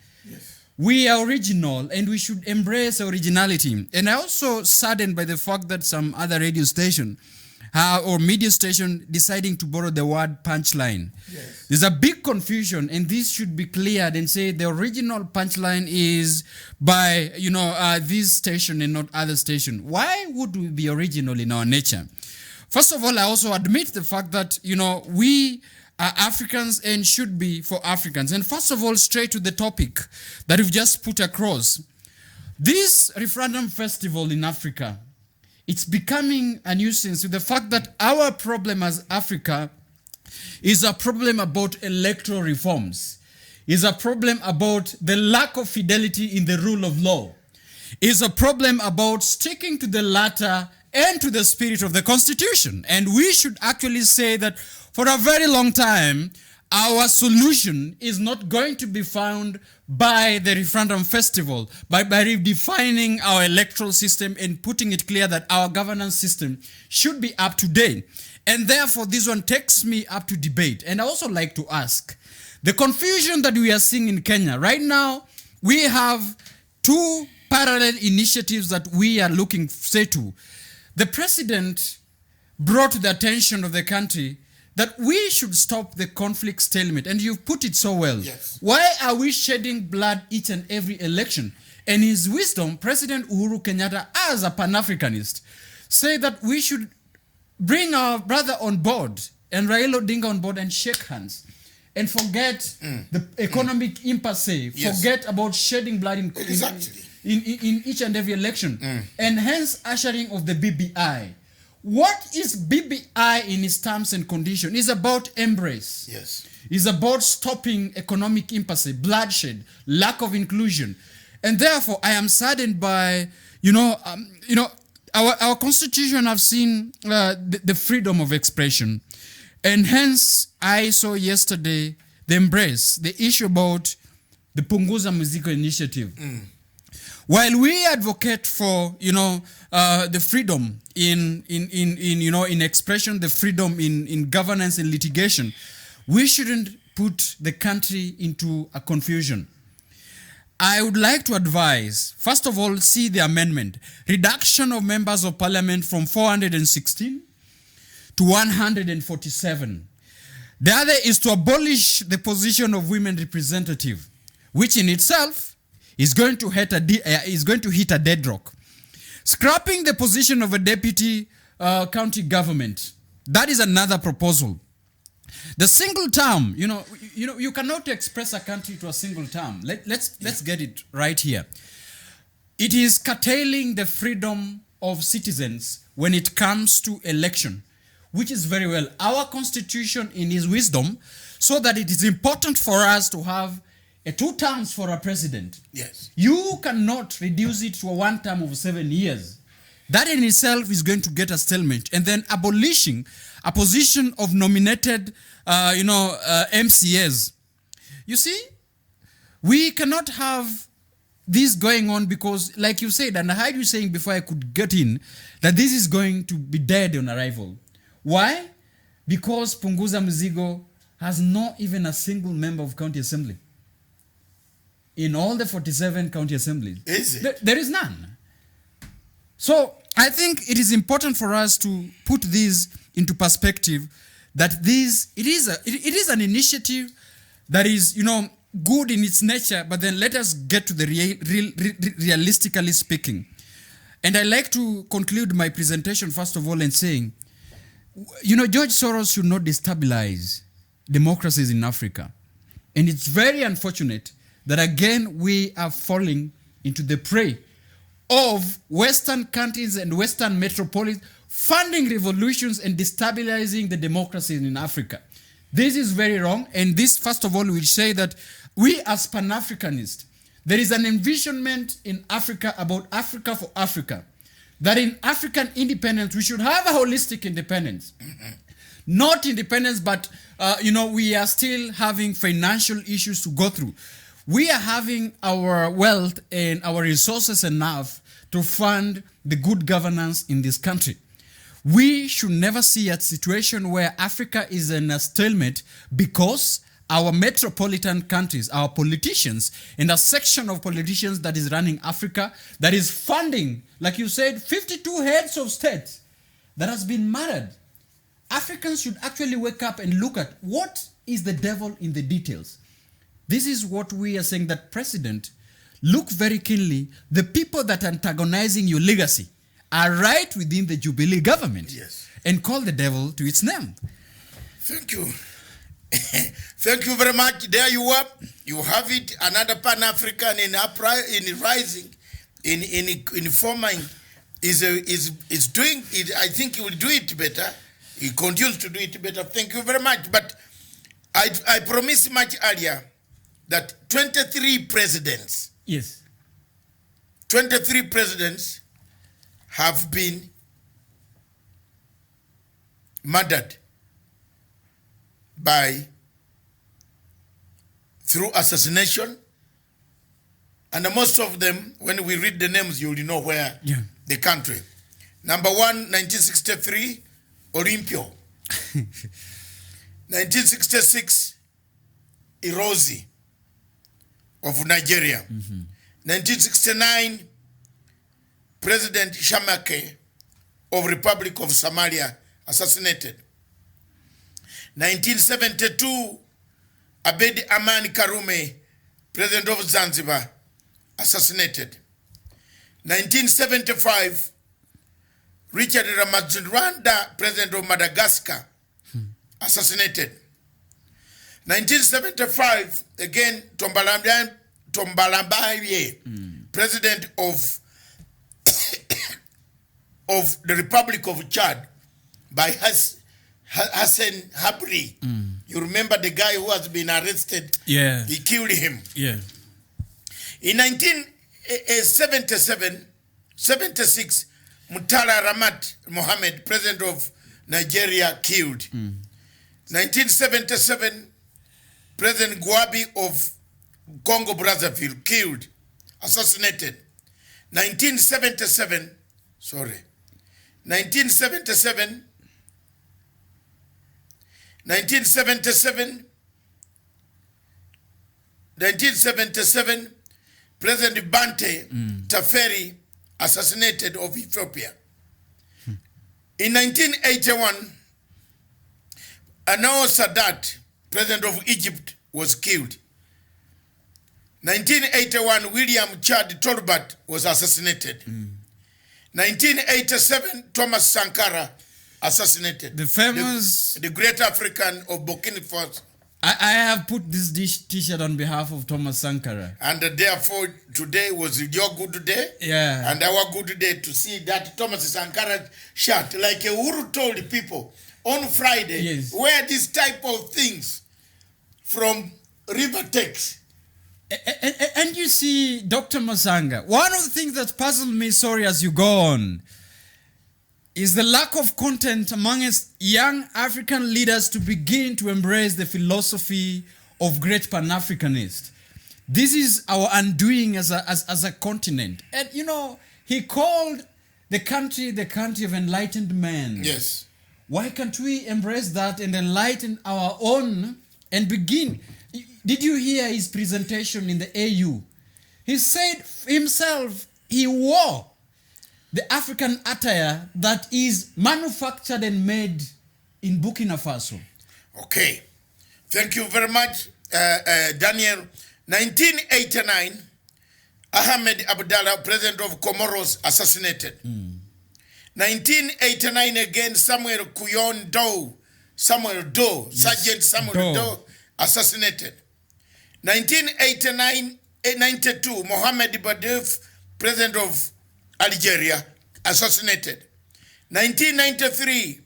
We are original and we should embrace originality. And I also saddened by the fact that some other radio station or media station deciding to borrow the word punchline. Yes. There's a big confusion and this should be cleared and say the original punchline is by, this station and not other station. Why would we be original in our nature? First of all, I also admit the fact that, we are Africans and should be for Africans. And first of all, straight to the topic that we've just put across. This referendum festival in Africa, it's becoming a nuisance with the fact that our problem as Africa is a problem about electoral reforms, is a problem about the lack of fidelity in the rule of law, is a problem about sticking to the latter and to the spirit of the Constitution. And we should actually say that for a very long time, our solution is not going to be found by the referendum festival, by redefining our electoral system and putting it clear that our governance system should be up to date. And therefore, this one takes me up to debate. And I also like to ask, the confusion that we are seeing in Kenya, right now, we have two parallel initiatives that we are looking, say, to. The president brought to the attention of the country that we should stop the conflict stalemate. And you've put it so well. Yes. Why are we shedding blood each and every election? And his wisdom, President Uhuru Kenyatta, as a Pan-Africanist, say that we should bring our brother on board and Raila Odinga on board and shake hands and forget the economic impasse, forget about shedding blood in each and every election, and hence ushering of the BBI. What is BBI in its terms and conditions? It's about embrace. Yes. It's about stopping economic impasse, bloodshed, lack of inclusion. And therefore, I am saddened by, our constitution have seen the freedom of expression. And hence, I saw yesterday the issue about the Punguza Mzigo initiative. While we advocate for, the freedom in expression, the freedom in governance and litigation, we shouldn't put the country into a confusion. I would like to advise, first of all, see the amendment. Reduction of members of parliament from 416 to 147. The other is to abolish the position of women representative, which in itself is going to hit a deadlock. Scrapping the position of a deputy county government. That is another proposal. The single term, you cannot express a country to a single term. Let's get it right here. It is curtailing the freedom of citizens when it comes to election, which is very well our constitution in its wisdom, so that it is important for us to have 2 terms for a president. Yes. You cannot reduce it to a 1 term of 7 years. That in itself is going to get a stalemate. And then abolishing a position of nominated, MCAs. You see, we cannot have this going on because, like you said, and I heard you saying before I could get in, that this is going to be dead on arrival. Why? Because Punguza Mzigo has not even a single member of county assembly. In all the 47 county assemblies. Is it? There is none. So I think it is important for us to put this into perspective, that it is an initiative that is, good in its nature, but then let us get to the realistically speaking. And I like to conclude my presentation, first of all, in saying, George Soros should not destabilize democracies in Africa. And it's very unfortunate that again we are falling into the prey of Western countries and Western metropolises funding revolutions and destabilizing the democracies in Africa. This is very wrong, and this, first of all, will say that we as Pan-Africanists, there is an envisionment in Africa about Africa for Africa, that in African independence we should have a holistic independence. Not independence, but we are still having financial issues to go through. We are having our wealth and our resources enough to fund the good governance in this country. We should never see a situation where Africa is in a stalemate because our metropolitan countries, our politicians, and a section of politicians that is running Africa, that is funding, like you said, 52 heads of state that has been murdered. Africans should actually wake up and look at what is the devil in the details. This is what we are saying, that President, look very keenly. The people that are antagonizing your legacy are right within the Jubilee government. Yes. And call the devil to its name. Thank you. Thank you very much. There you are. You have it. Another Pan-African in rising, in forming, is doing it. I think he will do it better. He continues to do it better. Thank you very much. But I promised much earlier that 23 presidents. Yes. 23 presidents have been murdered through assassination, and most of them, when we read the names, you will know where the country. Number 1, 1963, Olympio. 1966, Irozi of Nigeria. 1969, President Shamake of Republic of Somalia assassinated. 1972, Abedi Amani Karume, President of Zanzibar, assassinated. 1975, Richard Ramazuranda, President of Madagascar, assassinated. 1975, again, Tombalambaye, President of of the Republic of Chad, by Hassan Habri. You remember the guy who has been arrested? Yeah. He killed him. Yeah. In 76, Mutala Ramat Mohammed, president of Nigeria, killed. 1977, President Gwabi of Congo Brazzaville, killed, assassinated. 1977, 1977, President Bante Taferi, assassinated, of Ethiopia. In 1981, Anwar Sadat, president of Egypt, was killed. 1981, William Chad Tolbert was assassinated. 1987, Thomas Sankara assassinated. The famous... The great African of Burkina Faso. I have put this t-shirt on behalf of Thomas Sankara. And therefore, today was your good day. Yeah. And our good day to see that Thomas Sankara shirt. Like Uhuru told people on Friday, yes, wear this type of things from Rivertex. And you see, Dr. Masanga, one of the things that puzzled me, sorry, as you go on, is the lack of content amongst young African leaders to begin to embrace the philosophy of great Pan-Africanists. This is our undoing as a continent. And, you know, he called the country of enlightened men. Yes. Why can't we embrace that and enlighten our own and begin? Did you hear his presentation in the AU? He said himself he wore the African attire that is manufactured and made in Burkina Faso. Okay. Thank you very much, Daniel. 1989, Ahmed Abdallah, president of Comoros, assassinated. 1989 again, Samuel Kuyon Doe, yes, Sergeant Samuel Doe, assassinated. 1992, Mohamed Badef, president of Algeria, assassinated. 1993,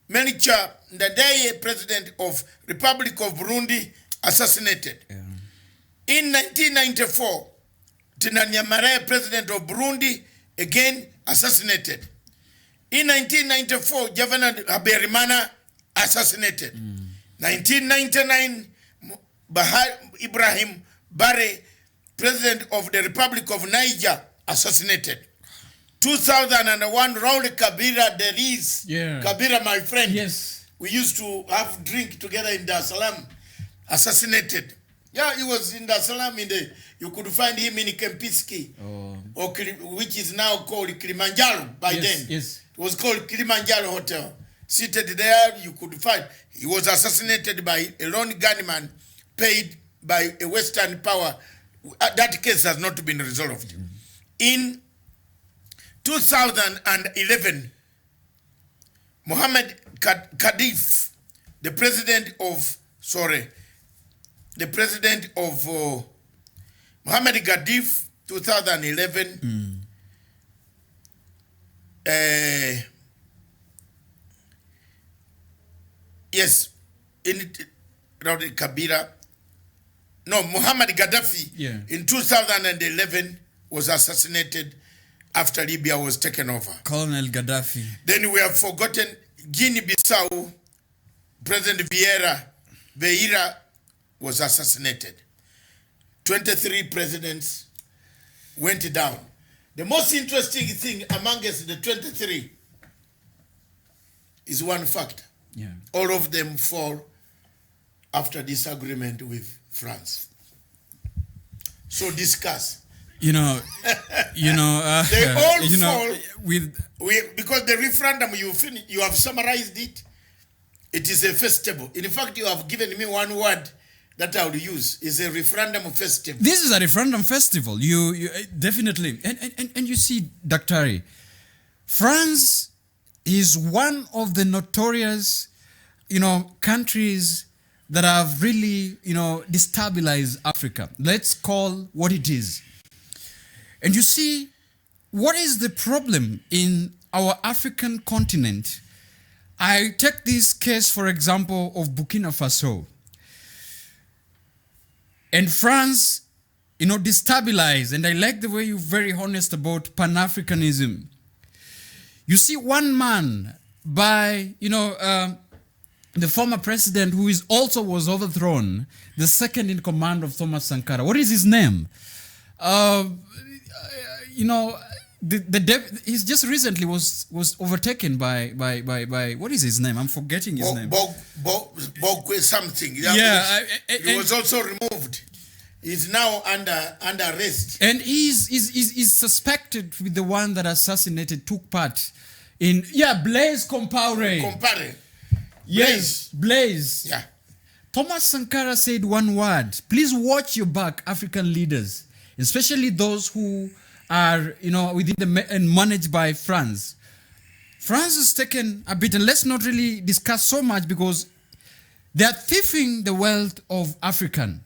Melchior Ndadaye, president of Republic of Burundi, assassinated. Yeah. In 1994, Tinanyamare, president of Burundi, again assassinated. In 1994, Governor Haberimana, assassinated. 1999, Ibrahim Bare, president of the Republic of Niger, assassinated. 2001, Raul Kabila Deris, Kabila, my friend, yes, we used to have drink together in Dar es Salaam, assassinated. Yeah, he was in Dar es Salaam. You could find him in Kempinski, which is now called Kilimanjaro by then. Yes. It was called Kilimanjaro Hotel. Seated there, you could find. He was assassinated by a lone gunman paid by a Western power. That case has not been resolved. In 2011, Mohammed Kadif, the president of Mohammed Gadif, 2011, yes, in Kabila, no, Muhammad Gaddafi, in 2011 was assassinated after Libya was taken over. Colonel Gaddafi. Then we have forgotten Guinea-Bissau, President Vieira was assassinated. 23 presidents went down. The most interesting thing amongst the 23 is one factor. Yeah. All of them fall after disagreement with France. So discuss. They all fall because the referendum you have summarized it. It is a festival. In fact, you have given me one word that I will use. It's a referendum festival. This is a referendum festival. You definitely. And you see, Dr. France is one of the notorious, countries that have really, destabilized Africa. Let's call what it is. And you see, what is the problem in our African continent? I take this case, for example, of Burkina Faso. And France destabilize. And I like the way you're very honest about Pan-Africanism. You see, one man by, the former president who was overthrown, the second in command of Thomas Sankara. What is his name? He's just recently was overtaken by what is his name? I'm forgetting his name. Bogwe something. He was also removed. He's now under arrest. And he's suspected to be the one that took part in Blaise Compaoré. Yes, Blaise. Yeah. Thomas Sankara said one word: please watch your back, African leaders, especially those who are, within and managed by France. France has taken a bit, and let's not really discuss so much because they are thieving the wealth of African.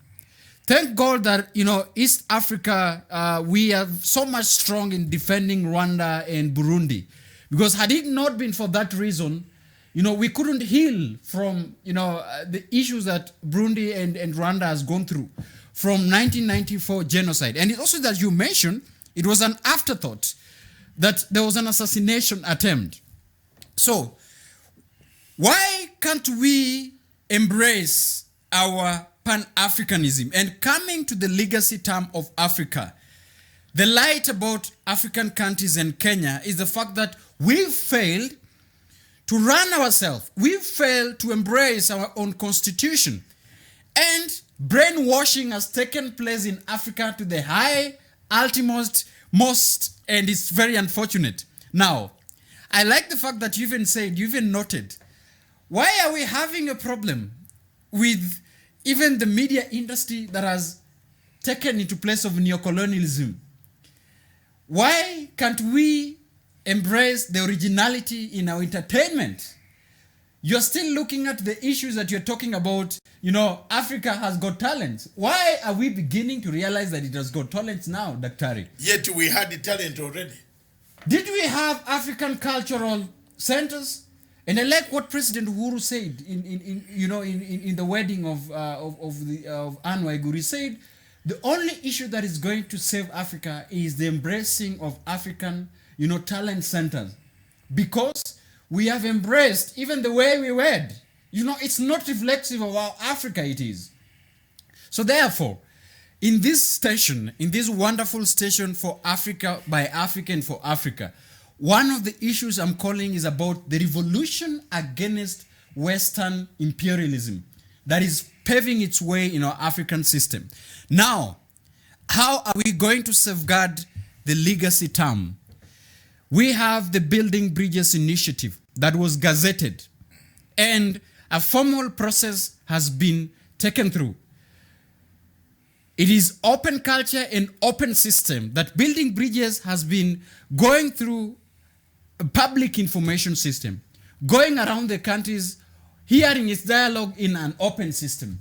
Thank God that, East Africa, we are so much strong in defending Rwanda and Burundi. Because had it not been for that reason, we couldn't heal from, the issues that Burundi and Rwanda has gone through from 1994 genocide. And it's also that you mentioned, it was an afterthought that there was an assassination attempt. So, why can't we embrace our Pan-Africanism? And coming to the legacy term of Africa, the light about African countries and Kenya is the fact that we've failed to run ourselves. We've failed to embrace our own constitution. And brainwashing has taken place in Africa to the high, ultimate, most, and it's very unfortunate. Now, I like the fact that you even noted, why are we having a problem with even the media industry that has taken into place of neocolonialism? Why can't we embrace the originality in our entertainment? You're still looking at the issues that you're talking about, Africa has got talent. Why are we beginning to realize that it has got talent now, Daktari? Yet we had the talent already. Did we have African cultural centers? And I like what President Uhuru said in the wedding of Anne Waiguru. He said, the only issue that is going to save Africa is the embracing of African, talent centers. Because we have embraced even the way we wed. It's not reflective of how Africa it is. So therefore, in this station, in this wonderful station for Africa, by Africa and for Africa, one of the issues I'm calling is about the revolution against Western imperialism that is paving its way in our African system. Now, how are we going to safeguard the legacy term? We have the Building Bridges Initiative that was gazetted, and a formal process has been taken through. It is open culture and open system that Building Bridges has been going through a public information system, going around the countries, hearing its dialogue in an open system.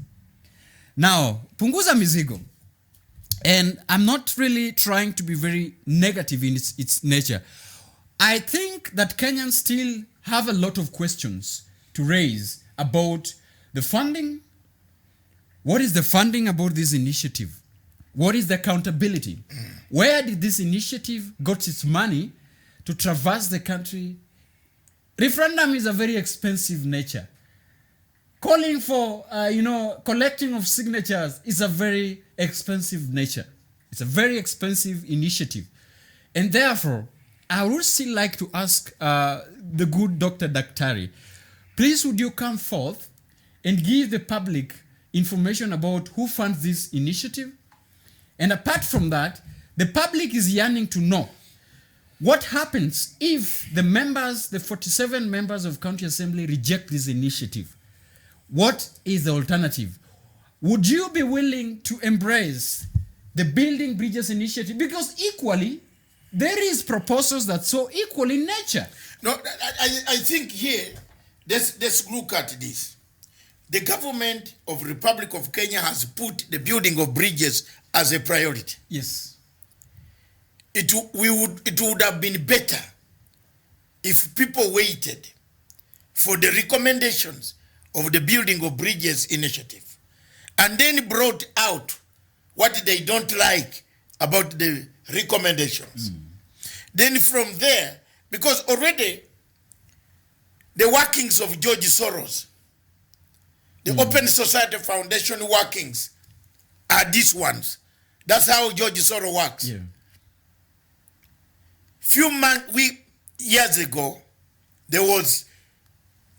Now, punguza mizigo. And I'm not really trying to be very negative in its nature. I think that Kenyans still have a lot of questions to raise about the funding. What is the funding about this initiative? What is the accountability? Where did this initiative got its money to traverse the country? Referendum is a very expensive nature. Calling for, collecting of signatures is a very expensive nature. It's a very expensive initiative. And therefore, I would still like to ask the good Dr. Daktari, please would you come forth and give the public information about who funds this initiative? And apart from that, the public is yearning to know what happens if the 47 members of County Assembly reject this initiative. What is the alternative? Would you be willing to embrace the Building Bridges Initiative? Because equally, there is proposals that so equal in nature. No, I think here, let's look at this. The government of Republic of Kenya has put the building of bridges as a priority. Yes. It would have been better if people waited for the recommendations of the Building of Bridges Initiative and then brought out what they don't like about the recommendations. Then from there, because already the workings of George Soros, the Open Society Foundation workings are these ones. That's how George Soros works. Yeah. Years ago, there was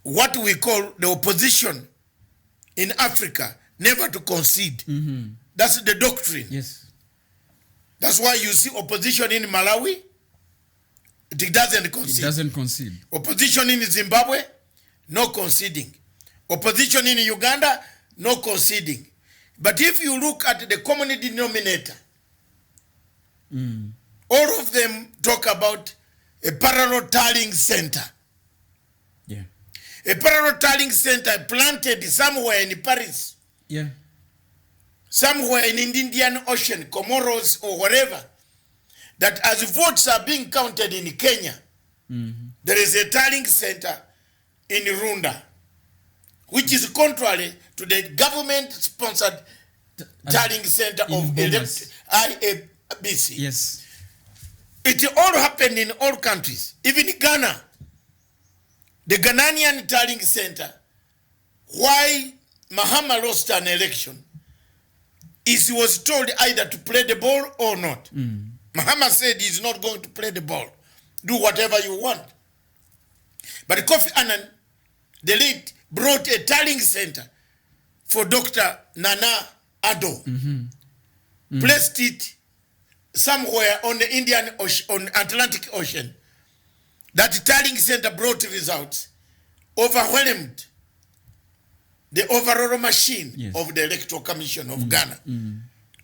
what we call the opposition in Africa, never to concede. That's the doctrine. Yes. That's why you see opposition in Malawi, it doesn't concede. It doesn't concede. Opposition in Zimbabwe, no conceding. Opposition in Uganda, no conceding. But if you look at the common denominator, all of them talk about a parallel tiling center. Yeah. A parallel tiling center planted somewhere in Paris, Yeah. somewhere in the Indian Ocean, Comoros or wherever, that as votes are being counted in Kenya, there is a tiling center in Runda, which is contrary to the government-sponsored tiling center of IABC. Yes. It all happened in all countries, even Ghana. The Ghanaian tiling center, why Mahama lost an election, is he was told either to play the ball or not. Mahama said he's not going to play the ball. Do whatever you want. But Kofi Annan, the lead, brought a tiling center for Dr. Nana Addo. Placed it somewhere on the Indian Ocean, on Atlantic Ocean. That tiling center brought results, overwhelmed the overall machine of the Electoral Commission of Ghana,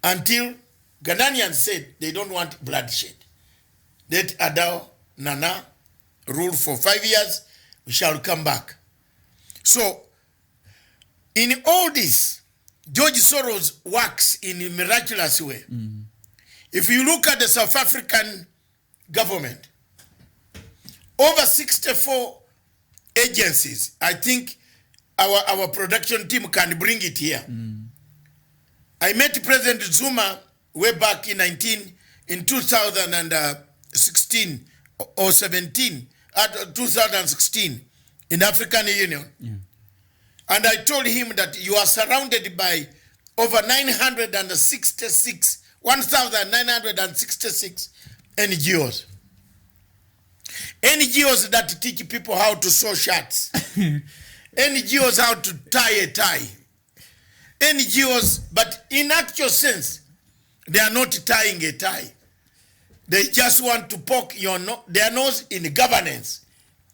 until Ghanaians said they don't want bloodshed. Let Adao Nana rule for 5 years, we shall come back. So, in all this, George Soros works in a miraculous way. If you look at the South African government, over 64 agencies, I think our production team can bring it here. I met President Zuma way back in 2016 or 2016 in the African Union. And I told him that you are surrounded by over 1,966 NGOs. NGOs that teach people how to sew shirts. NGOs how to tie a tie. NGOs, but in actual sense, they are not tying a tie. They just want to poke their nose in governance.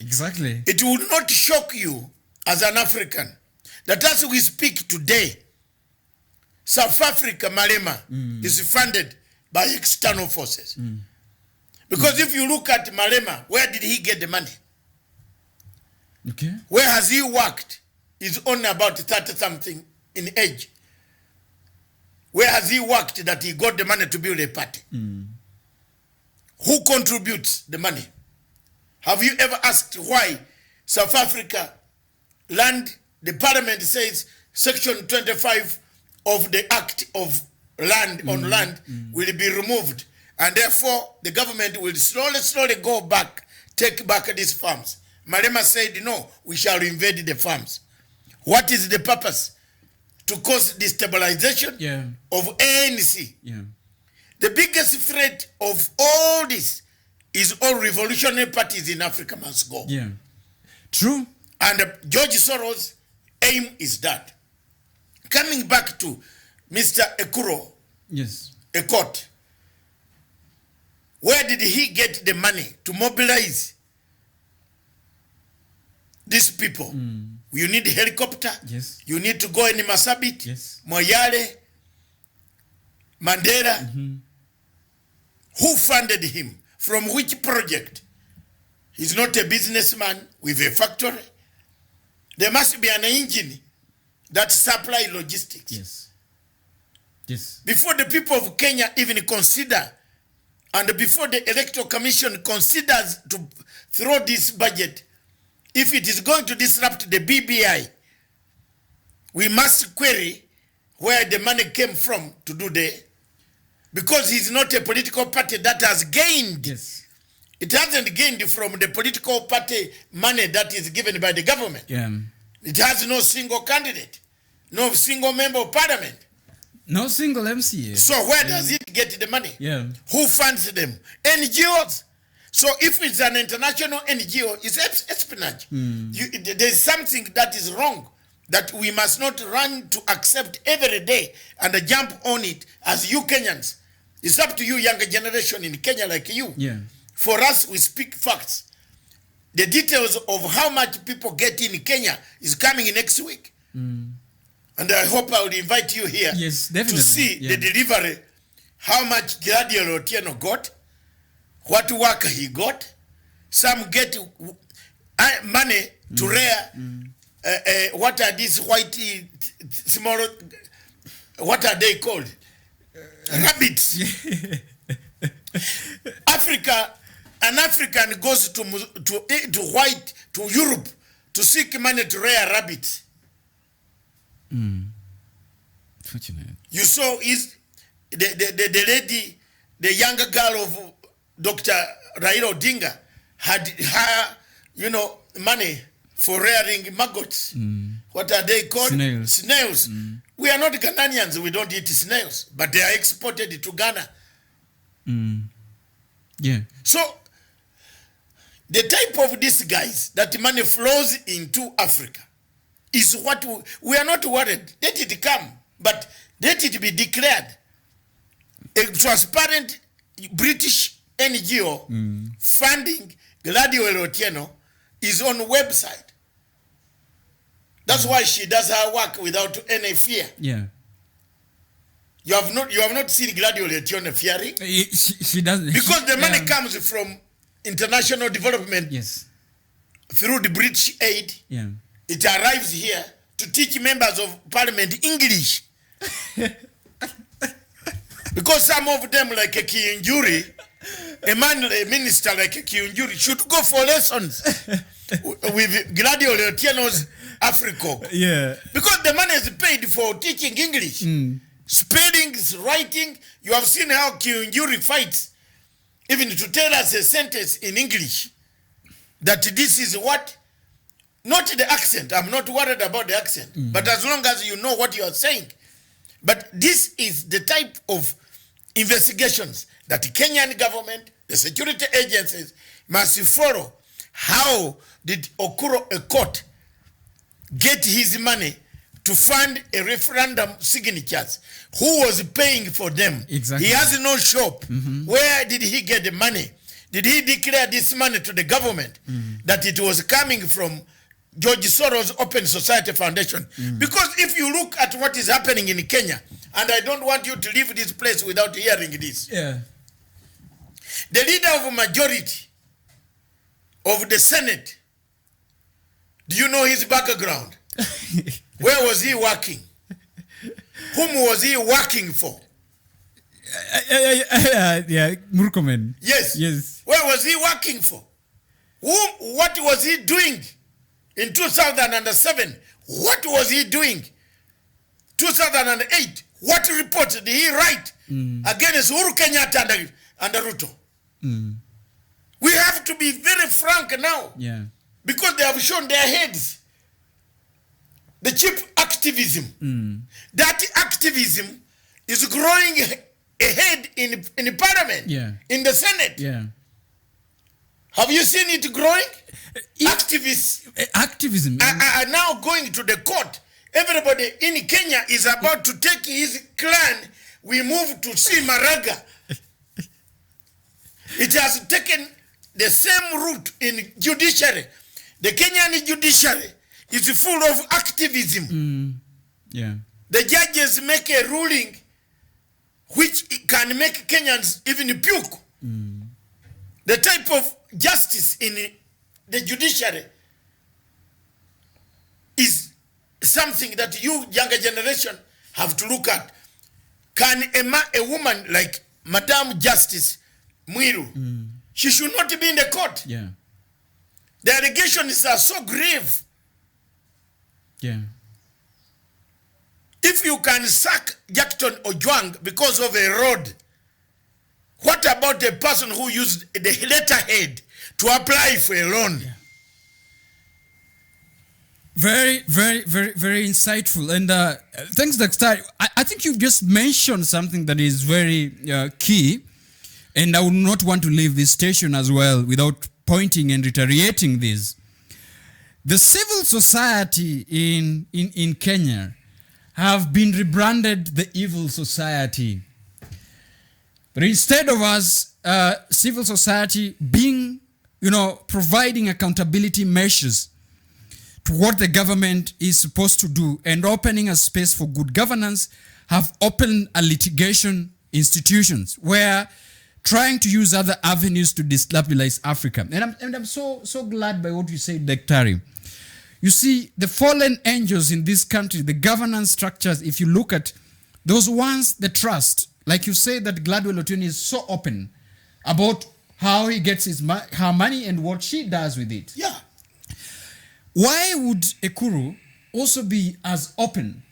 Exactly. It would not shock you as an African that as we speak today, South Africa, Malema, is funded by external forces. Because if you look at Malema, where did he get the money? Okay. Where has he worked? He's only about 30-something in age. Where has he worked that he got the money to build a party? Who contributes the money? Have you ever asked why South Africa the parliament says section 25 of the Act of Land on Land will be removed, and therefore the government will slowly go back, take back these farms. Malema said, no, we shall invade the farms. What is the purpose? To cause destabilization of ANC. The biggest threat of all this is all revolutionary parties in Africa must go. True. And George Soros' aim is that. Coming back to Mr. Ekuro, Ekot, where did he get the money to mobilize these people? You need a helicopter. You need to go in Masabit, Moyale, Mandela. Who funded him? From which project? He's not a businessman with a factory. There must be an engine that supply logistics. Before the people of Kenya even consider, and before the Electoral Commission considers to throw this budget, if it is going to disrupt the BBI, we must query where the money came from to do the, because he's not a political party that has gained. Yes. It hasn't gained from the political party money that is given by the government. Yeah. It has no single candidate, no single member of parliament. No single MCA. So where does it get the money? Yeah. Who funds them? NGOs. So if it's an international NGO, it's espionage. There's something that is wrong that we must not run to accept every day and jump on it as you Kenyans. It's up to you, younger generation in Kenya like you. Yeah. For us, we speak facts. The details of how much people get in Kenya is coming next week. And I hope I will invite you here Yes, definitely. to see the delivery, how much Gladiolo Otieno got, what work he got. Some get money to rear, what are these white, small, what are they called? Rabbits. An African goes to Europe to seek money to rear rabbits. Fortunate. You saw the lady, the younger girl of Dr. Raila Odinga had her, money for rearing maggots. What are they called? Snails. We are not Ghanaians, we don't eat snails, but they are exported to Ghana. Yeah. So, the type of these guys that money flows into Africa is what we are not worried. Let it come, but let it be declared. A transparent British NGO funding Gladiolo Otieno is on website. That's why she does her work without any fear. Yeah. You have not seen Gladiolo Otieno fearing? She doesn't. Because the money comes from international development. Yes. Through the British aid. Yeah. It arrives here to teach members of parliament English. Because some of them, like a Kiunjuri, a minister like a Kiunjuri, should go for lessons with Gladiolo Otieno's Africa. Yeah. Because the money is paid for teaching English. Spellings, writing. You have seen how Kiunjuri fights, even to tell us a sentence in English, that this is what. Not the accent. I'm not worried about the accent. But as long as you know what you are saying. But this is the type of investigations that the Kenyan government, the security agencies must follow. How did Uhuru Ekot get his money to fund a referendum signatures? Who was paying for them? Exactly. He has no shop. Where did he get the money? Did he declare this money to the government that it was coming from George Soros Open Society Foundation? Because if you look at what is happening in Kenya, and I don't want you to leave this place without hearing this. Yeah. The leader of majority of the Senate, do you know his background? Where was he working? Whom was he working for? Yeah, Murkomen. Yes. Yes. Where was he working for? What was he doing in 2007? What was he doing? 2008, what report did he write against Uhuru Kenyatta and Ruto? We have to be very frank now. Yeah. Because they have shown their heads. The cheap activism. That activism is growing ahead in parliament, in the Senate. Yeah. Have you seen it growing? Activism are now going to the court. Everybody in Kenya is about to take his clan. We move to see Maraga. It has taken the same route in judiciary. The Kenyan judiciary is full of activism. Yeah. The judges make a ruling which can make Kenyans even puke. The type of justice in the judiciary is something that you, younger generation, have to look at. Can a woman like Madam Justice Mwiru, she should not be in the court. Yeah. The allegations are so grave. Yeah. If you can sack Jackson Ojwang because of a road, what about the person who used the letterhead to apply for a loan? Yeah. Very, very, very, very insightful. And thanks, Dr. I think you've just mentioned something that is very key. And I would not want to leave this station as well without pointing and reiterating this. The civil society in Kenya have been rebranded the evil society. But instead of us, civil society being, providing accountability measures to what the government is supposed to do and opening a space for good governance, have opened a litigation institutions where trying to use other avenues to destabilize Africa. And I'm so glad by what you said, Dr. You see, the fallen angels in this country, the governance structures, if you look at those ones, the trust, like you say that Gladwell Otieno is so open about how he gets her money and what she does with it. Yeah. Why would Uhuru also be as open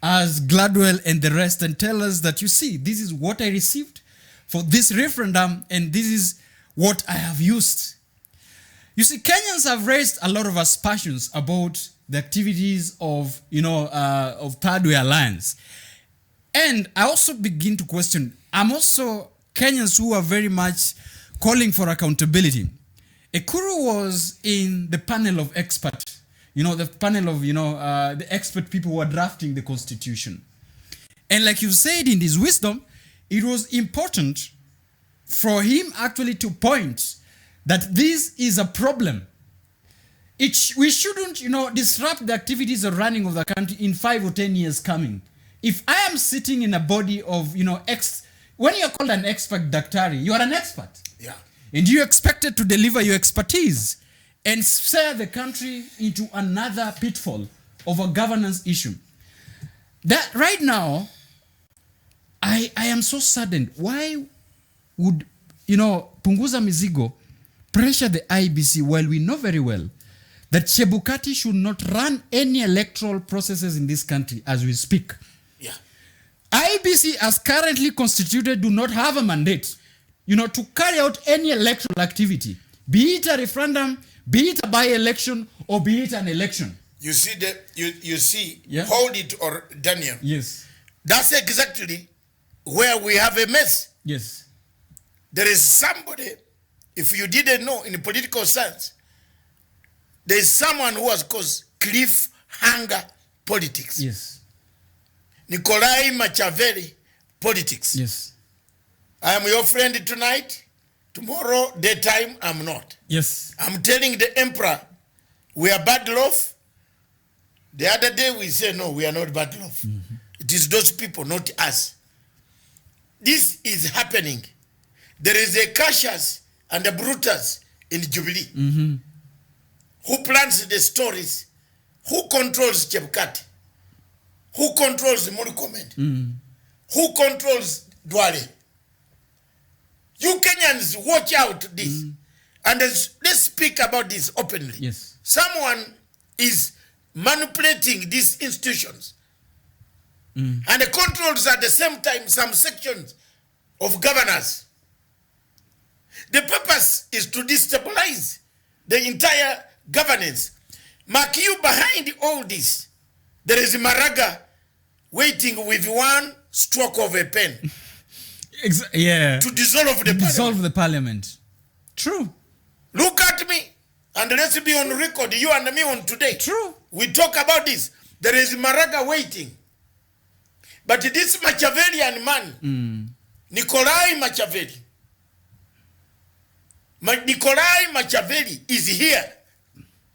as Gladwell and the rest and tell us that, you see, this is what I received for this referendum and this is what I have used? You see, Kenyans have raised a lot of aspersions about the activities of, of Third Way Alliance. And I also begin to question, I'm also Kenyans who are very much calling for accountability. Uhuru was in the panel of experts, the panel of, the expert people who are drafting the constitution. And like you said in his wisdom, it was important for him actually to point that this is a problem. We shouldn't, disrupt the activities of running of the country in 5 or 10 years coming. If I am sitting in a body of, when you're called an expert, Daktari, you are an expert. Yeah. And you're expected to deliver your expertise and steer the country into another pitfall of a governance issue. That right now, I am so saddened. Why would, Punguza Mizigo pressure the IBC while we know very well that Chebukati should not run any electoral processes in this country as we speak? Yeah. IBC as currently constituted do not have a mandate, to carry out any electoral activity, be it a referendum, be it a by-election, or be it an election. You see you see, Yeah. hold it or Daniel. Yes. That's exactly where we have a mess. Yes. There is somebody, if you didn't know in political science, there is someone who was called cliffhanger politics. Yes. Nikolai Machiavelli politics. Yes. I am your friend tonight. Tomorrow, daytime, I'm not. Yes. I'm telling the emperor, we are bad love. The other day we say, no, we are not bad love. Mm-hmm. It is those people, not us. This is happening. There is a Cassius and a Brutus in Jubilee. Mm-hmm. Who plans the stories? Who controls Chebukati? Who controls Murkomen? Mm-hmm. Who controls Dwale? You Kenyans, watch out this. Mm-hmm. And let's speak about this openly. Yes. Someone is manipulating these institutions and controls at the same time some sections of governors. The purpose is to destabilize the entire governance. Mark you behind all this, there is Maraga waiting with one stroke of a pen to dissolve the parliament. The parliament. True. Look at me and let's be on record, you and me on today. True. We talk about this. There is Maraga waiting. But this Machiavellian man, Nikolai Machiavelli, Nikolai Machiavelli is here.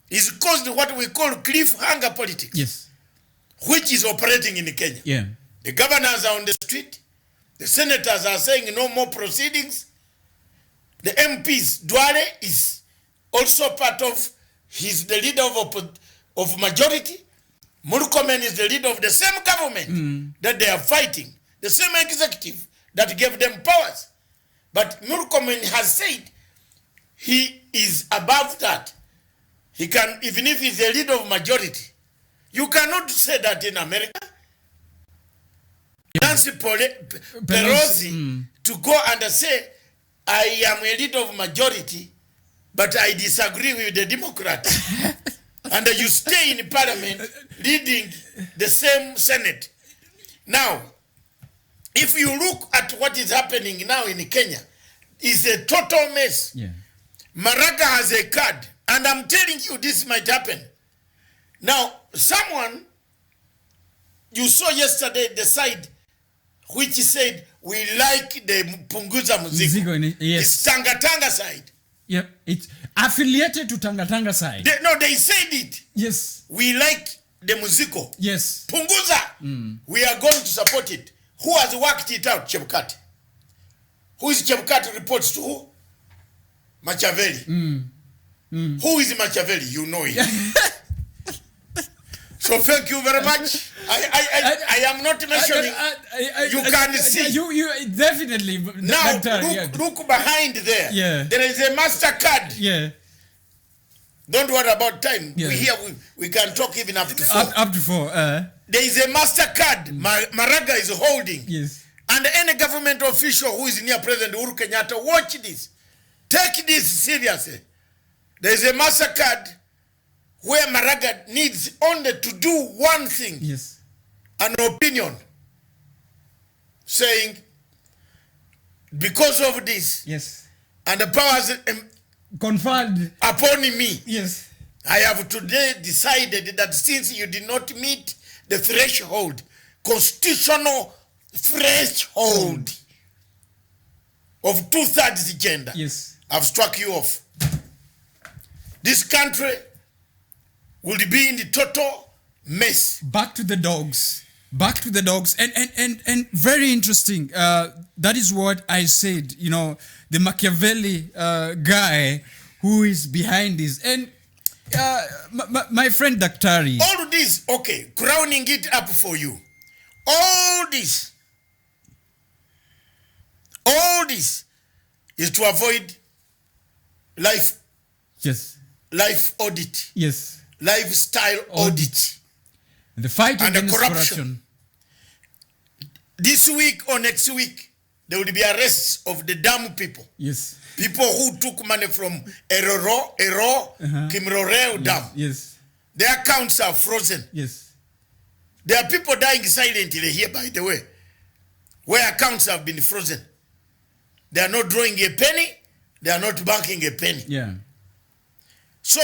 He's caused what we call cliffhanger politics. Yes. Which is operating in Kenya. Yeah. The governors are on the street. The senators are saying no more proceedings. The MPs, Dwale is also part of, he's the leader of majority. Murkomen is the leader of the same government that they are fighting. The same executive that gave them powers. But Murkomen has said he is above that. He can, even if he's a leader of majority, you cannot say that in America. Nancy Pelosi to go and say, I am a leader of majority, but I disagree with the Democrats. And you stay in parliament leading the same Senate. Now, if you look at what is happening now in Kenya, it's a total mess. Yeah. Maraga has a card, and I'm telling you this might happen. Now, someone you saw yesterday the side which said we like the Punguza Mzigo. Yes. It's Tanga side. Yep, it's affiliated to Tanga side. They said it. Yes. We like the Muziko. Yes. Punguza. We are going to support it. Who has worked it out? Chebukati. Who is Chebukati reports to who? Machiavelli. Who is Machiavelli? You know it. So thank you very much. I am not mentioning. You can see. You definitely. Now look behind there. Yeah. There is a MasterCard. Yeah. Don't worry about time. Yeah. We can talk even up to 4. Up to 4. There is a MasterCard. Maraga is holding. Yes. And any government official who is near President Uhuru Kenyatta, watch this. Take this seriously. There is a MasterCard where Maraga needs only to do one thing. Yes. An opinion. Saying, because of this, yes, and the powers conferred upon me, yes, I have today decided that since you did not meet the threshold, constitutional threshold of 2/3 gender, yes, I've struck you off. This country will be in the total mess. Back to the dogs. Back to the dogs. And very interesting. That is what I said. You know, the Machiavelli guy who is behind this. And my friend Daktari. All of this, okay, crowning it up for you. All this is to avoid life audit. Yes. Lifestyle audit. The fight and against the corruption. This week or next week, there will be arrests of the damn people. Yes. People who took money from Kimroreo Dam. Yes. Their accounts are frozen. Yes. There are people dying silently here, by the way, where accounts have been frozen. They are not drawing a penny. They are not banking a penny. Yeah. So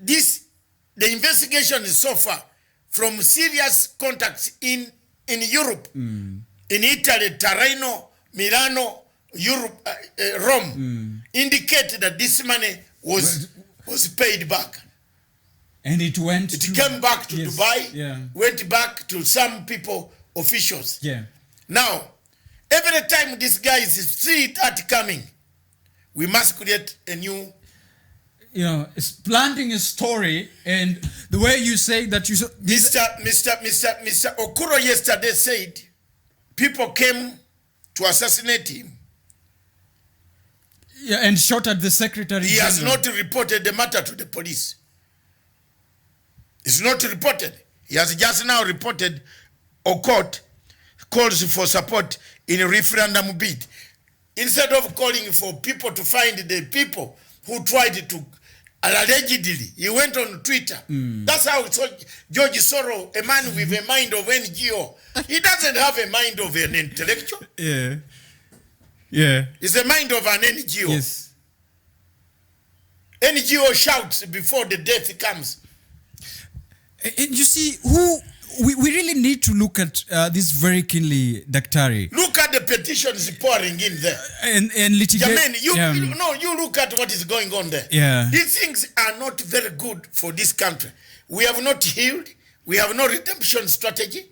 the investigation is so far from serious contacts in Europe, in Italy, Torino, Milano, Europe, Rome, indicate that this money was paid back. And it came back to Dubai, went back to some people, officials. Yeah. Now, every time this guy see that coming, we must create a new. You know, it's planting a story, and the way you say that you... Mr. Uhuru yesterday said people came to assassinate him. Yeah, and shot at the Secretary He has General. not reported the matter to the police. It's not reported. He has just now reported or court calls for support in a referendum bid. Instead of calling for people to find the people who tried to allegedly, he went on Twitter. That's how George Soros, a man with a mind of NGO, he doesn't have a mind of an intellectual. Yeah. Yeah. It's the mind of an NGO. Yes. NGO shouts before the death comes. And you see, we really need to look at this very keenly, Daktari. Look at the petitions pouring in there. And litigation. You look at what is going on there. Yeah. These things are not very good for this country. We have not healed. We have no redemption strategy.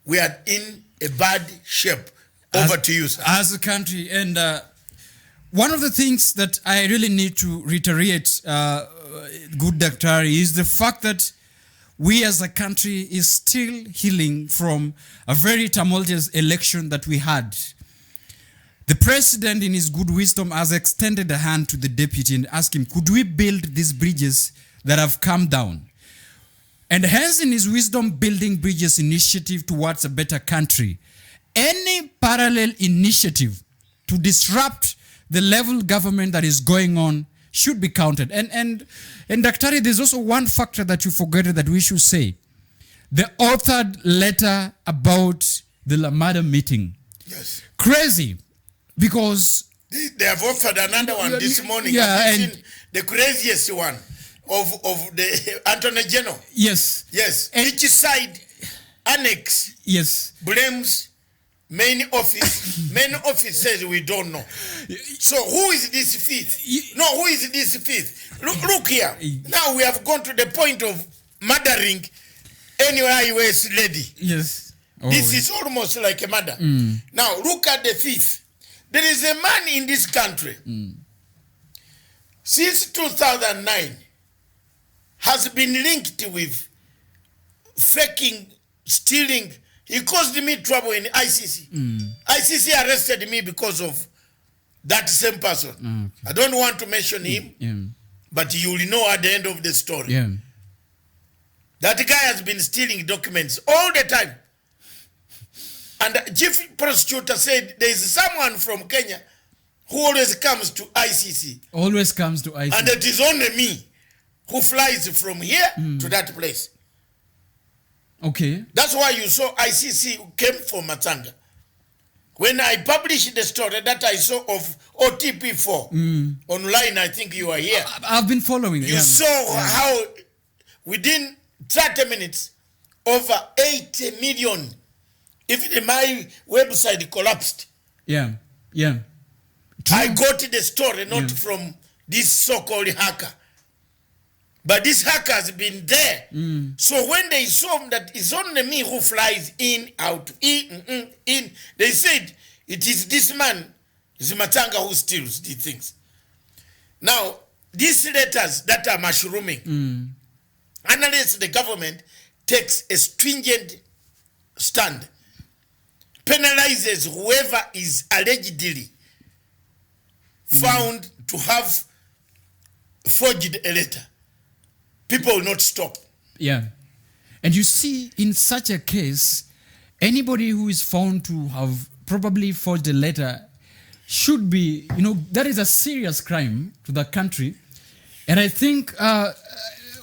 We are in a bad shape. Over to you, sir. As a country. And one of the things that I really need to reiterate, good Daktari, is the fact that we as a country is still healing from a very tumultuous election that we had. The president, in his good wisdom, has extended a hand to the deputy and asked him, could we build these bridges that have come down? And hence, in his wisdom, building bridges initiative towards a better country. any parallel initiative to disrupt the level government that is going on should be counted. And Daktari, there's also one factor that you forgot that we should say. The authored letter about the Lamada meeting. Yes. Crazy, because They have offered another one this morning. Yeah, Have you and seen the craziest one of the Attorney General? yes, Yes. And- Each side annex yes, blames main office. Main office says we don't know. So who is this fifth? No, who is this fifth? Look here. Now we have gone to the point of murdering NIOS lady. yes. Oh, This is almost like a murder. Now look at the fifth. There is a man in this country since 2009 has been linked with faking, stealing. He caused me trouble in ICC. ICC arrested me because of that same person. I don't want to mention him, yeah, but you will know at the end of the story. yeah. That guy has been stealing documents all the time. And the chief prosecutor said there is someone from Kenya who always comes to ICC. Always comes to ICC. And it is only me who flies from here to that place. Okay. That's why you saw ICC came for Matanga. When I published the story that I saw of OTP4 online, I think you are here. I've been following it. You saw how within 30 minutes, over 80 million, if my website collapsed. Yeah, yeah. I got the story not from this so-called hacker. But this hacker has been there. So when they saw that it's only me who flies in, out, in, they said it is this man, Matanga, who steals these things. Now, these letters that are mushrooming, unless the government takes a stringent stand, penalizes whoever is allegedly found to have forged a letter, people will not stop. Yeah. And you see, in such a case, anybody who is found to have probably forged a letter should be, that is a serious crime to the country. And I think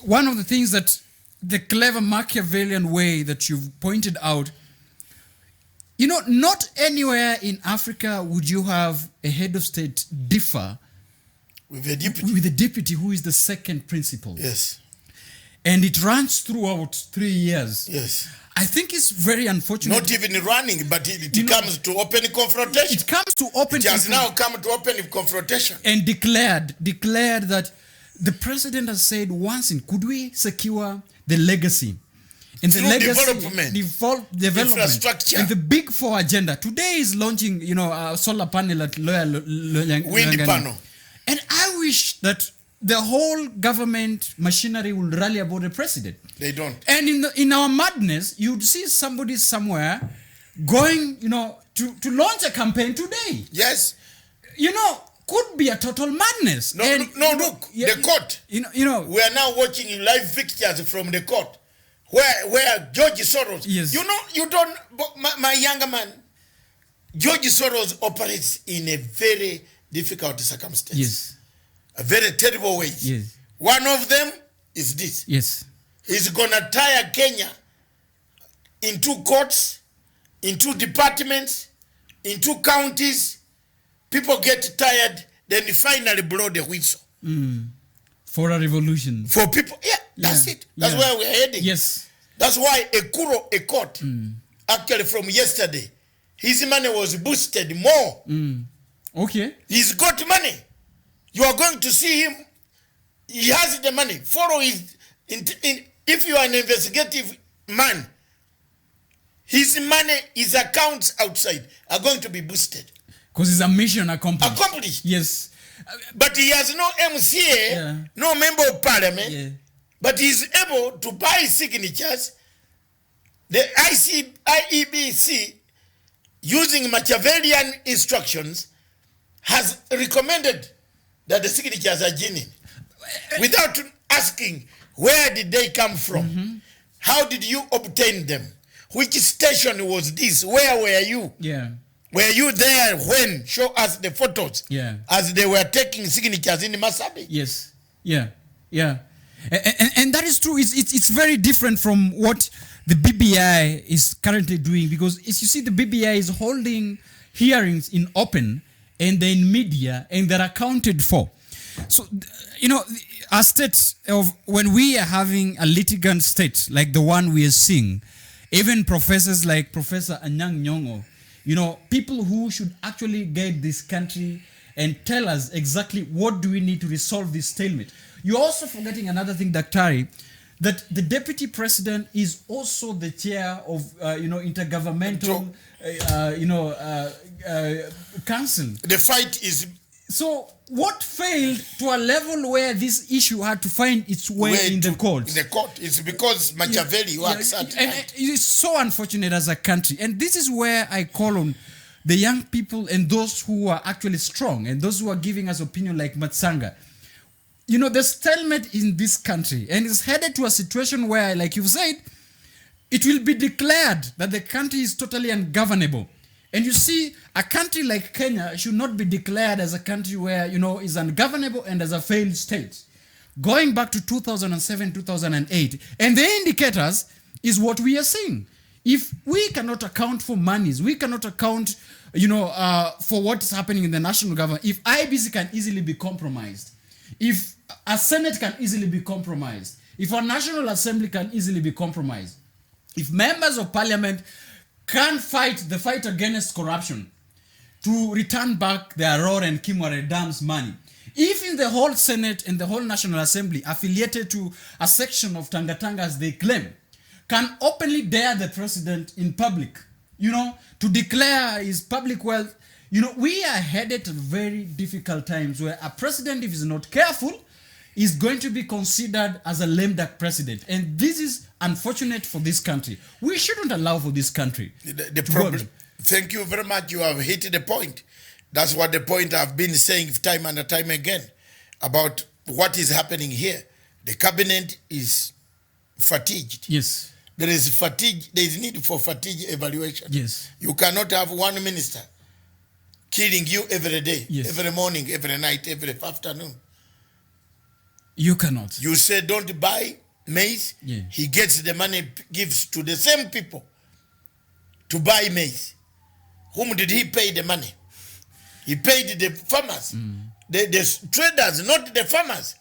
one of the things that the clever Machiavellian way that you've pointed out, not anywhere in Africa would you have a head of state differ With the deputy. with the deputy who is the second principal. Yes. And it runs throughout 3 years. Yes. I think it's very unfortunate. Not even running, but it comes to open confrontation. It comes to open It has now come to open confrontation. and declared that the president has said once in, could we secure the legacy? And the Through legacy, development. development, Infrastructure. and the big four agenda. Today is launching, a solar panel at Wind panel. And I wish that the whole government machinery will rally about the president. They don't. And in our madness, you'd see somebody somewhere going, to launch a campaign today. Yes. Could be a total madness. No, And, look, the court. We are now watching live pictures from the court where George Soros. Yes. You don't, my younger man, George Soros operates in a very difficult circumstance. Yes. A very terrible way. Yes. One of them is this. Yes. He's gonna tire Kenya in 2 courts, in 2 departments, in 2 counties. People get tired, then they finally blow the whistle. For a revolution. For people, that's it. That's where we're heading. Yes. That's why a court, actually from yesterday, his money was boosted more. Okay. He's got money. You are going to see him. He has the money. Follow his. If you are an investigative man, his money, his accounts outside are going to be boosted. Because it's a mission accomplished. Accomplished. Yes. But he has no MCA, no member of parliament, but he's able to buy signatures. The IEBC, using Machiavellian instructions, has recommended that the signatures are genuine without asking where did they come from, how did you obtain them, Which station was this? Where were you? Yeah. Were you there when? Show us the photos. Yeah. As they were taking signatures in Masabi. Yes. Yeah. Yeah. And that is true. It's very different from what the BBI is currently doing, because as you see, the BBI is holding hearings in open and they're in media and they're accounted for. So, a state of, when we are having a litigant state like the one we are seeing, even professors like Professor Anyang' Nyong'o, people who should actually guide this country and tell us exactly what do we need to resolve this stalemate. You're also forgetting another thing, Daktari, that the deputy president is also the chair of, intergovernmental, council. The fight is... So what failed to a level where this issue had to find its way in the court? In the court. It's because Machiavelli works at and it's so unfortunate as a country. And this is where I call on the young people and those who are actually strong and those who are giving us opinion like Matsanga. The stalemate in this country, and it's headed to a situation where, like you've said, it will be declared that the country is totally ungovernable. And you see, a country like Kenya should not be declared as a country where, is ungovernable and as a failed state. Going back to 2007, 2008, and the indicators is what we are seeing. If we cannot account for monies, we cannot account, for what is happening in the national government, if IBC can easily be compromised, if a Senate can easily be compromised, if a National Assembly can easily be compromised, if members of parliament can fight the fight against corruption to return back the Aror and Kimware Dams money, if in the whole Senate and the whole National Assembly affiliated to a section of Tangatanga as they claim, can openly dare the president in public, to declare his public wealth, we are headed to very difficult times where a president, if he's not careful, is going to be considered as a lame duck president. And this is unfortunate for this country. We shouldn't allow for this country. The problem. Thank you very much. You have hit the point. That's what the point I've been saying time and time again about what is happening here. The cabinet is fatigued. Yes. There is fatigue. There is need for fatigue evaluation. Yes. You cannot have one minister killing you every day, yes, every morning, every night, every afternoon. You cannot. You say don't buy maize. Yeah. He gets the money, gives to the same people to buy maize. Whom did he pay the money? He paid the farmers, the traders, not the farmers.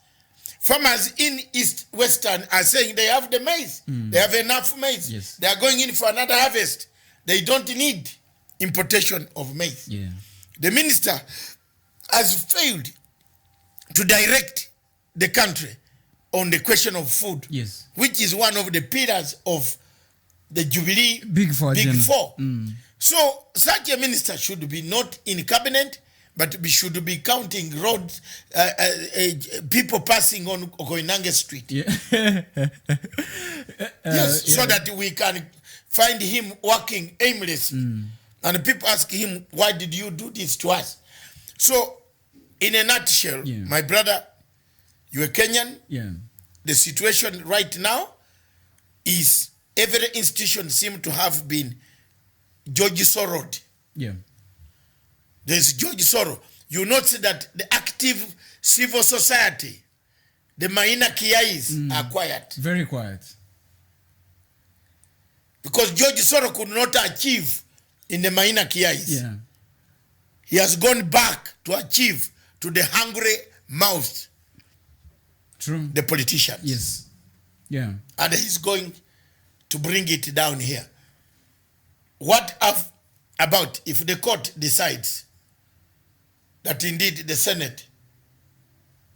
Farmers in East Western are saying they have the maize. They have enough maize. Yes. They are going in for another harvest. They don't need importation of maize. Yeah. The minister has failed to direct the country on the question of food, yes, which is one of the pillars of the Jubilee Big Four. So such a minister should be not in cabinet, but should be counting roads, people passing on Koinange Street. Yeah. Yes, so that we can find him working aimlessly. And people ask him, why did you do this to us? So, in a nutshell, my brother, you're Kenyan. Yeah. The situation right now is every institution seems to have been George Soros. Yeah. There's George Soros. You notice that the active civil society, the Maina Kiais are quiet. Very quiet. Because George Soros could not achieve in the Maina Kiais. Yeah. He has gone back to achieve to the hungry mouth. True. The politicians. Yes. Yeah. And he's going to bring it down here. What about if the court decides that indeed the Senate,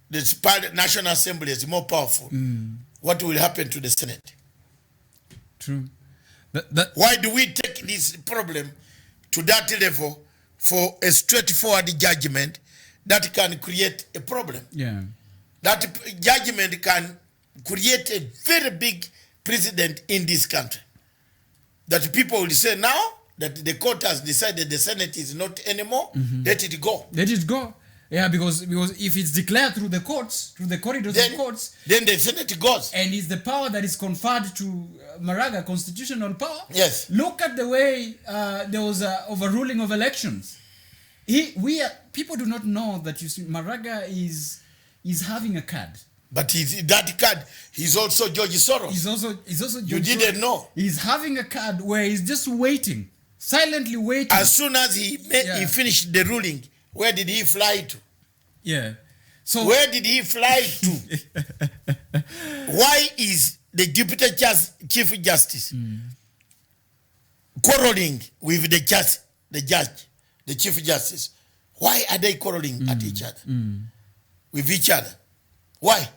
the National Assembly is more powerful? What will happen to the Senate? True. Why do we take this problem to that level for a straightforward judgment that can create a problem? Yeah. That judgment can create a very big precedent in this country. That people will say now that the court has decided the Senate is not anymore, let it go. Let it go. Yeah, because if it's declared through the courts, through the corridors of courts, then the Senate goes. and it's the power that is conferred to Maraga, constitutional power. Yes. Look at the way there was a overruling of elections. People do not know that Maraga is having a card. But that card, he's also George Soros. He's also George You didn't know. He's having a card where he's just waiting, silently waiting. As soon as he finished the ruling, where did he fly to? Yeah. So where did he fly to? Why is the Deputy Chief Justice quarreling with the judge, the Chief Justice? Why are they quarreling at each other? With each other? Why?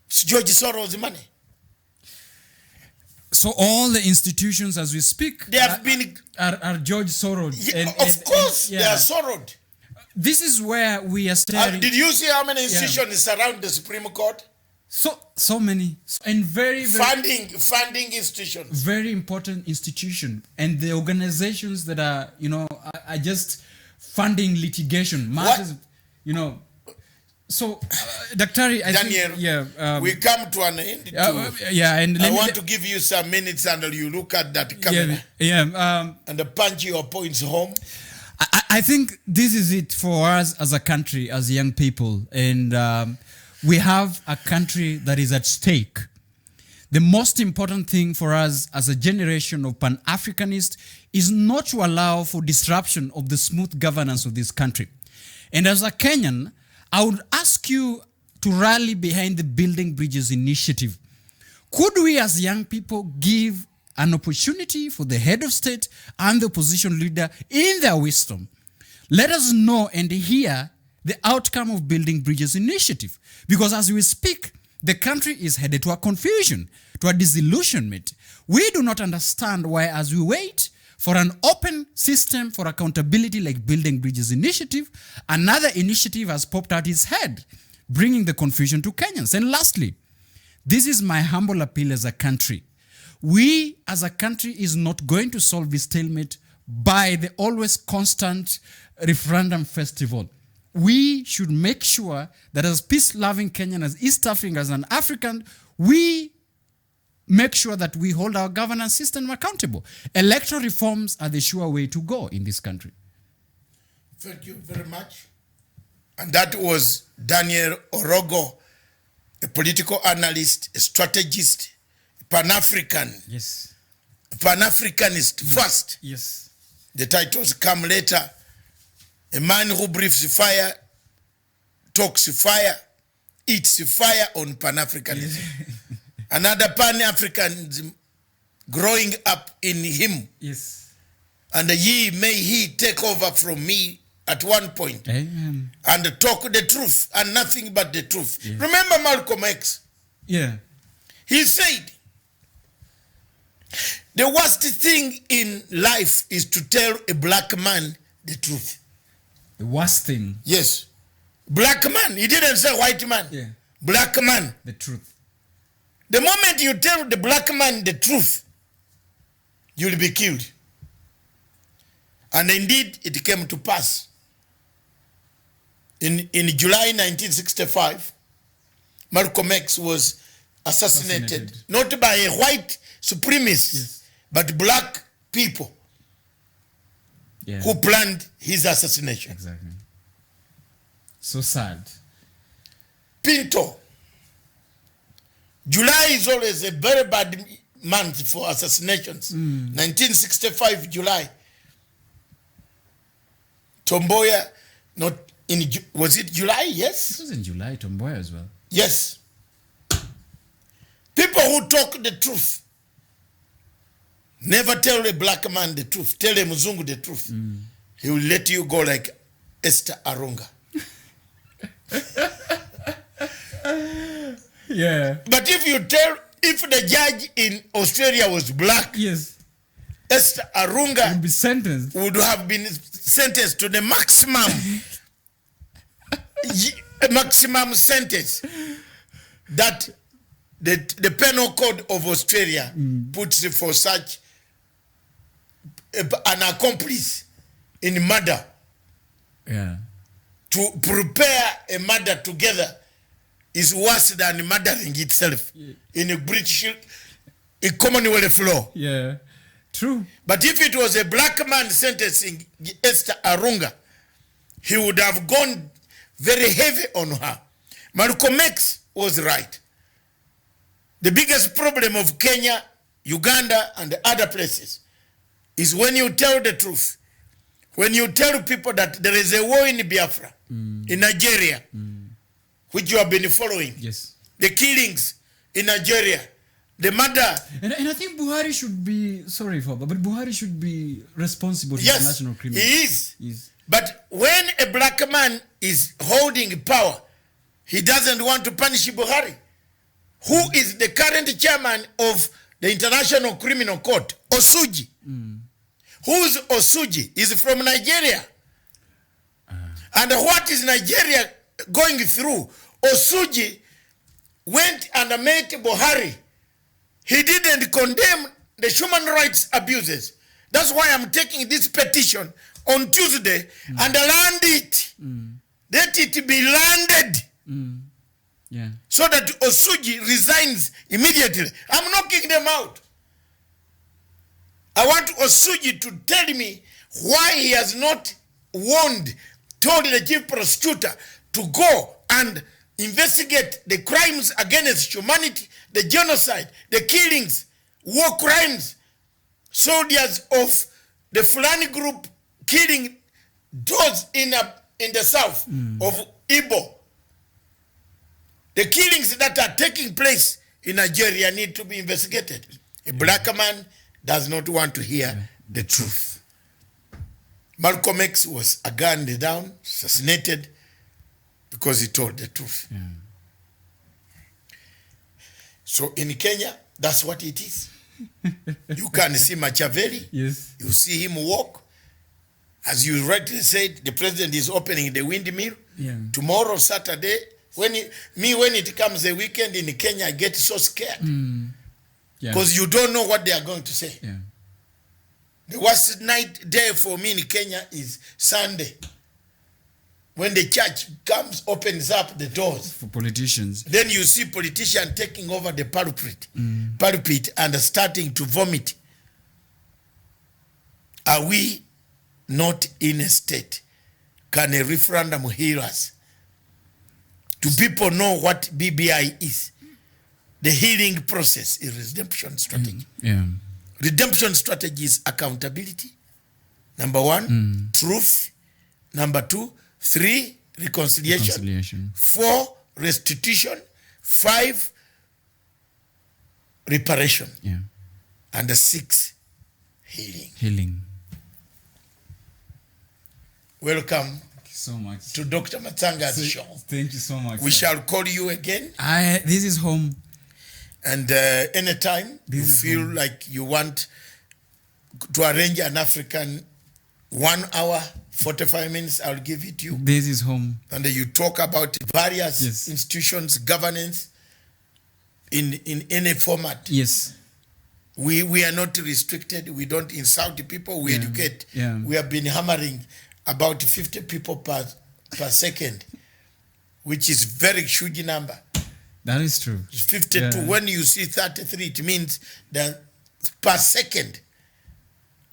It's George Soros' money. So all the institutions as we speak they have been are George Soros. Yeah, of course, they are Soros. This is where we are staring. Did you see how many institutions surround the Supreme Court? So many, and very funding institutions. Very important institution, and the organizations that are are just funding litigation matters. So, Daktari, Daniel, we come to an end. And I want to give you some minutes and you look at that camera. And punch your points home. I think this is it for us as a country, as young people. And we have a country that is at stake. The most important thing for us as a generation of Pan-Africanists is not to allow for disruption of the smooth governance of this country. And as a Kenyan, I would ask you to rally behind the Building Bridges initiative. Could we as young people give an opportunity for the head of state and the opposition leader in their wisdom? Let us know and hear the outcome of Building Bridges initiative. Because as we speak, the country is headed to a confusion, to a disillusionment. We do not understand why, as we wait for an open system for accountability like Building Bridges initiative, another initiative has popped out its head, bringing the confusion to Kenyans. And lastly, this is my humble appeal as a country. We as a country is not going to solve this stalemate by the always constant referendum festival. We should make sure that as peace-loving Kenyan, as East African, as an African, we make sure that we hold our governance system accountable. Electoral reforms are the sure way to go in this country. Thank you very much. And that was Daniel Orogo, a political analyst, a strategist, Pan-African. Yes. Pan-Africanist first. Yes. The titles come later. A man who breathes fire, talks fire, eats fire on Pan-Africanism. Another Pan-Africanism growing up in him. Yes. And may he take over from me at one point. Amen. And talk the truth and nothing but the truth. Yeah. Remember Malcolm X? Yeah. He said, the worst thing in life is to tell a black man the truth. The worst thing? Yes. Black man. He didn't say white man. Yeah. Black man. The truth. The moment you tell the black man the truth, you'll be killed. And indeed, it came to pass. In July 1965, Malcolm X was assassinated. Not by a white supremacist, but black people who planned his assassination. Exactly. So sad. Pinto. July is always a very bad month for assassinations. 1965 July. Tomboya, was it July? Yes. It was in July, Tomboya as well. Yes. People who talk the truth never tell a black man the truth. Tell a Mzungu the truth. He will let you go like Esther Arunga. Yeah. But if the judge in Australia was black, yes, Esther Arunga would be sentenced. Would have been sentenced to the maximum sentence that the penal code of Australia puts for such an accomplice in murder. Yeah. to prepare a murder together is worse than murdering itself in a British a Commonwealth law. Yeah, true. But if it was a black man sentencing Esther Arunga, he would have gone very heavy on her. Malcolm X was right. The biggest problem of Kenya, Uganda, and other places is when you tell the truth. When you tell people that there is a war in Biafra, in Nigeria, which you have been following, Yes. the killings in Nigeria, the murder. And I think Buhari should be, sorry, Father, but Buhari should be responsible for Yes, international criminal. he is. Yes. But when a black man is holding power, he doesn't want to punish Buhari, who is the current chairman of the International Criminal Court, Osuji. Who's Osuji? Is from Nigeria. And what is Nigeria going through? Osuji went and met Buhari. He didn't condemn the human rights abuses. That's why I'm taking this petition on Tuesday and land it. Let it be landed. Yeah. So that Osuji resigns immediately. I'm knocking them out. I want Osuji to tell me why he has not told the chief prosecutor to go and investigate the crimes against humanity, the genocide, the killings, war crimes, soldiers of the Fulani group killing those in the south of Igbo. The killings that are taking place in Nigeria need to be investigated. A black man does not want to hear the truth. Malcolm X was gunned down, assassinated, because he told the truth. So in Kenya, that's what it is. You can see Machiavelli. Yes. You see him walk. As you rightly said, the president is opening the windmill. Yeah. Tomorrow, Saturday, when it comes the weekend in Kenya, I get so scared. Because you don't know what they are going to say. Yeah. The worst day for me in Kenya is Sunday. When the church opens up the doors. For politicians. Then you see politicians taking over the pulpit and starting to vomit. Are we not in a state? Can a referendum heal us? Do people know what BBI is? The healing process is redemption strategy. Yeah. Redemption strategy is accountability. Number 1, truth. Number 2, 3, reconciliation. 4, restitution. 5, reparation. Yeah. And 6, healing. Healing. Welcome So much. to Dr. Matsanga's show. Thank you so much. We sir. shall call you again. This is home. And anytime you feel like you want to arrange an African 1 hour, 45 minutes, I'll give it to you. This is home. And you talk about various Yes. institutions, governance in any format. Yes. We are not restricted. We don't insult people. We educate. Yeah. We have been hammering about 50 people per second, which is very huge number. That is true. It's 52. Yeah. When you see 33, it means that per second.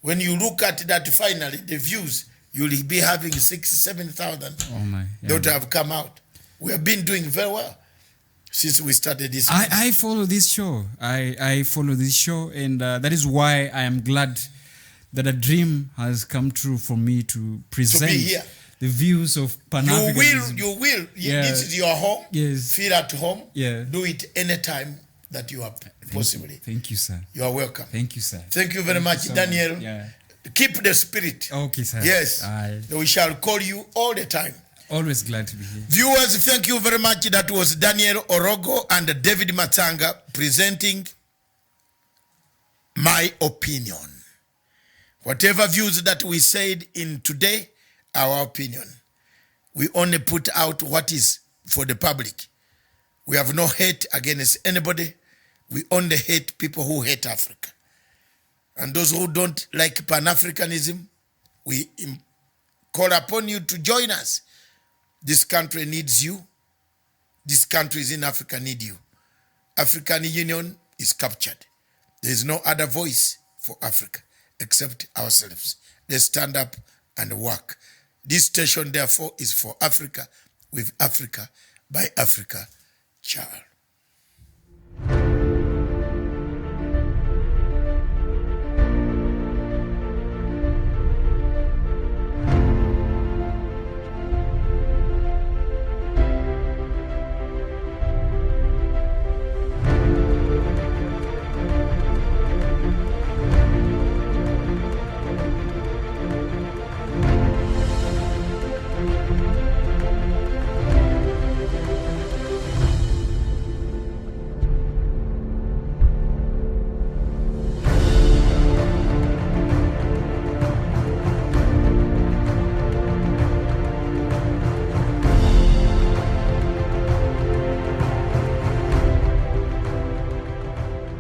When you look at that finally, the views, you'll be having 6,000-7,000 Oh my. Yeah. that have come out. We have been doing very well since we started this. I follow this show. I follow this show, and that is why I am glad that a dream has come true for me to present here. the views of Pan-Africanism. You will. Yeah. This is your home. Yes. Feel at home. Yeah. Do it anytime that you are possibly. Thank you, sir. You are welcome. Thank you, sir. Thank you very much, so Daniel. much. Yeah. Keep the spirit. Okay, sir. Yes. Aye. We shall call you all the time. Always glad to be here. Viewers, thank you very much. That was Daniel Orogo and David Matanga presenting my opinion. Whatever views that we said in today, our opinion. We only put out what is for the public. We have no hate against anybody. We only hate people who hate Africa. And those who don't like Pan-Africanism, we call upon you to join us This country needs you. These countries in Africa need you. African Union is captured. There is no other voice for Africa except ourselves. Let's stand up and work. This station, therefore, is for Africa, with Africa, by Africa. Ciao.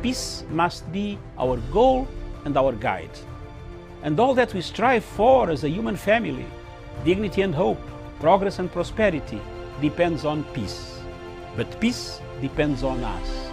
Peace must be our goal and our guide. And all that we strive for as a human family, dignity and hope, progress and prosperity, depends on peace. But peace depends on us.